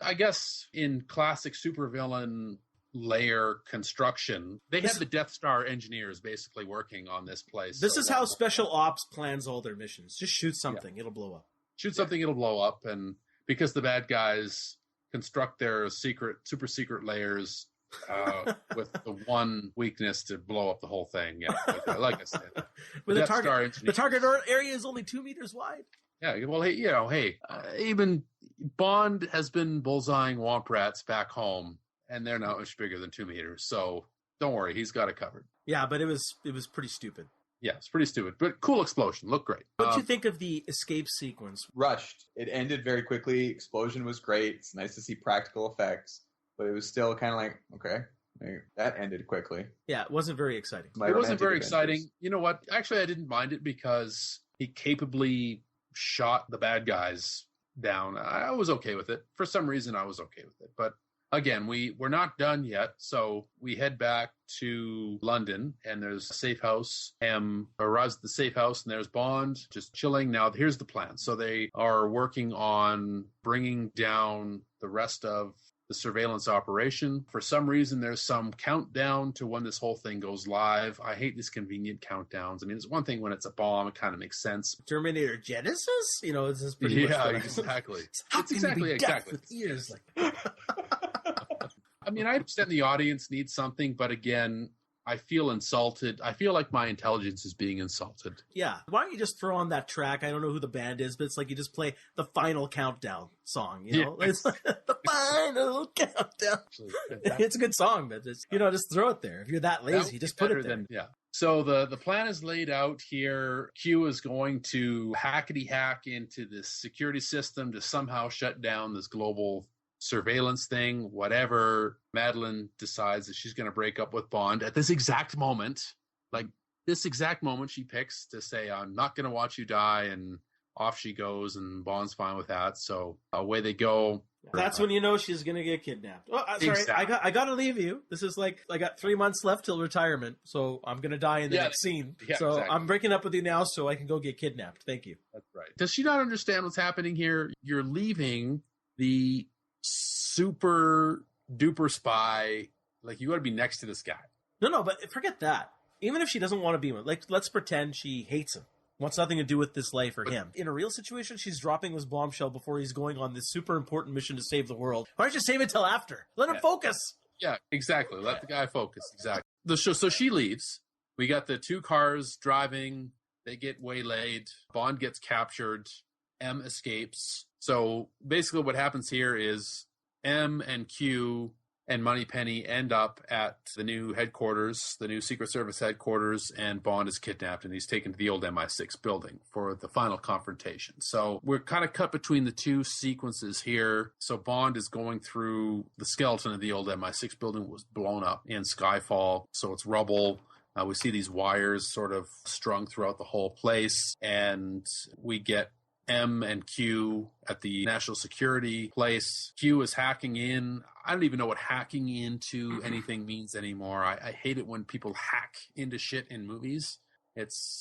I guess in classic supervillain layer construction, they had the Death Star engineers basically working on this place. This is how Special Ops plans all their missions. Just shoot something, it'll blow up. Shoot something, it'll blow up, and because the bad guys construct their super secret layers with the one weakness to blow up the whole thing. Yeah, like I said, the target area is only 2 meters wide. Yeah, well, hey, even Bond has been bullseyeing womp rats back home, and they're not much bigger than 2 meters. So don't worry, he's got it covered. Yeah, but it was pretty stupid. Yeah, it's pretty stupid, but cool explosion. Looked great. What did you think of the escape sequence? Rushed. It ended very quickly. Explosion was great. It's nice to see practical effects, but it was still kind of like, okay, that ended quickly. Yeah, it wasn't very exciting. It wasn't very exciting. You know what? Actually, I didn't mind it because he capably shot the bad guys down. I was okay with it. For some reason, I was okay with it. But again, we're not done yet, so we head back to London, and there's a safe house. Arrives at the safe house, and there's Bond just chilling. Now, here's the plan. So they are working on bringing down the rest of the surveillance operation. For some reason, there's some countdown to when this whole thing goes live. I hate these convenient countdowns. I mean, it's one thing when it's a bomb, it kind of makes sense. Terminator Genesis? This is pretty much exactly. It's exactly. Years like I mean, I understand the audience needs something, but again, I feel insulted. I feel like my intelligence is being insulted. Yeah. Why don't you just throw on that track? I don't know who the band is, but it's like you just play the Final Countdown song, It's like the Final Countdown. It's a good song, but just throw it there. If you're that lazy, just put it there. So the plan is laid out here. Q is going to hackety-hack into this security system to somehow shut down this global surveillance thing, whatever. Madeline decides that she's going to break up with Bond at this exact moment. Like, this exact moment she picks to say, I'm not going to watch you die, and off she goes, and Bond's fine with that. So away they go. That's when you know she's going to get kidnapped. Oh, sorry, exactly. I got to leave you. This is like, I got 3 months left till retirement, so I'm going to die in the next scene. Yeah, so exactly. I'm breaking up with you now so I can go get kidnapped. Thank you. That's right. Does she not understand what's happening here? You're leaving the super duper spy. Like, you got to be next to this guy. No, but forget that. Even if she doesn't want to be with, let's pretend she hates him. Wants nothing to do with this life or him. In a real situation, she's dropping this bombshell before he's going on this super important mission to save the world. Why don't you save it till after? Let him focus. Yeah, exactly. Let the guy focus. Exactly. So she leaves. We got the two cars driving. They get waylaid. Bond gets captured. M escapes. So basically what happens here is M and Q and Moneypenny end up at the new headquarters, the new Secret Service headquarters, and Bond is kidnapped, and he's taken to the old MI6 building for the final confrontation. So we're kind of cut between the two sequences here. So Bond is going through the skeleton of the old MI6 building was blown up in Skyfall, so it's rubble. We see these wires sort of strung throughout the whole place, and we get M and Q at the national security place. Q is hacking in. I don't even know what hacking into anything means anymore. I hate it when people hack into shit in movies.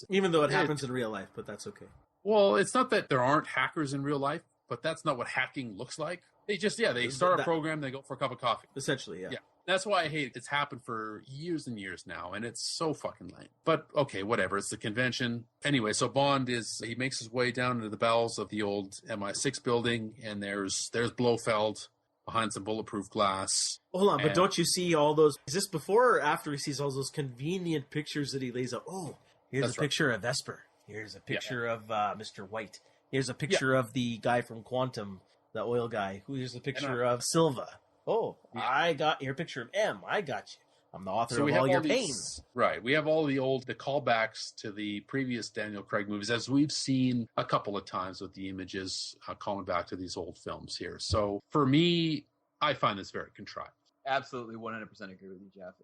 Even though it happens in real life, but that's okay. Well, it's not that there aren't hackers in real life, but that's not what hacking looks like. They just, they start a program, they go for a cup of coffee. Essentially, yeah. That's why I hate it. It's happened for years and years now, and it's so fucking lame. But, okay, whatever. It's the convention. Anyway, so Bond he makes his way down into the bowels of the old MI6 building, and there's Blofeld behind some bulletproof glass. Hold on, but don't you see all those... Is this before or after he sees all those convenient pictures that he lays out? Oh, here's a picture of Vesper. Here's a picture of Mr. White. Here's a picture of the guy from Quantum, the oil guy. Here's a picture of Silva. Oh, Yeah. I got your picture of M. I got you. I'm the author So of we all have your all pain. these, right? We have all the callbacks to the previous Daniel Craig movies, as we've seen a couple of times with the images calling back to these old films here. So for me, I find this very contrived. Absolutely 100% agree with you, Jeff.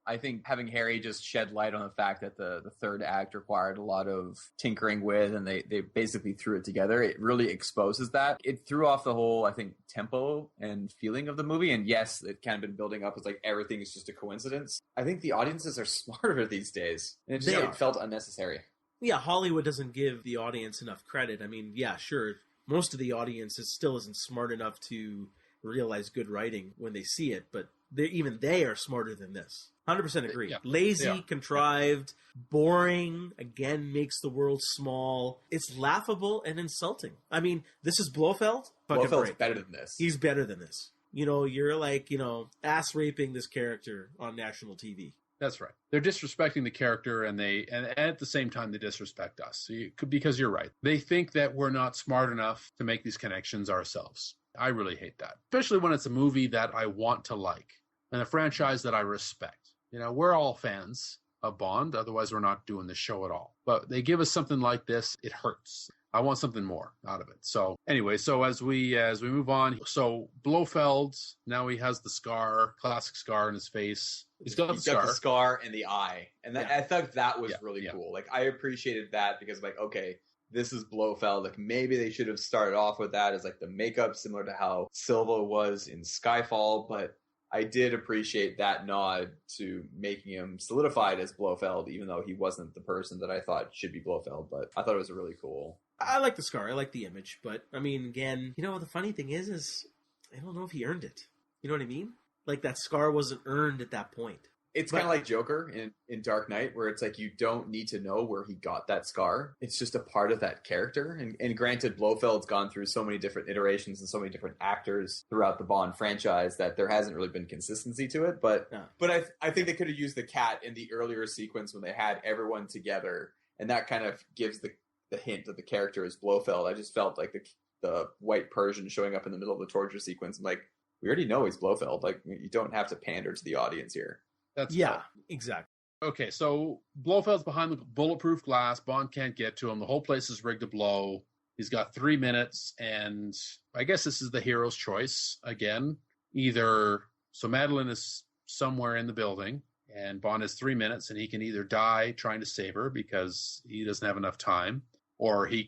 I think having Harry just shed light on the fact that the third act required a lot of tinkering with, and they basically threw it together. It really exposes that. It threw off the whole, I think, tempo and feeling of the movie. And yes, it kind of been building up. It's like everything is just a coincidence. I think the audiences are smarter these days. And it felt unnecessary. Yeah, Hollywood doesn't give the audience enough credit. I mean, yeah, sure, most of the audience still isn't smart enough to realize good writing when they see it, but even they are smarter than this. 100% agree. Yeah. Lazy, contrived, boring, again, makes the world small. It's laughable and insulting. I mean, this is Blofeld. Blofeld's better than this. He's better than this. You're like, ass raping this character on national TV. That's right. They're disrespecting the character, and at the same time they disrespect us. Because you're right. They think that we're not smart enough to make these connections ourselves. I really hate that, especially when it's a movie that I want to like and a franchise that I respect. We're all fans of Bond. Otherwise, we're not doing the show at all. But they give us something like this, it hurts. I want something more out of it. So anyway, as we move on, so Blofeld, now he has the scar, classic scar in his face. He's got the scar in the eye. And I thought that was really cool. Like, I appreciated that because, like, okay, this is Blofeld. Like, maybe they should have started off with that as like the makeup, similar to how Silva was in Skyfall. But I did appreciate that nod to making him solidified as Blofeld, even though he wasn't the person that I thought should be Blofeld. But I thought it was really cool. I like the scar. I like the image. But, I mean, again, the funny thing is I don't know if he earned it. You know what I mean? Like, that scar wasn't earned at that point. It's kind of like Joker in Dark Knight, where it's like you don't need to know where he got that scar. It's just a part of that character. And granted, Blofeld's gone through so many different iterations and so many different actors throughout the Bond franchise that there hasn't really been consistency to it. But I think they could have used the cat in the earlier sequence when they had everyone together, and that kind of gives the hint that the character is Blofeld. I just felt like the white Persian showing up in the middle of the torture sequence. I'm like, we already know he's Blofeld. Like, you don't have to pander to the audience here. Exactly. Okay, so Blofeld's behind the bulletproof glass. Bond can't get to him. The whole place is rigged to blow. He's got 3 minutes, and I guess this is the hero's choice again. So Madeline is somewhere in the building, and Bond has 3 minutes, and he can either die trying to save her because he doesn't have enough time, or he's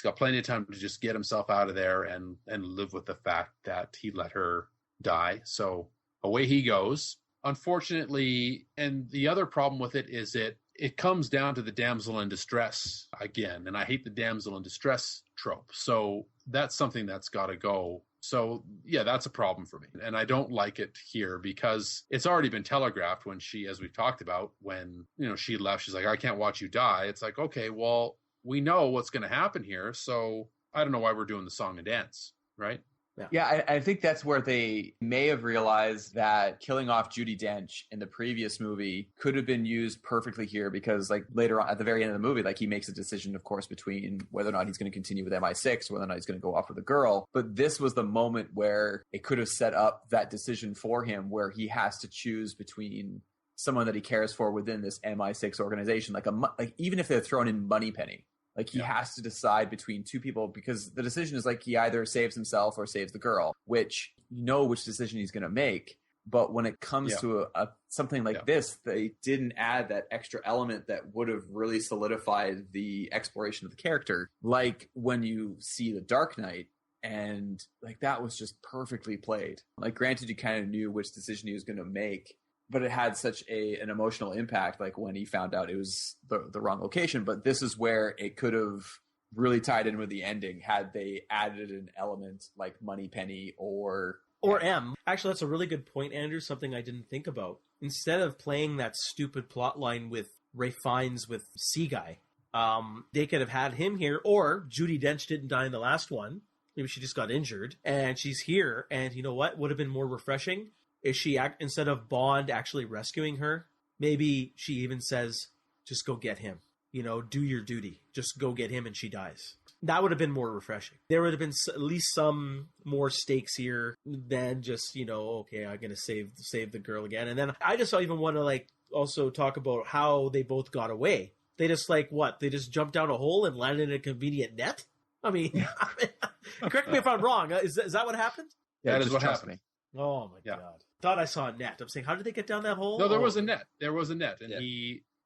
got plenty of time to just get himself out of there and live with the fact that he let her die. So away he goes. Unfortunately, and the other problem with it is it comes down to the damsel in distress again, and I hate the damsel in distress trope. So that's something that's got to go. So yeah, that's a problem for me, and I don't like it here because it's already been telegraphed when she, as we've talked about, when she left, she's like, I can't watch you die. It's like, okay, well, we know what's going to happen here, so I don't know why we're doing the song and dance, right? Yeah, I think that's where they may have realized that killing off Judi Dench in the previous movie could have been used perfectly here because, like, later on at the very end of the movie, like, he makes a decision, of course, between whether or not he's going to continue with MI6, whether or not he's going to go off with a girl. But this was the moment where it could have set up that decision for him, where he has to choose between someone that he cares for within this MI6 organization, like even if they're thrown in Moneypenny. Like, he has to decide between two people because the decision is like he either saves himself or saves the girl, which which decision he's going to make. But when it comes to something like this, they didn't add that extra element that would have really solidified the exploration of the character. Like when you see The Dark Knight, and like that was just perfectly played. Like, granted, you kind of knew which decision he was going to make, but it had such an emotional impact, like when he found out it was the wrong location. But this is where it could have really tied in with the ending had they added an element like Moneypenny or M. Actually, that's a really good point, Andrew, something I didn't think about. Instead of playing that stupid plot line with Ray Fiennes with Sea Guy, they could have had him here, or Judi Dench didn't die in the last one. Maybe she just got injured, and she's here, and you know what would have been more refreshing? Is she, instead of Bond actually rescuing her, maybe she even says, just go get him. Do your duty. Just go get him, and she dies. That would have been more refreshing. There would have been at least some more stakes here than just, okay, I'm going to save the girl again. And then I just even want to also talk about how they both got away. They just they just jumped down a hole and landed in a convenient net? I mean, correct me if I'm wrong. Is that what happened? Yeah, that is what happened. Oh my God. Thought I saw a net. I'm saying, how did they get down that hole? No, there was a net. There was a net. And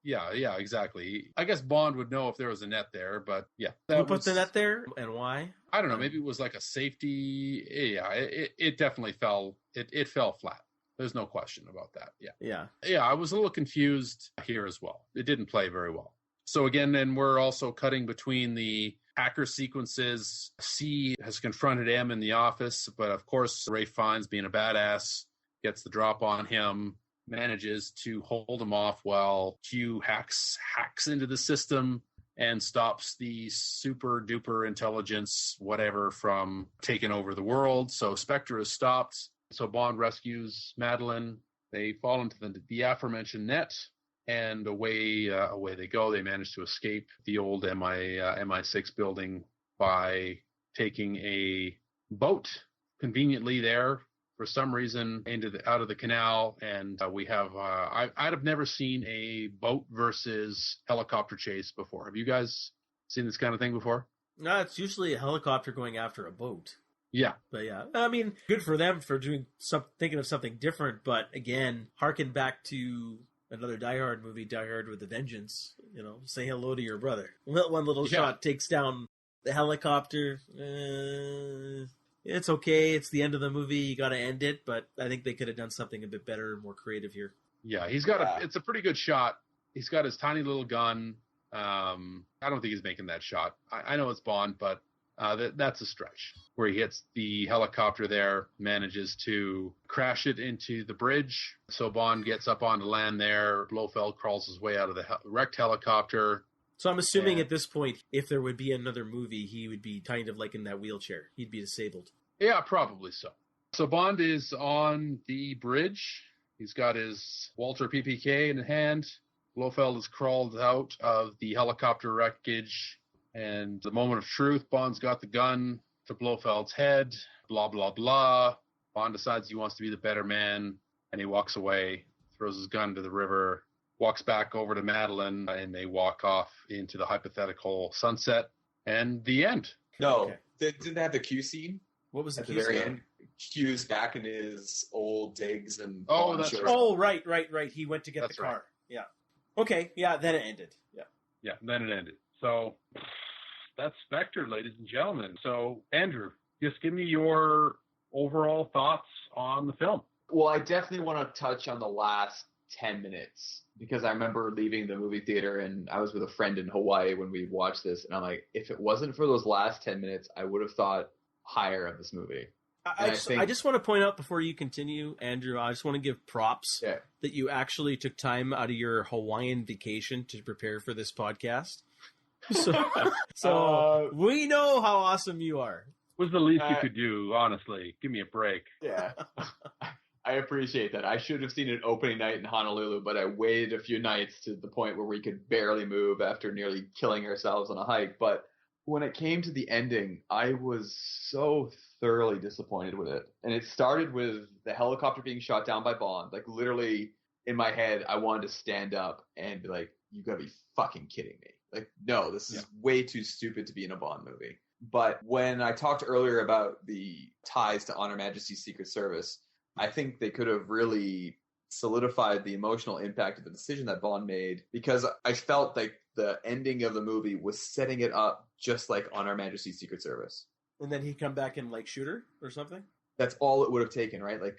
yeah, exactly. I guess Bond would know if there was a net there, but yeah. Who put the net there and why? I don't know. Maybe it was like a safety. Yeah, it definitely fell. It fell flat. There's no question about that. Yeah. Yeah, I was a little confused here as well. It didn't play very well. So again, then we're also cutting between the hacker sequences. C has confronted M in the office, but of course, Ray Fiennes, being a badass, gets the drop on him, manages to hold him off while Q hacks into the system and stops the super duper intelligence, whatever, from taking over the world. So Spectre is stopped. So Bond rescues Madeline. They fall into the aforementioned net. And away they go. They manage to escape the old MI6 building by taking a boat conveniently there for some reason out of the canal. And we have I'd have never seen a boat versus helicopter chase before. Have you guys seen this kind of thing before? No, it's usually a helicopter going after a boat. Yeah. But yeah, I mean, good for them for thinking of something different. But again, harken back to another Die Hard movie, Die Hard with a Vengeance. Say hello to your brother. One little shot takes down the helicopter. It's okay. It's the end of the movie. You got to end it. But I think they could have done something a bit better and more creative here. Yeah, it's a pretty good shot. He's got his tiny little gun. I don't think he's making that shot. I know it's Bond, but that's a stretch. Where he hits the helicopter there, manages to crash it into the bridge. So Bond gets up onto land there. Blofeld crawls his way out of the wrecked helicopter. So I'm assuming at this point, if there would be another movie, he would be kind of like in that wheelchair. He'd be disabled. Yeah, probably so. So Bond is on the bridge. He's got his Walther PPK in hand. Blofeld has crawled out of the helicopter wreckage. And the moment of truth, Bond's got the gun to Blofeld's head, blah, blah, blah. Bond decides he wants to be the better man, and he walks away, throws his gun to the river, walks back over to Madeline, and they walk off into the hypothetical sunset, and the end. No, didn't they have the Q scene? What was the Q scene? At the very end, Q's back in his old digs and... Oh, that's right. Oh, right. He went to get the car. Right. Yeah. Okay, yeah, then it ended. Yeah, then it ended. So... that's Spectre, ladies and gentlemen. So, Andrew, just give me your overall thoughts on the film. Well, I definitely want to touch on the last 10 minutes because I remember leaving the movie theater and I was with a friend in Hawaii when we watched this. And I'm like, if it wasn't for those last 10 minutes, I would have thought higher of this movie. I just want to point out before you continue, Andrew, I just want to give props that you actually took time out of your Hawaiian vacation to prepare for this podcast. So we know how awesome you are. Was the least you could do, honestly. Give me a break. Yeah. I appreciate that. I should have seen it opening night in Honolulu, but I waited a few nights to the point where we could barely move after nearly killing ourselves on a hike. But when it came to the ending, I was so thoroughly disappointed with it. And it started with the helicopter being shot down by Bond. Like, literally, in my head, I wanted to stand up and be like, you gotta be fucking kidding me. Like, no, this is way too stupid to be in a Bond movie. But when I talked earlier about the ties to On Her Majesty's Secret Service, I think they could have really solidified the emotional impact of the decision that Bond made, because I felt like the ending of the movie was setting it up just like On Her Majesty's Secret Service. And then he'd come back and, like, shoot her or something? That's all it would have taken, right? Like,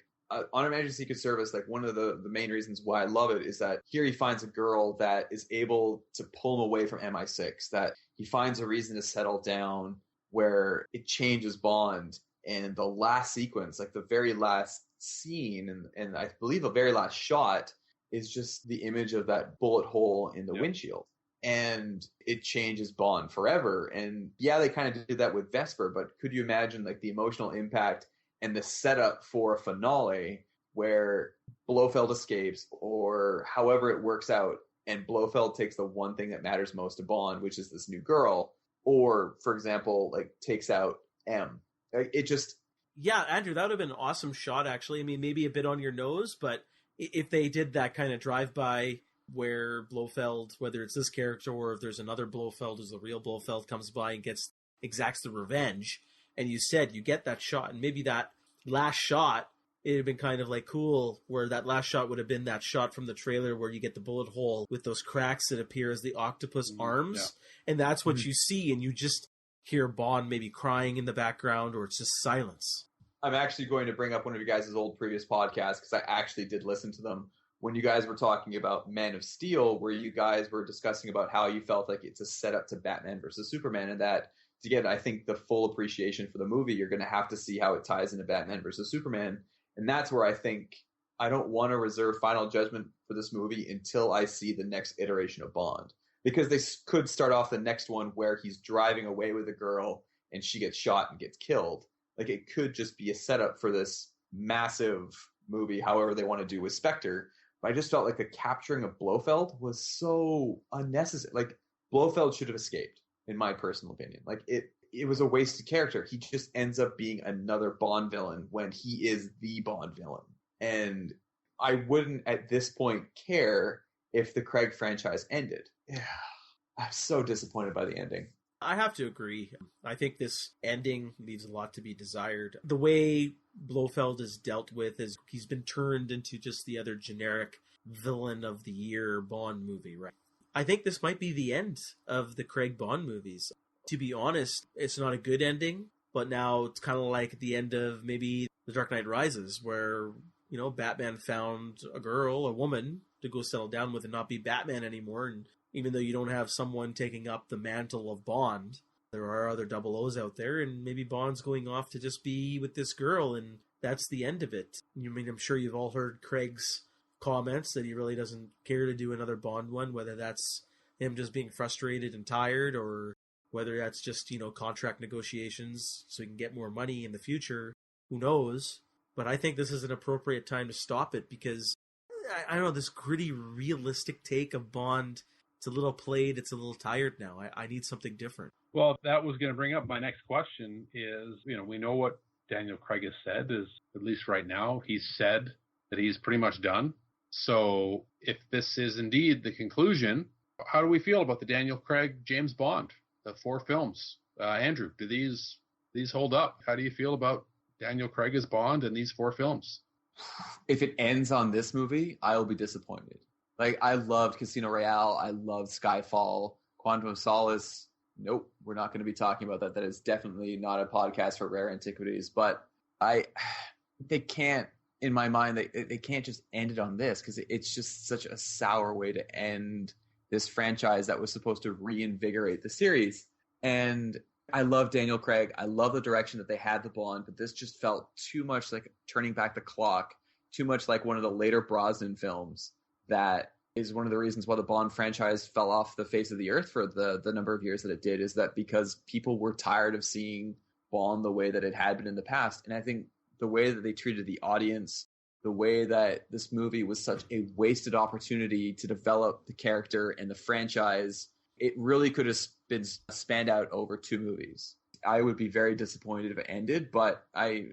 On Her Majesty's Secret Service, like, one of the main reasons why I love it is that here he finds a girl that is able to pull him away from MI6, that he finds a reason to settle down where it changes Bond. And the last sequence, like the very last scene, and I believe the very last shot, is just the image of that bullet hole in the windshield. And it changes Bond forever. And yeah, they kind of did that with Vesper, but could you imagine, like, the emotional impact and the setup for a finale where Blofeld escapes, or however it works out, and Blofeld takes the one thing that matters most to Bond, which is this new girl, or, for example, like takes out M. Like, it just... Yeah, Andrew, that would have been an awesome shot, actually. I mean, maybe a bit on your nose, but if they did that kind of drive-by where Blofeld, whether it's this character or if there's another Blofeld who's the real Blofeld, comes by and exacts the revenge, and you said you get that shot, and maybe that last shot, it'd have been kind of like cool, where that last shot would have been that shot from the trailer where you get the bullet hole with those cracks that appear as the octopus arms, and that's what you see, and you just hear Bond maybe crying in the background, or it's just silence. I'm actually going to bring up one of you guys' old previous podcasts, because I actually did listen to them, when you guys were talking about Man of Steel, where you guys were discussing about how you felt like it's a setup to Batman versus Superman, and that to get, I think, the full appreciation for the movie, you're going to have to see how it ties into Batman versus Superman. And that's where I think I don't want to reserve final judgment for this movie until I see the next iteration of Bond. Because they could start off the next one where he's driving away with a girl and she gets shot and gets killed. Like, it could just be a setup for this massive movie, however they want to do with Spectre. But I just felt like the capturing of Blofeld was so unnecessary. Like, Blofeld should have escaped, in my personal opinion. Like, it was a wasted character. He just ends up being another Bond villain when he is the Bond villain. And I wouldn't, at this point, care if the Craig franchise ended. Yeah, I'm so disappointed by the ending. I have to agree. I think this ending leaves a lot to be desired. The way Blofeld is dealt with is he's been turned into just the other generic villain of the year Bond movie, right? I think this might be the end of the Craig Bond movies. To be honest, it's not a good ending, but now it's kind of like the end of maybe The Dark Knight Rises, where, you know, Batman found a girl, a woman, to go settle down with and not be Batman anymore. And even though you don't have someone taking up the mantle of Bond, there are other double O's out there, and maybe Bond's going off to just be with this girl, and that's the end of it. I mean, I'm sure you've all heard Craig's comments that he really doesn't care to do another Bond one, whether that's him just being frustrated and tired, or whether that's just, you know, contract negotiations so he can get more money in the future. Who knows? But I think this is an appropriate time to stop it, because I don't know, this gritty, realistic take of Bond, it's a little played, it's a little tired now. I need something different. Well, that was going to bring up my next question is, you know, we know what Daniel Craig has said is, at least right now, he's said that he's pretty much done. So if this is indeed the conclusion, how do we feel about the Daniel Craig James Bond, the 4 films? Andrew, do these hold up? How do you feel about Daniel Craig as Bond and these 4 films? If it ends on this movie, I'll be disappointed. Like, I loved Casino Royale. I loved Skyfall. Quantum of Solace. Nope, we're not going to be talking about that. That is definitely not a podcast for Rare Antiquities. But they can't, in my mind, they can't just end it on this, because it's just such a sour way to end this franchise that was supposed to reinvigorate the series. And I love Daniel Craig. I love the direction that they had the Bond, but this just felt too much like turning back the clock, too much like one of the later Brosnan films. That is one of the reasons why the Bond franchise fell off the face of the earth for the number of years that it did, is that because people were tired of seeing Bond the way that it had been in the past. And I think the way that they treated the audience, the way that this movie was such a wasted opportunity to develop the character and the franchise, it really could have been spanned out over 2 movies. I would be very disappointed if it ended, but I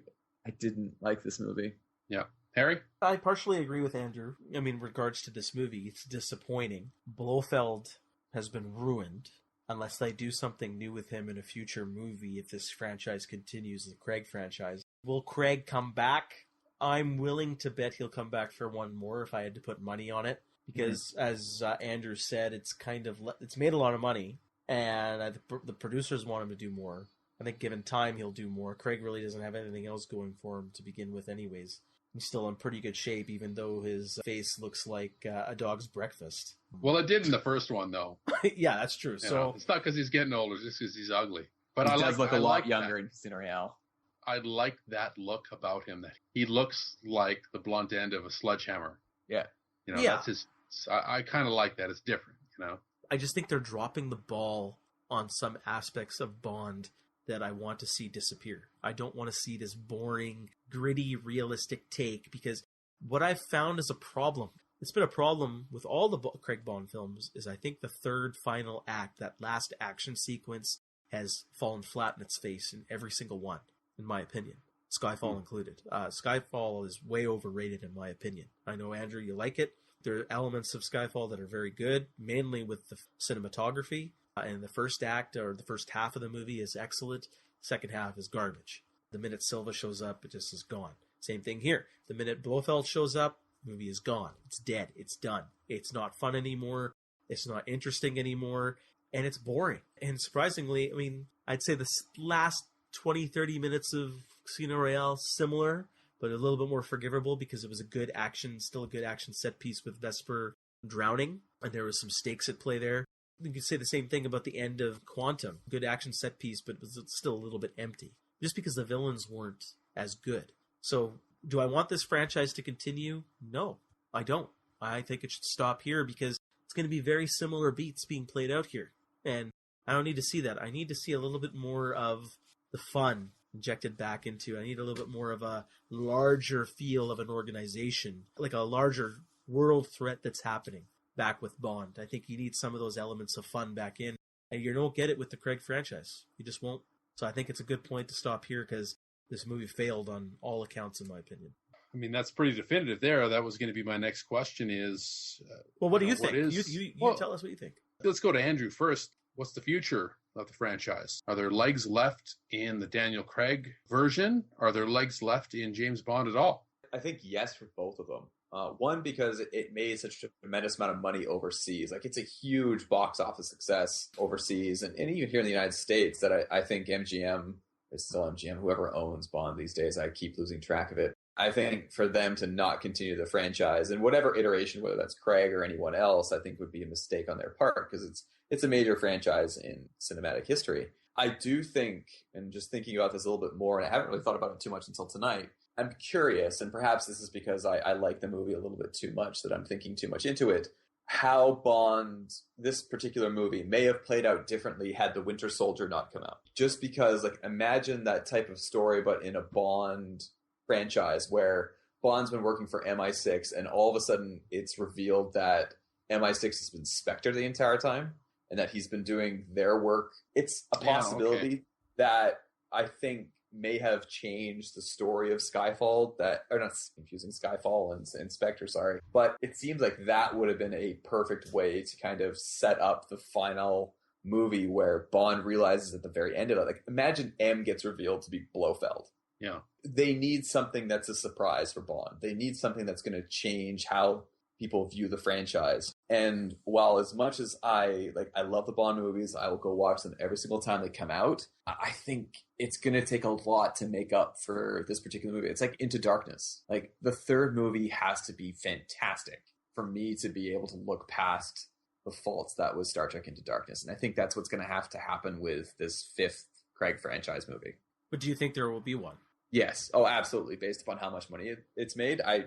didn't like this movie. Yeah. Harry? I partially agree with Andrew. I mean, in regards to this movie, it's disappointing. Blofeld has been ruined unless they do something new with him in a future movie if this franchise continues, the Craig franchise. Will Craig come back? I'm willing to bet he'll come back for one more if I had to put money on it. Because, as Andrew said, it's made a lot of money, and the producers want him to do more. I think given time, he'll do more. Craig really doesn't have anything else going for him to begin with anyways. He's still in pretty good shape, even though his face looks like a dog's breakfast. Well, it did in the first one, though. Yeah, that's true. So it's not because he's getting older, it's just because he's ugly. But he does look a lot younger in Casino Royale. I like that look about him. That he looks like the blunt end of a sledgehammer. Yeah. You know, that's his. I kind of like that. It's different, you know. I just think they're dropping the ball on some aspects of Bond that I want to see disappear. I don't want to see this boring, gritty, realistic take, because what I've found is a problem. It's been a problem with all the Craig Bond films, is I think the third final act, that last action sequence has fallen flat in its face in every single one, in my opinion. Skyfall included. Skyfall is way overrated in my opinion. I know, Andrew, you like it. There are elements of Skyfall that are very good, mainly with the cinematography. And the first act, or the first half of the movie, is excellent. Second half is garbage. The minute Silva shows up, it just is gone. Same thing here. The minute Blofeld shows up, the movie is gone. It's dead. It's done. It's not fun anymore. It's not interesting anymore. And it's boring. And surprisingly, I mean, I'd say the last 20, 30 minutes of Casino Royale, similar, but a little bit more forgivable because it was a good action, still a good action set piece with Vesper drowning. And there was some stakes at play there. You could say the same thing about the end of Quantum. Good action set piece, but it was still a little bit empty. Just because the villains weren't as good. So, do I want this franchise to continue? No, I don't. I think it should stop here because it's going to be very similar beats being played out here. And I don't need to see that. I need to see a little bit more of the fun injected back into. I need a little bit more of a larger feel of an organization, like a larger world threat that's happening back with Bond. I think you need some of those elements of fun back in, and you don't get it with the Craig franchise. You just won't. So I think it's a good point to stop here because this movie failed on all accounts, in my opinion. I mean, that's pretty definitive there. That was going to be my next question is... well, what do you think? You tell us what you think. Let's go to Andrew first. What's the future of the franchise? Are there legs left in the Daniel Craig version? Are there legs left in James Bond at all? I think yes for both of them. One, because it made such a tremendous amount of money overseas. Like, it's a huge box office success overseas. And even here in the United States, that I think MGM is still MGM, whoever owns Bond these days. I keep losing track of it. I think for them to not continue the franchise in whatever iteration, whether that's Craig or anyone else, I think would be a mistake on their part because it's a major franchise in cinematic history. I do think, and just thinking about this a little bit more, and I haven't really thought about it too much until tonight, I'm curious, and perhaps this is because I like the movie a little bit too much, that I'm thinking too much into it, how Bond, this particular movie, may have played out differently had The Winter Soldier not come out. Just because, like, imagine that type of story, but in a Bond franchise where Bond's been working for MI6, and all of a sudden it's revealed that MI6 has been Spectre the entire time, and that he's been doing their work. It's a possibility that I think may have changed the story of Skyfall, or not confusing Skyfall and Spectre, sorry. But it seems like that would have been a perfect way to kind of set up the final movie where Bond realizes at the very end of it, like, imagine M gets revealed to be Blofeld. Yeah. They need something that's a surprise for Bond. They need something that's going to change how people view the franchise. And while as much as I love the Bond movies, I will go watch them every single time they come out, I think it's going to take a lot to make up for this particular movie. It's like Into Darkness. Like, the third movie has to be fantastic for me to be able to look past the faults that was Star Trek Into Darkness. And I think that's what's going to have to happen with this fifth Craig franchise movie. But do you think there will be one? Yes. Oh, absolutely. Based upon how much money it's made, I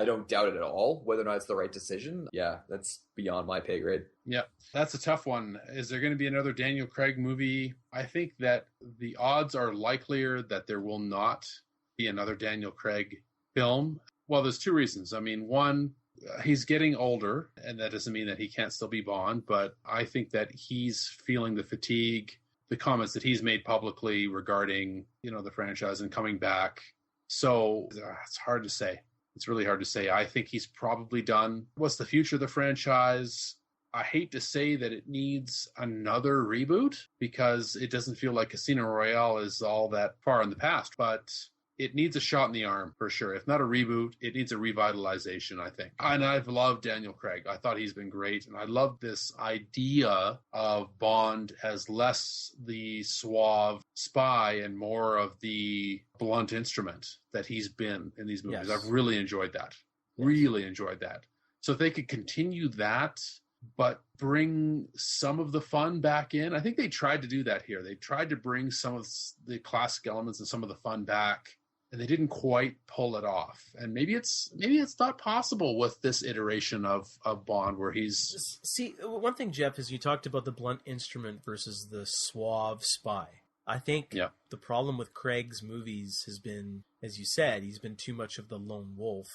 don't doubt it at all. Whether or not it's the right decision, yeah, that's beyond my pay grade. Yeah, that's a tough one. Is there going to be another Daniel Craig movie? I think that the odds are likelier that there will not be another Daniel Craig film. Well, there's two reasons. I mean, one, he's getting older, and that doesn't mean that he can't still be Bond, but I think that he's feeling the fatigue, the comments that he's made publicly regarding, the franchise and coming back. So it's hard to say. It's really hard to say. I think he's probably done. What's the future of the franchise? I hate to say that it needs another reboot because it doesn't feel like Casino Royale is all that far in the past, but it needs a shot in the arm for sure. If not a reboot, it needs a revitalization, I think. And I've loved Daniel Craig. I thought he's been great. And I love this idea of Bond as less the suave spy and more of the blunt instrument that he's been in these movies. Yes. I've really enjoyed that. Yes. Really enjoyed that. So if they could continue that, but bring some of the fun back in. I think they tried to do that here. They tried to bring some of the classic elements and some of the fun back, and they didn't quite pull it off. And maybe it's not possible with this iteration of Bond where he's... See, one thing, Jeff, is you talked about the blunt instrument versus the suave spy. I think the problem with Craig's movies has been, as you said, he's been too much of the lone wolf,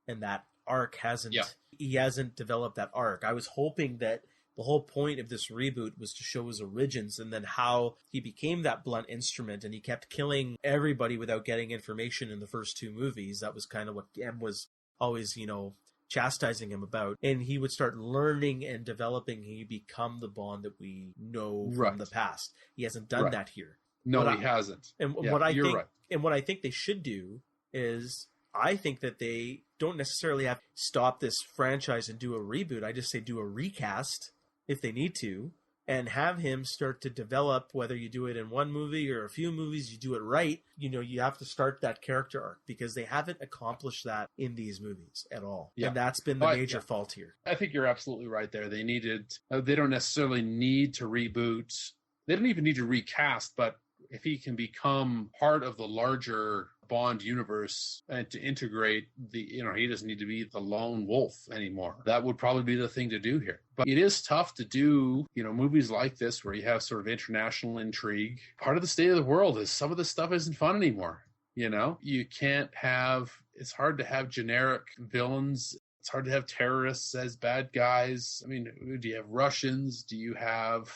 and that arc hasn't... He hasn't developed that arc. I was hoping that the whole point of this reboot was to show his origins and then how he became that blunt instrument, and he kept killing everybody without getting information in the first 2 movies. That was kind of what M was always, chastising him about. And he would start learning and developing. He become the Bond that we know from the past. He hasn't done that here. No, he hasn't. And what I think they should do is, I think that they don't necessarily have to stop this franchise and do a reboot. I just say do a recast if they need to, and have him start to develop, whether you do it in 1 movie or a few movies, you do it right. You have to start that character arc, because they haven't accomplished that in these movies at all. Yeah. And that's been the major fault here. I think you're absolutely right there. They don't necessarily need to reboot. They don't even need to recast, but if he can become part of the larger Bond universe and to integrate he doesn't need to be the lone wolf anymore. That would probably be the thing to do here. But it is tough to do, movies like this where you have sort of international intrigue. Part of the state of the world is some of this stuff isn't fun anymore. You can't have, it's hard to have generic villains. It's hard to have terrorists as bad guys. I mean, do you have Russians? Do you have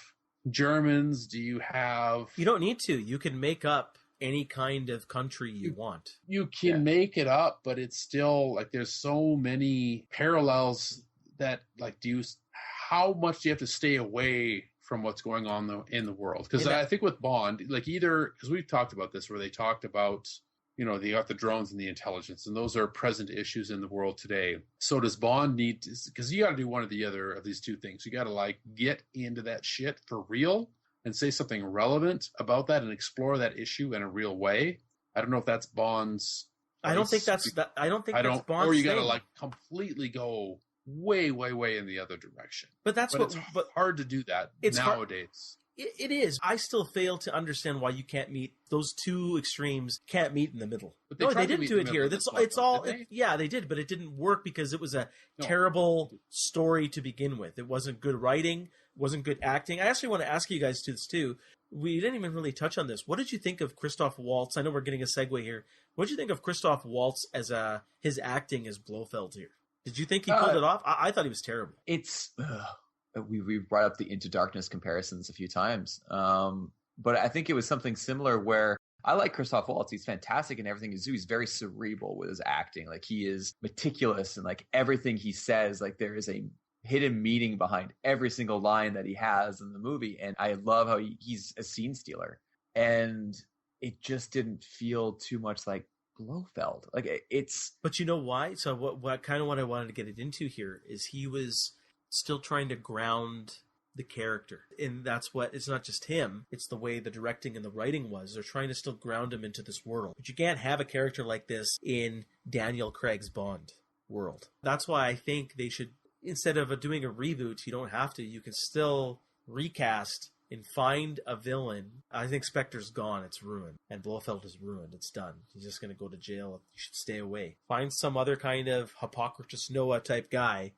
Germans? Do you have... You don't need to. You can make up any kind of country you want. You can make it up, but it's still like there's so many parallels that how much do you have to stay away from what's going on in the world? Because I think with Bond, because we've talked about this, where they talked about, they got the drones and the intelligence, and those are present issues in the world today. So does Bond need to, because you got to do one or the other of these 2 things. You got to get into that shit for real and say something relevant about that and explore that issue in a real way. I don't know if that's Bond's. I don't think that's Bond's. Or you got to completely go way, way, way in the other direction. But it's hard to do that nowadays. It is. I still fail to understand why you can't meet those 2 extremes. Can't meet in the middle. No, they didn't do it here. They did, but it didn't work because it was a terrible story to begin with. It wasn't good writing. Wasn't good acting. I actually want to ask you guys this too. We didn't even really touch on this. What did you think of Christoph Waltz? I know we're getting a segue here. What did you think of Christoph Waltz as his acting as Blofeld here? Did you think he pulled it off? I thought he was terrible. It's we brought up the Into Darkness comparisons a few times, but I think it was something similar where I like Christoph Waltz. He's fantastic in everything he does. He's very cerebral with his acting. He is meticulous and everything he says. There is a hidden meaning behind every single line that he has in the movie, and I love how he's a scene stealer. And it just didn't feel too much like Blofeld. But you know why? So what I wanted to get it into here is he was still trying to ground the character, and that's what, it's not just him, it's the way the directing and the writing was. They're trying to still ground him into this world, but you can't have a character like this in Daniel Craig's Bond world. That's why I think they should, instead of doing a reboot, you don't have to, you can still recast and find a villain. I think Spectre's gone, it's ruined, and Blofeld is ruined, it's done. He's just going to go to jail. You should stay away. Find some other kind of Hippocrates Noah type guy,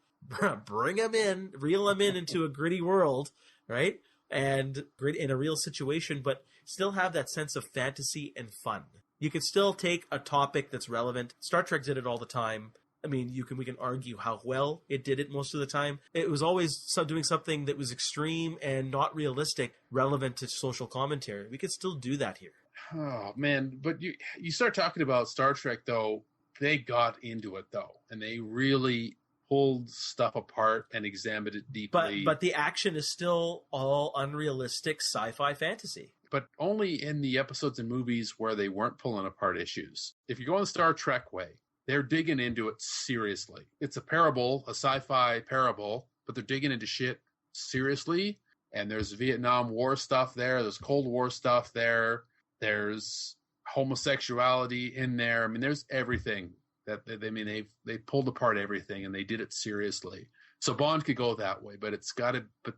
bring him in, reel him into a gritty world, right? And grit in a real situation, but still have that sense of fantasy and fun. You can still take a topic that's relevant. Star Trek did it all the time. I mean, we can argue how well it did it most of the time. It was always doing something that was extreme and not realistic, relevant to social commentary. We could still do that here. Oh, man. But you start talking about Star Trek, though, they got into it, though. And they really pulled stuff apart and examined it deeply. But the action is still all unrealistic sci-fi fantasy. But only in the episodes and movies where they weren't pulling apart issues. If you're going the Star Trek way, they're digging into it seriously. It's a parable, a sci-fi parable, but they're digging into shit seriously. And there's Vietnam War stuff there. There's Cold War stuff there. There's homosexuality in there. I mean, there's everything. They pulled apart everything and they did it seriously. So Bond could go that way, but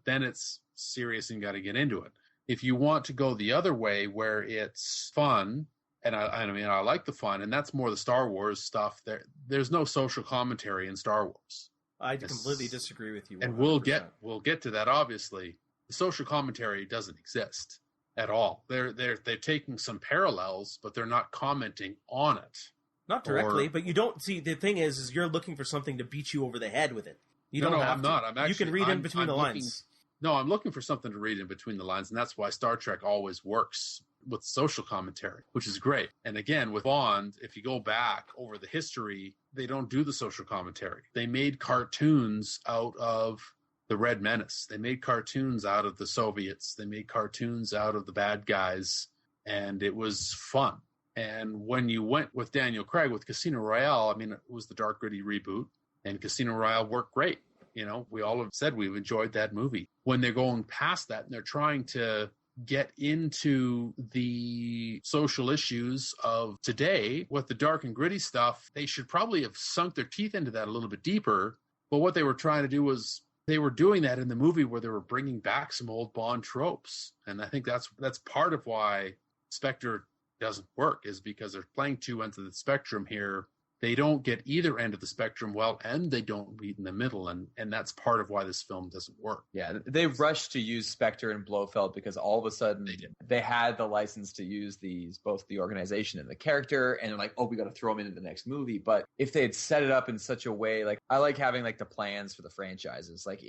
then it's serious and got to get into it. If you want to go the other way where it's fun, and I like the fun, and that's more the Star Wars stuff. There's no social commentary in Star Wars. I completely disagree with you. 100%. And we'll get to that. Obviously, the social commentary doesn't exist at all. They're taking some parallels, but they're not commenting on it. Not directly, but you don't see. The thing is you're looking for something to beat you over the head with it. I'm not. I'm actually, you can read in between the lines. No, I'm looking for something to read in between the lines, and that's why Star Trek always works with social commentary, which is great. And again, with Bond, if you go back over the history, they don't do the social commentary. They made cartoons out of the Red Menace. They made cartoons out of the Soviets. They made cartoons out of the bad guys, and it was fun. And when you went with Daniel Craig with Casino Royale, I mean, it was the dark, gritty reboot, and Casino Royale worked great. You know, we all have said we've enjoyed that movie. When they're going past that and they're trying to get into the social issues of today with the dark and gritty stuff, they should probably have sunk their teeth into that a little bit deeper. But what they were trying to do was they were doing that in the movie where they were bringing back some old Bond tropes. And I think that's part of why Spectre doesn't work, is because they're playing two ends of the spectrum here. They don't get either end of the spectrum well, and they don't meet in the middle, and that's part of why this film doesn't work. Yeah, they rushed to use Spectre and Blofeld because all of a sudden they had the license to use these, both the organization and the character, and they're like, oh, we got to throw them into the next movie. But if they had set it up in such a way, like, I like having like the plans for the franchises. Like,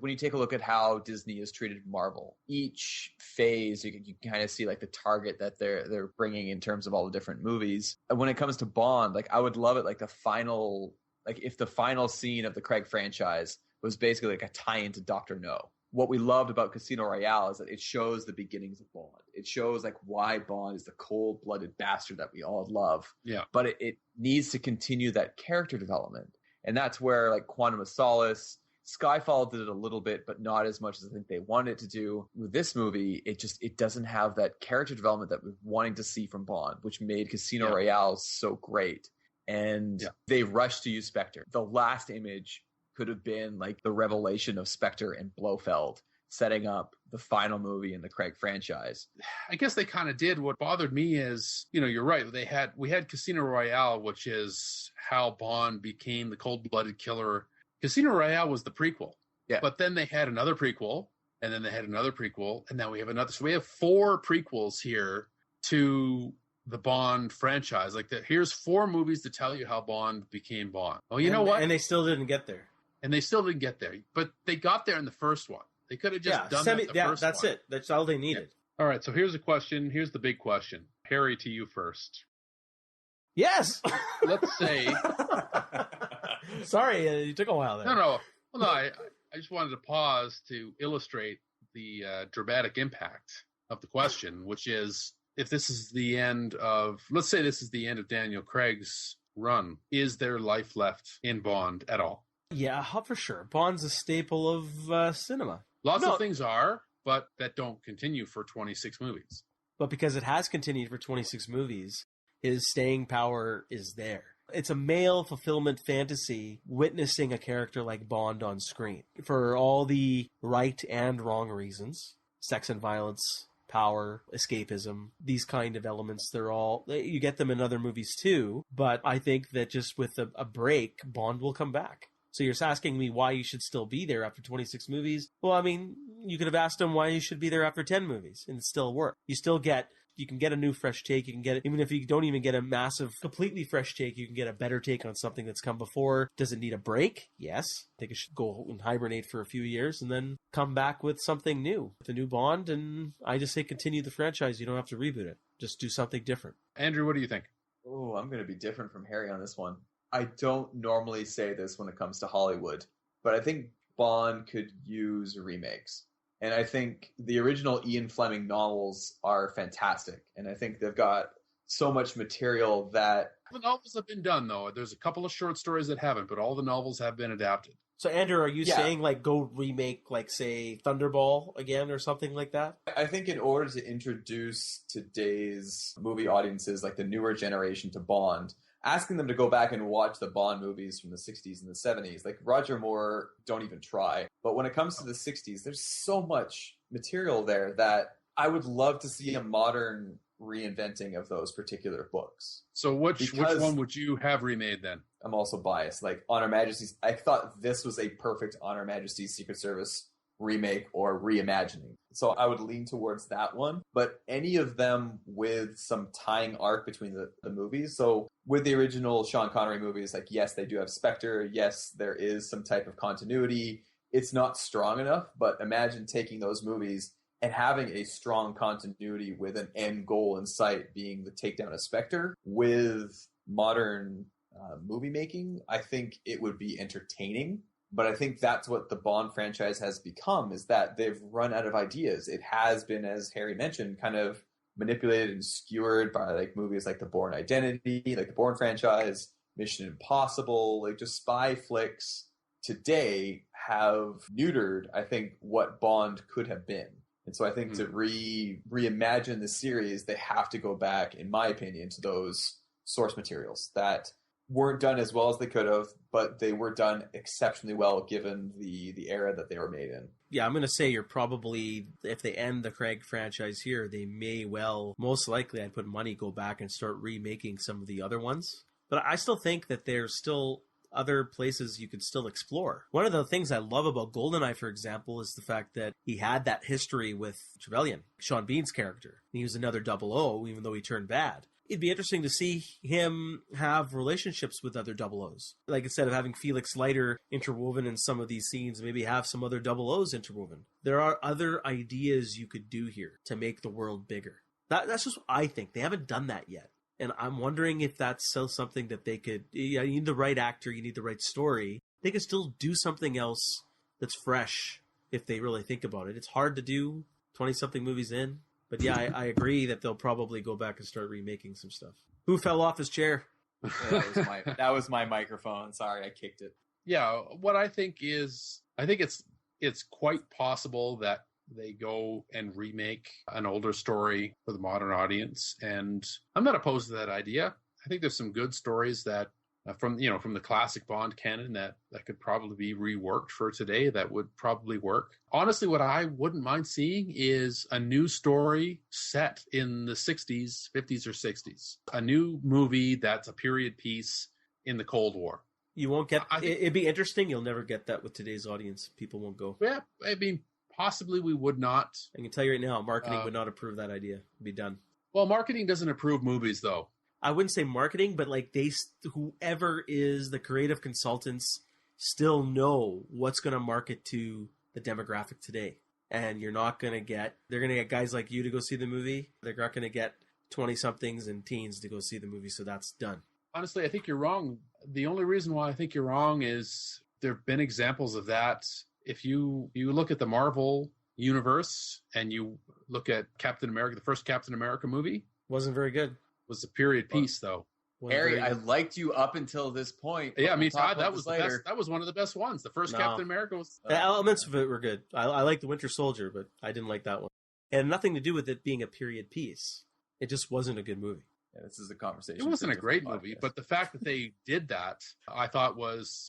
when you take a look at how Disney has treated Marvel, each phase you can kind of see like the target that they're bringing in terms of all the different movies. And when it comes to Bond, like, I would love it, like the final, like if the final scene of the Craig franchise was basically like a tie-in to Dr. No. What we loved about Casino Royale is that it shows the beginnings of Bond. It shows like why Bond is the cold-blooded bastard that we all love. Yeah. But it needs to continue that character development. And that's where like Quantum of Solace, Skyfall did it a little bit, but not as much as I think they wanted it to do. With this movie, it doesn't have that character development that we're wanting to see from Bond, which made Casino Royale so great. And they rushed to use Spectre. The last image could have been like the revelation of Spectre and Blofeld, setting up the final movie in the Craig franchise. I guess they kind of did. What bothered me is, you know, you're right. We had Casino Royale, which is how Bond became the cold-blooded killer. Casino Royale was the prequel. Yeah. But then they had another prequel, and then they had another prequel, and now we have another. So we have 4 prequels here to the Bond franchise. Like, here's 4 movies to tell you how Bond became Bond. Oh, you know what? And they still didn't get there. But they got there in the first one. They could have just done that the first that's one. it. That's all they needed. Yeah. All right, so here's a question. Here's the big question. Harry, to you first. Yes! Let's say... Sorry, you took a while there. No. Well, no, I just wanted to pause to illustrate the dramatic impact of the question, which is, if this is the end of... Let's say this is the end of Daniel Craig's run. Is there life left in Bond at all? Yeah, for sure. Bond's a staple of cinema. Lots of things are, but that don't continue for 26 movies. But because it has continued for 26 movies, his staying power is there. It's a male fulfillment fantasy witnessing a character like Bond on screen for all the right and wrong reasons. Sex and violence, power, escapism, these kind of elements, you get them in other movies too. But I think that just with a break, Bond will come back. So you're asking me why you should still be there after 26 movies? Well, I mean, you could have asked him why you should be there after 10 movies and it still work. You can get a new fresh take. You can get it, even if you don't even get a massive, completely fresh take, you can get a better take on something that's come before. Does it need a break? Yes. I think it should go and hibernate for a few years and then come back with something new, with a new Bond. And I just say continue the franchise. You don't have to reboot it. Just do something different. Andrew, what do you think? Oh, I'm going to be different from Harry on this one. I don't normally say this when it comes to Hollywood, but I think Bond could use remakes. And I think the original Ian Fleming novels are fantastic. And I think they've got so much material that... The novels have been done, though. There's a couple of short stories that haven't, but all the novels have been adapted. So, Andrew, are you saying, like, go remake, like, say, Thunderball again or something like that? I think in order to introduce today's movie audiences, like the newer generation, to Bond, asking them to go back and watch the Bond movies from the 60s and the 70s. Like, Roger Moore, don't even try. But when it comes to the 60s, there's so much material there that I would love to see a modern reinventing of those particular books. So which one would you have remade then? I'm also biased. Like, On Her Majesty's... I thought this was a perfect On Her Majesty's Secret Service remake or reimagining. So I would lean towards that one. But any of them with some tying arc between the movies. So with the original Sean Connery movies, like, yes, they do have Spectre. Yes, there is some type of continuity. it's not strong enough. But imagine taking those movies and having a strong continuity with an end goal in sight being the takedown of Spectre with modern movie making. I think it would be entertaining. But I think that's what the Bond franchise has become, is that they've run out of ideas. It has been, as Harry mentioned, kind of manipulated and skewered by like movies like The Bourne Identity, like the Bourne franchise, Mission Impossible, like just spy flicks today have neutered, I think, what Bond could have been. And so I think to reimagine the series, they have to go back, in my opinion, to those source materials that weren't done as well as they could have, but they were done exceptionally well given the era that they were made in. Yeah, I'm going to say you're probably, if they end the Craig franchise here, they may well, most likely, I'd put money, go back and start remaking some of the other ones. But I still think that there's still other places you could still explore. One of the things I love about GoldenEye, for example, is the fact that he had that history with Trevelyan, Sean Bean's character. He was another 00, even though he turned bad. It'd be interesting to see him have relationships with other 00s. Like, instead of having Felix Leiter interwoven in some of these scenes, maybe have some other 00s interwoven. There are other ideas you could do here to make the world bigger. That's just what I think. They haven't done that yet. And I'm wondering if that's still something that they could... You need the right actor, you need the right story. They could still do something else that's fresh if they really think about it. It's hard to do 20-something movies in. But yeah, I agree that they'll probably go back and start remaking some stuff. Who fell off his chair? Yeah, that was my microphone. Sorry, I kicked it. Yeah, what I think is, it's quite possible that they go and remake an older story for the modern audience, and I'm not opposed to that idea. I think there's some good stories that from the classic Bond canon that could probably be reworked for today that would probably work. Honestly, what I wouldn't mind seeing is a new story set in the 60s, 50s or 60s. A new movie that's a period piece in the Cold War. You won't get... It'd be interesting. You'll never get that with today's audience. People won't go. Yeah, I mean, possibly we would not. I can tell you right now, marketing would not approve that idea. It'd be done. Well, marketing doesn't approve movies, though. I wouldn't say marketing, but like whoever is the creative consultants still know what's going to market to the demographic today. And you're not going to get... They're going to get guys like you to go see the movie. They're not going to get 20-somethings and teens to go see the movie, so that's done. Honestly, I think you're wrong. The only reason why I think you're wrong is there have been examples of that. If you look at the Marvel universe and you look at Captain America, the first Captain America movie... Wasn't very good. Was a period piece, though. Harry, I liked you up until this point. Yeah, I mean, that was the best. That was one of the best ones. The first Captain America was... The elements of it were good. I like the Winter Soldier, but I didn't like that one. It had nothing to do with it being a period piece. It just wasn't a good movie. Yeah, this is a conversation. It wasn't a great movie, but the fact that they did that, I thought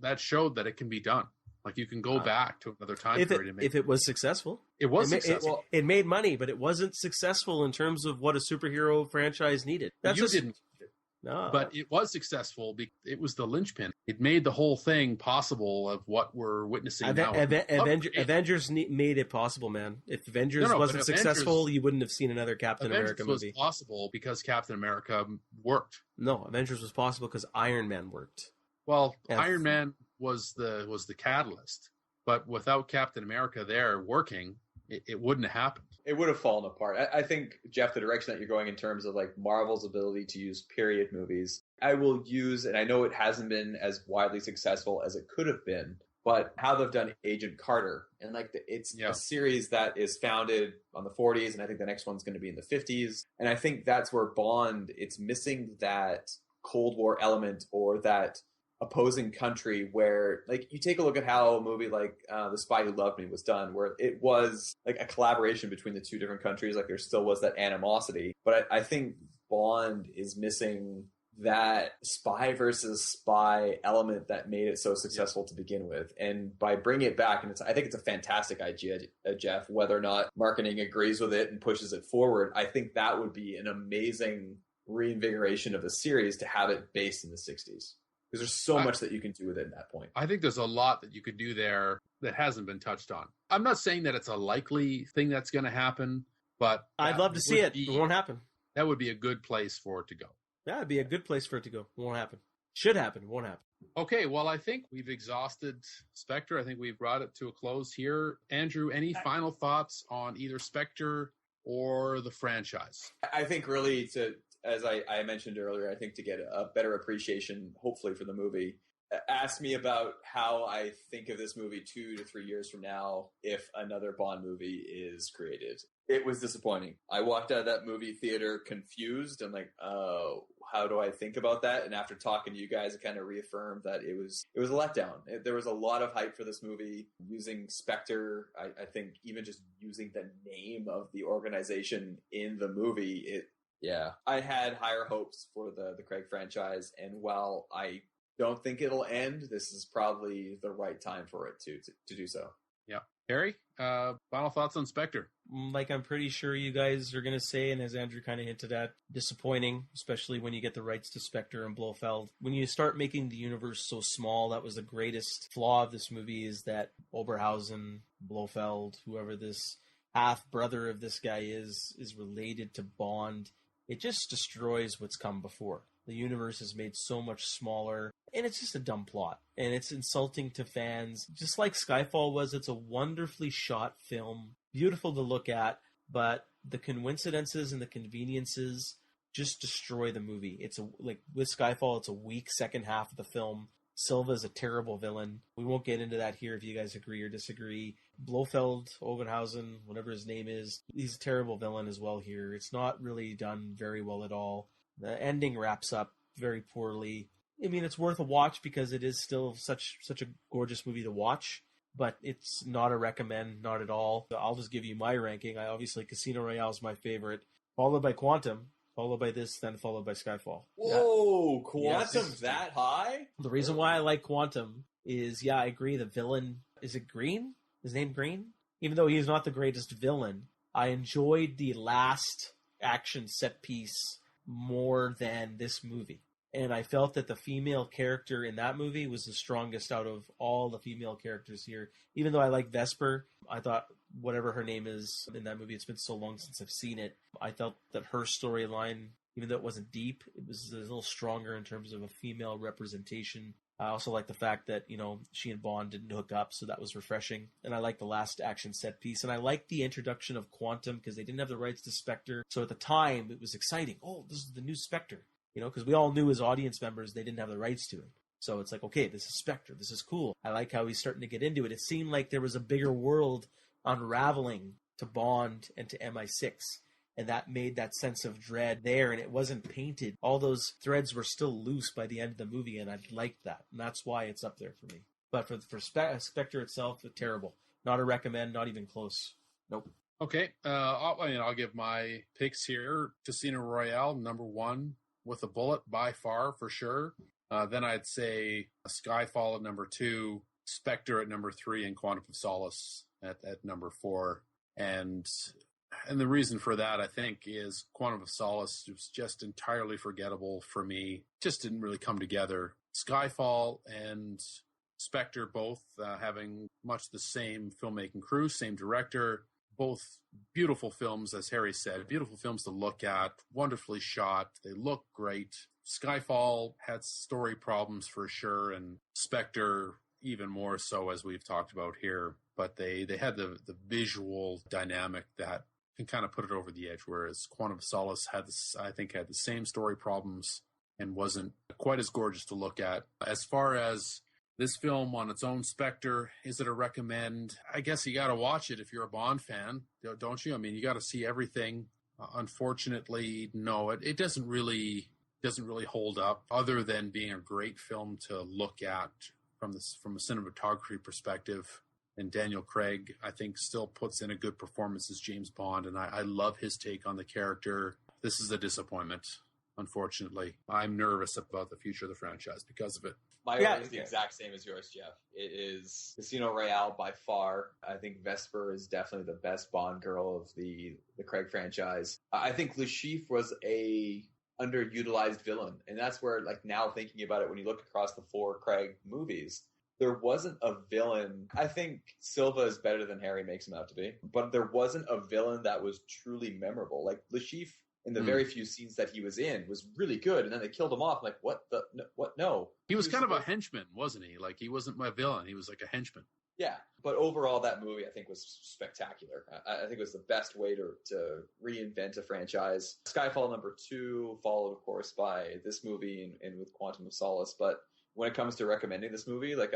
that showed that it can be done. Like, you can go back to another time period. If it was successful. It was successful. It made money, but it wasn't successful in terms of what a superhero franchise needed. Didn't. No. But it was successful. It was the linchpin. It made the whole thing possible of what we're witnessing now. Avengers made it possible, man. If Avengers wasn't successful, you wouldn't have seen another Captain America movie. Avengers was possible because Captain America worked. No, Avengers was possible because Iron Man worked. Well, Iron Man was the catalyst, but without Captain America there working, it wouldn't have happened. It would have fallen apart. I think, Jeff, the direction that you're going in terms of like Marvel's ability to use period movies, I will use, and I know it hasn't been as widely successful as it could have been, but how they've done Agent Carter, and like it's a series that is founded on the 40s, and I think the next one's going to be in the 50s, and I think that's where Bond, it's missing that Cold War element or that opposing country where, like, you take a look at how a movie like The Spy Who Loved Me was done, where it was like a collaboration between the two different countries. Like, there still was that animosity, but I think Bond is missing that spy versus spy element that made it so successful to begin with. And by bringing it back, and I think it's a fantastic idea, Jeff, whether or not marketing agrees with it and pushes it forward, I think that would be an amazing reinvigoration of the series to have it based in the 60s. Because there's so much that you can do with it at that point. I think there's a lot that you could do there that hasn't been touched on. I'm not saying that it's a likely thing that's going to happen, but... I'd love to see it. It won't happen. That would be a good place for it to go. Yeah, it'd be a good place for it to go. It won't happen. Should happen. It won't happen. Okay, well, I think we've exhausted Spectre. I think we've brought it to a close here. Andrew, any final thoughts on either Spectre or the franchise? I think really as I mentioned earlier, I think to get a better appreciation, hopefully, for the movie, ask me about how I think of this movie 2 to 3 years from now if another Bond movie is created. It was disappointing. I walked out of that movie theater confused. I'm like, oh, how do I think about that? And after talking to you guys, it kind of reaffirmed that it was a letdown. There was a lot of hype for this movie. Using Spectre, I think even just using the name of the organization in the movie, I had higher hopes for the Craig franchise. And while I don't think it'll end, this is probably the right time for it to do so. Yeah. Harry, final thoughts on Spectre? Like I'm pretty sure you guys are going to say, and as Andrew kind of hinted at, disappointing, especially when you get the rights to Spectre and Blofeld. When you start making the universe so small, that was the greatest flaw of this movie, is that Oberhausen, Blofeld, whoever this half-brother of this guy is related to Bond. It just destroys what's come before. The universe is made so much smaller, and it's just a dumb plot, and it's insulting to fans. Just like Skyfall was, it's a wonderfully shot film, beautiful to look at, but the coincidences and the conveniences just destroy the movie. With Skyfall, it's a weak second half of the film. Silva's a terrible villain. We won't get into that here if you guys agree or disagree. Blofeld, Obenhausen, whatever his name is, he's a terrible villain as well here. It's not really done very well at all. The ending wraps up very poorly. I mean, it's worth a watch because it is still such a gorgeous movie to watch, but it's not a recommend, not at all. I'll just give you my ranking. Obviously, Casino Royale is my favorite, followed by Quantum, followed by this, then followed by Skyfall. Whoa, Quantum that high? The reason why I like Quantum is, I agree, the villain, is it Green? His name Green? Even though he's not the greatest villain, I enjoyed the last action set piece more than this movie. And I felt that the female character in that movie was the strongest out of all the female characters here. Even though I like Vesper, I thought whatever her name is in that movie, it's been so long since I've seen it, I felt that her storyline, even though it wasn't deep, it was a little stronger in terms of a female representation. I also like the fact that, she and Bond didn't hook up, so that was refreshing. And I like the last action set piece. And I like the introduction of Quantum because they didn't have the rights to Spectre. So at the time, it was exciting. Oh, this is the new Spectre. Because we all knew as audience members they didn't have the rights to it. So it's like, okay, this is Spectre. This is cool. I like how he's starting to get into it. It seemed like there was a bigger world unraveling to Bond and to MI6. And that made that sense of dread there, and it wasn't painted. All those threads were still loose by the end of the movie, and I liked that. And that's why it's up there for me. But for Spectre itself, terrible. Not a recommend, not even close. Nope. Okay, I'll give my picks here. Casino Royale, number 1, with a bullet by far, for sure. Then I'd say Skyfall at number 2, Spectre at number 3, and Quantum of Solace at number 4. And the reason for that, I think, is Quantum of Solace was just entirely forgettable for me. Just didn't really come together. Skyfall and Spectre both having much the same filmmaking crew, same director, both beautiful films, as Harry said, beautiful films to look at, wonderfully shot. They look great. Skyfall had story problems for sure, and Spectre even more so, as we've talked about here. But they had the visual dynamic that can kind of put it over the edge, whereas Quantum of Solace had the same story problems and wasn't quite as gorgeous to look at. As far as this film on its own, Spectre, is it a recommend? I guess you got to watch it if you're a Bond fan, don't you? I mean, you got to see everything. Unfortunately, no, it doesn't really hold up, other than being a great film to look at from a cinematography perspective. And Daniel Craig, I think, still puts in a good performance as James Bond, and I love his take on the character. This is a disappointment, unfortunately. I'm nervous about the future of the franchise because of it. My order is the exact same as yours, Jeff. It is Casino Royale by far. I think Vesper is definitely the best Bond girl of the Craig franchise. I think Le Chiffre was a underutilized villain, and that's where, like, now thinking about it, when you look across the 4 Craig movies, there wasn't a villain. I think Silva is better than Harry makes him out to be, but there wasn't a villain that was truly memorable. Like, Le Chiffre in the very few scenes that he was in was really good. And then they killed him off. I'm like, what the, what? No. He was kind of a henchman, wasn't he? Like, he wasn't my villain. He was like a henchman. Yeah. But overall, that movie, I think, was spectacular. I think it was the best way to reinvent a franchise. Skyfall #2, followed, of course, by this movie and with Quantum of Solace. But when it comes to recommending this movie, like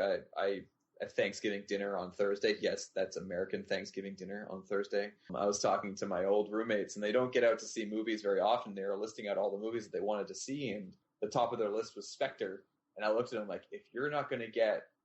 at Thanksgiving dinner on Thursday. Yes, that's American Thanksgiving dinner on Thursday. I was talking to my old roommates, and they don't get out to see movies very often. They were listing out all the movies that they wanted to see, and the top of their list was Spectre. And I looked at them like, if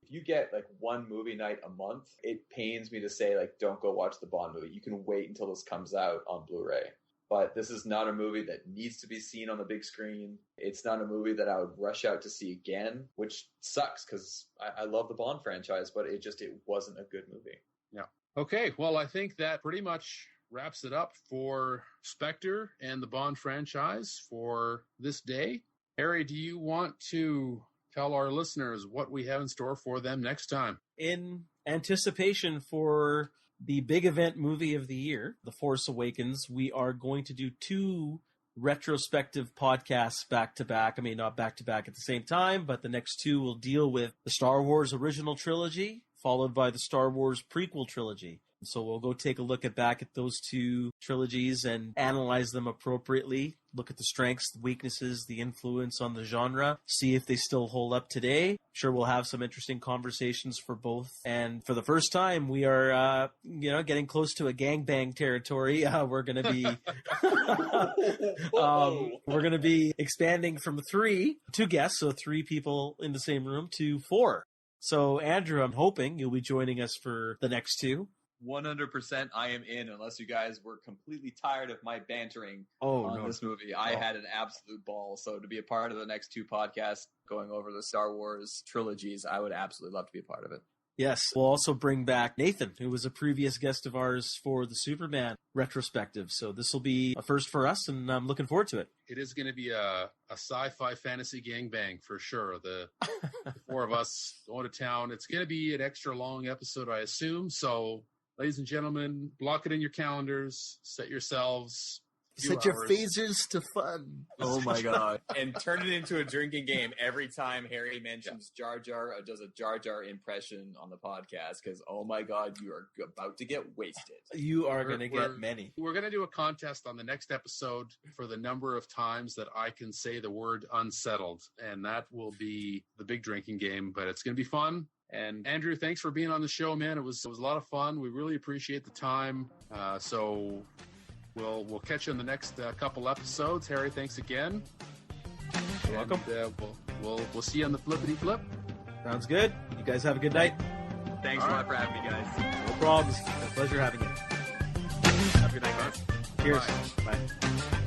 you get like one movie night a month, it pains me to say, like, don't go watch the Bond movie. You can wait until this comes out on Blu-ray. But this is not a movie that needs to be seen on the big screen. It's not a movie that I would rush out to see again, which sucks because I love the Bond franchise, but it wasn't a good movie. Yeah. Okay, well, I think that pretty much wraps it up for Spectre and the Bond franchise for this day. Harry, do you want to tell our listeners what we have in store for them next time? In anticipation for the big event movie of the year, The Force Awakens, we are going to do 2 retrospective podcasts back-to-back. I mean, not back-to-back at the same time, but the next 2 will deal with the Star Wars original trilogy, followed by the Star Wars prequel trilogy. So we'll go take a look back at those 2 trilogies and analyze them appropriately, look at the strengths, the weaknesses, the influence on the genre, see if they still hold up today. Sure, we'll have some interesting conversations for both. And for the first time, we are, getting close to a gangbang territory. We're going to be, we're going to be expanding from 2 guests, so 3 people in the same room, to 4. So Andrew, I'm hoping you'll be joining us for the next 2. 100% I am in, unless you guys were completely tired of my bantering on this movie. I had an absolute ball. So to be a part of the next 2 podcasts going over the Star Wars trilogies, I would absolutely love to be a part of it. Yes. We'll also bring back Nathan, who was a previous guest of ours for the Superman retrospective. So this will be a first for us, and I'm looking forward to it. It is going to be a sci-fi fantasy gangbang for sure. The 4 of us going to town. It's going to be an extra long episode, I assume. So ladies and gentlemen, block it in your calendars. Set yourselves. Set your phasers to fun. Oh my God. And turn it into a drinking game every time Harry mentions Jar Jar or does a Jar Jar impression on the podcast. Because, oh my God, you are about to get wasted. You are going to get many. We're going to do a contest on the next episode for the number of times that I can say the word unsettled. And that will be the big drinking game. But it's going to be fun. And Andrew, thanks for being on the show, man. It was a lot of fun. We really appreciate the time. So we'll catch you in the next couple episodes. Harry, thanks again. You're welcome. We'll see you on the flippity flip. Sounds good. You guys have a good night. Thanks a lot for having me, guys. No problems. It's a pleasure having you. Have a good night, guys. Cheers. Bye. Bye.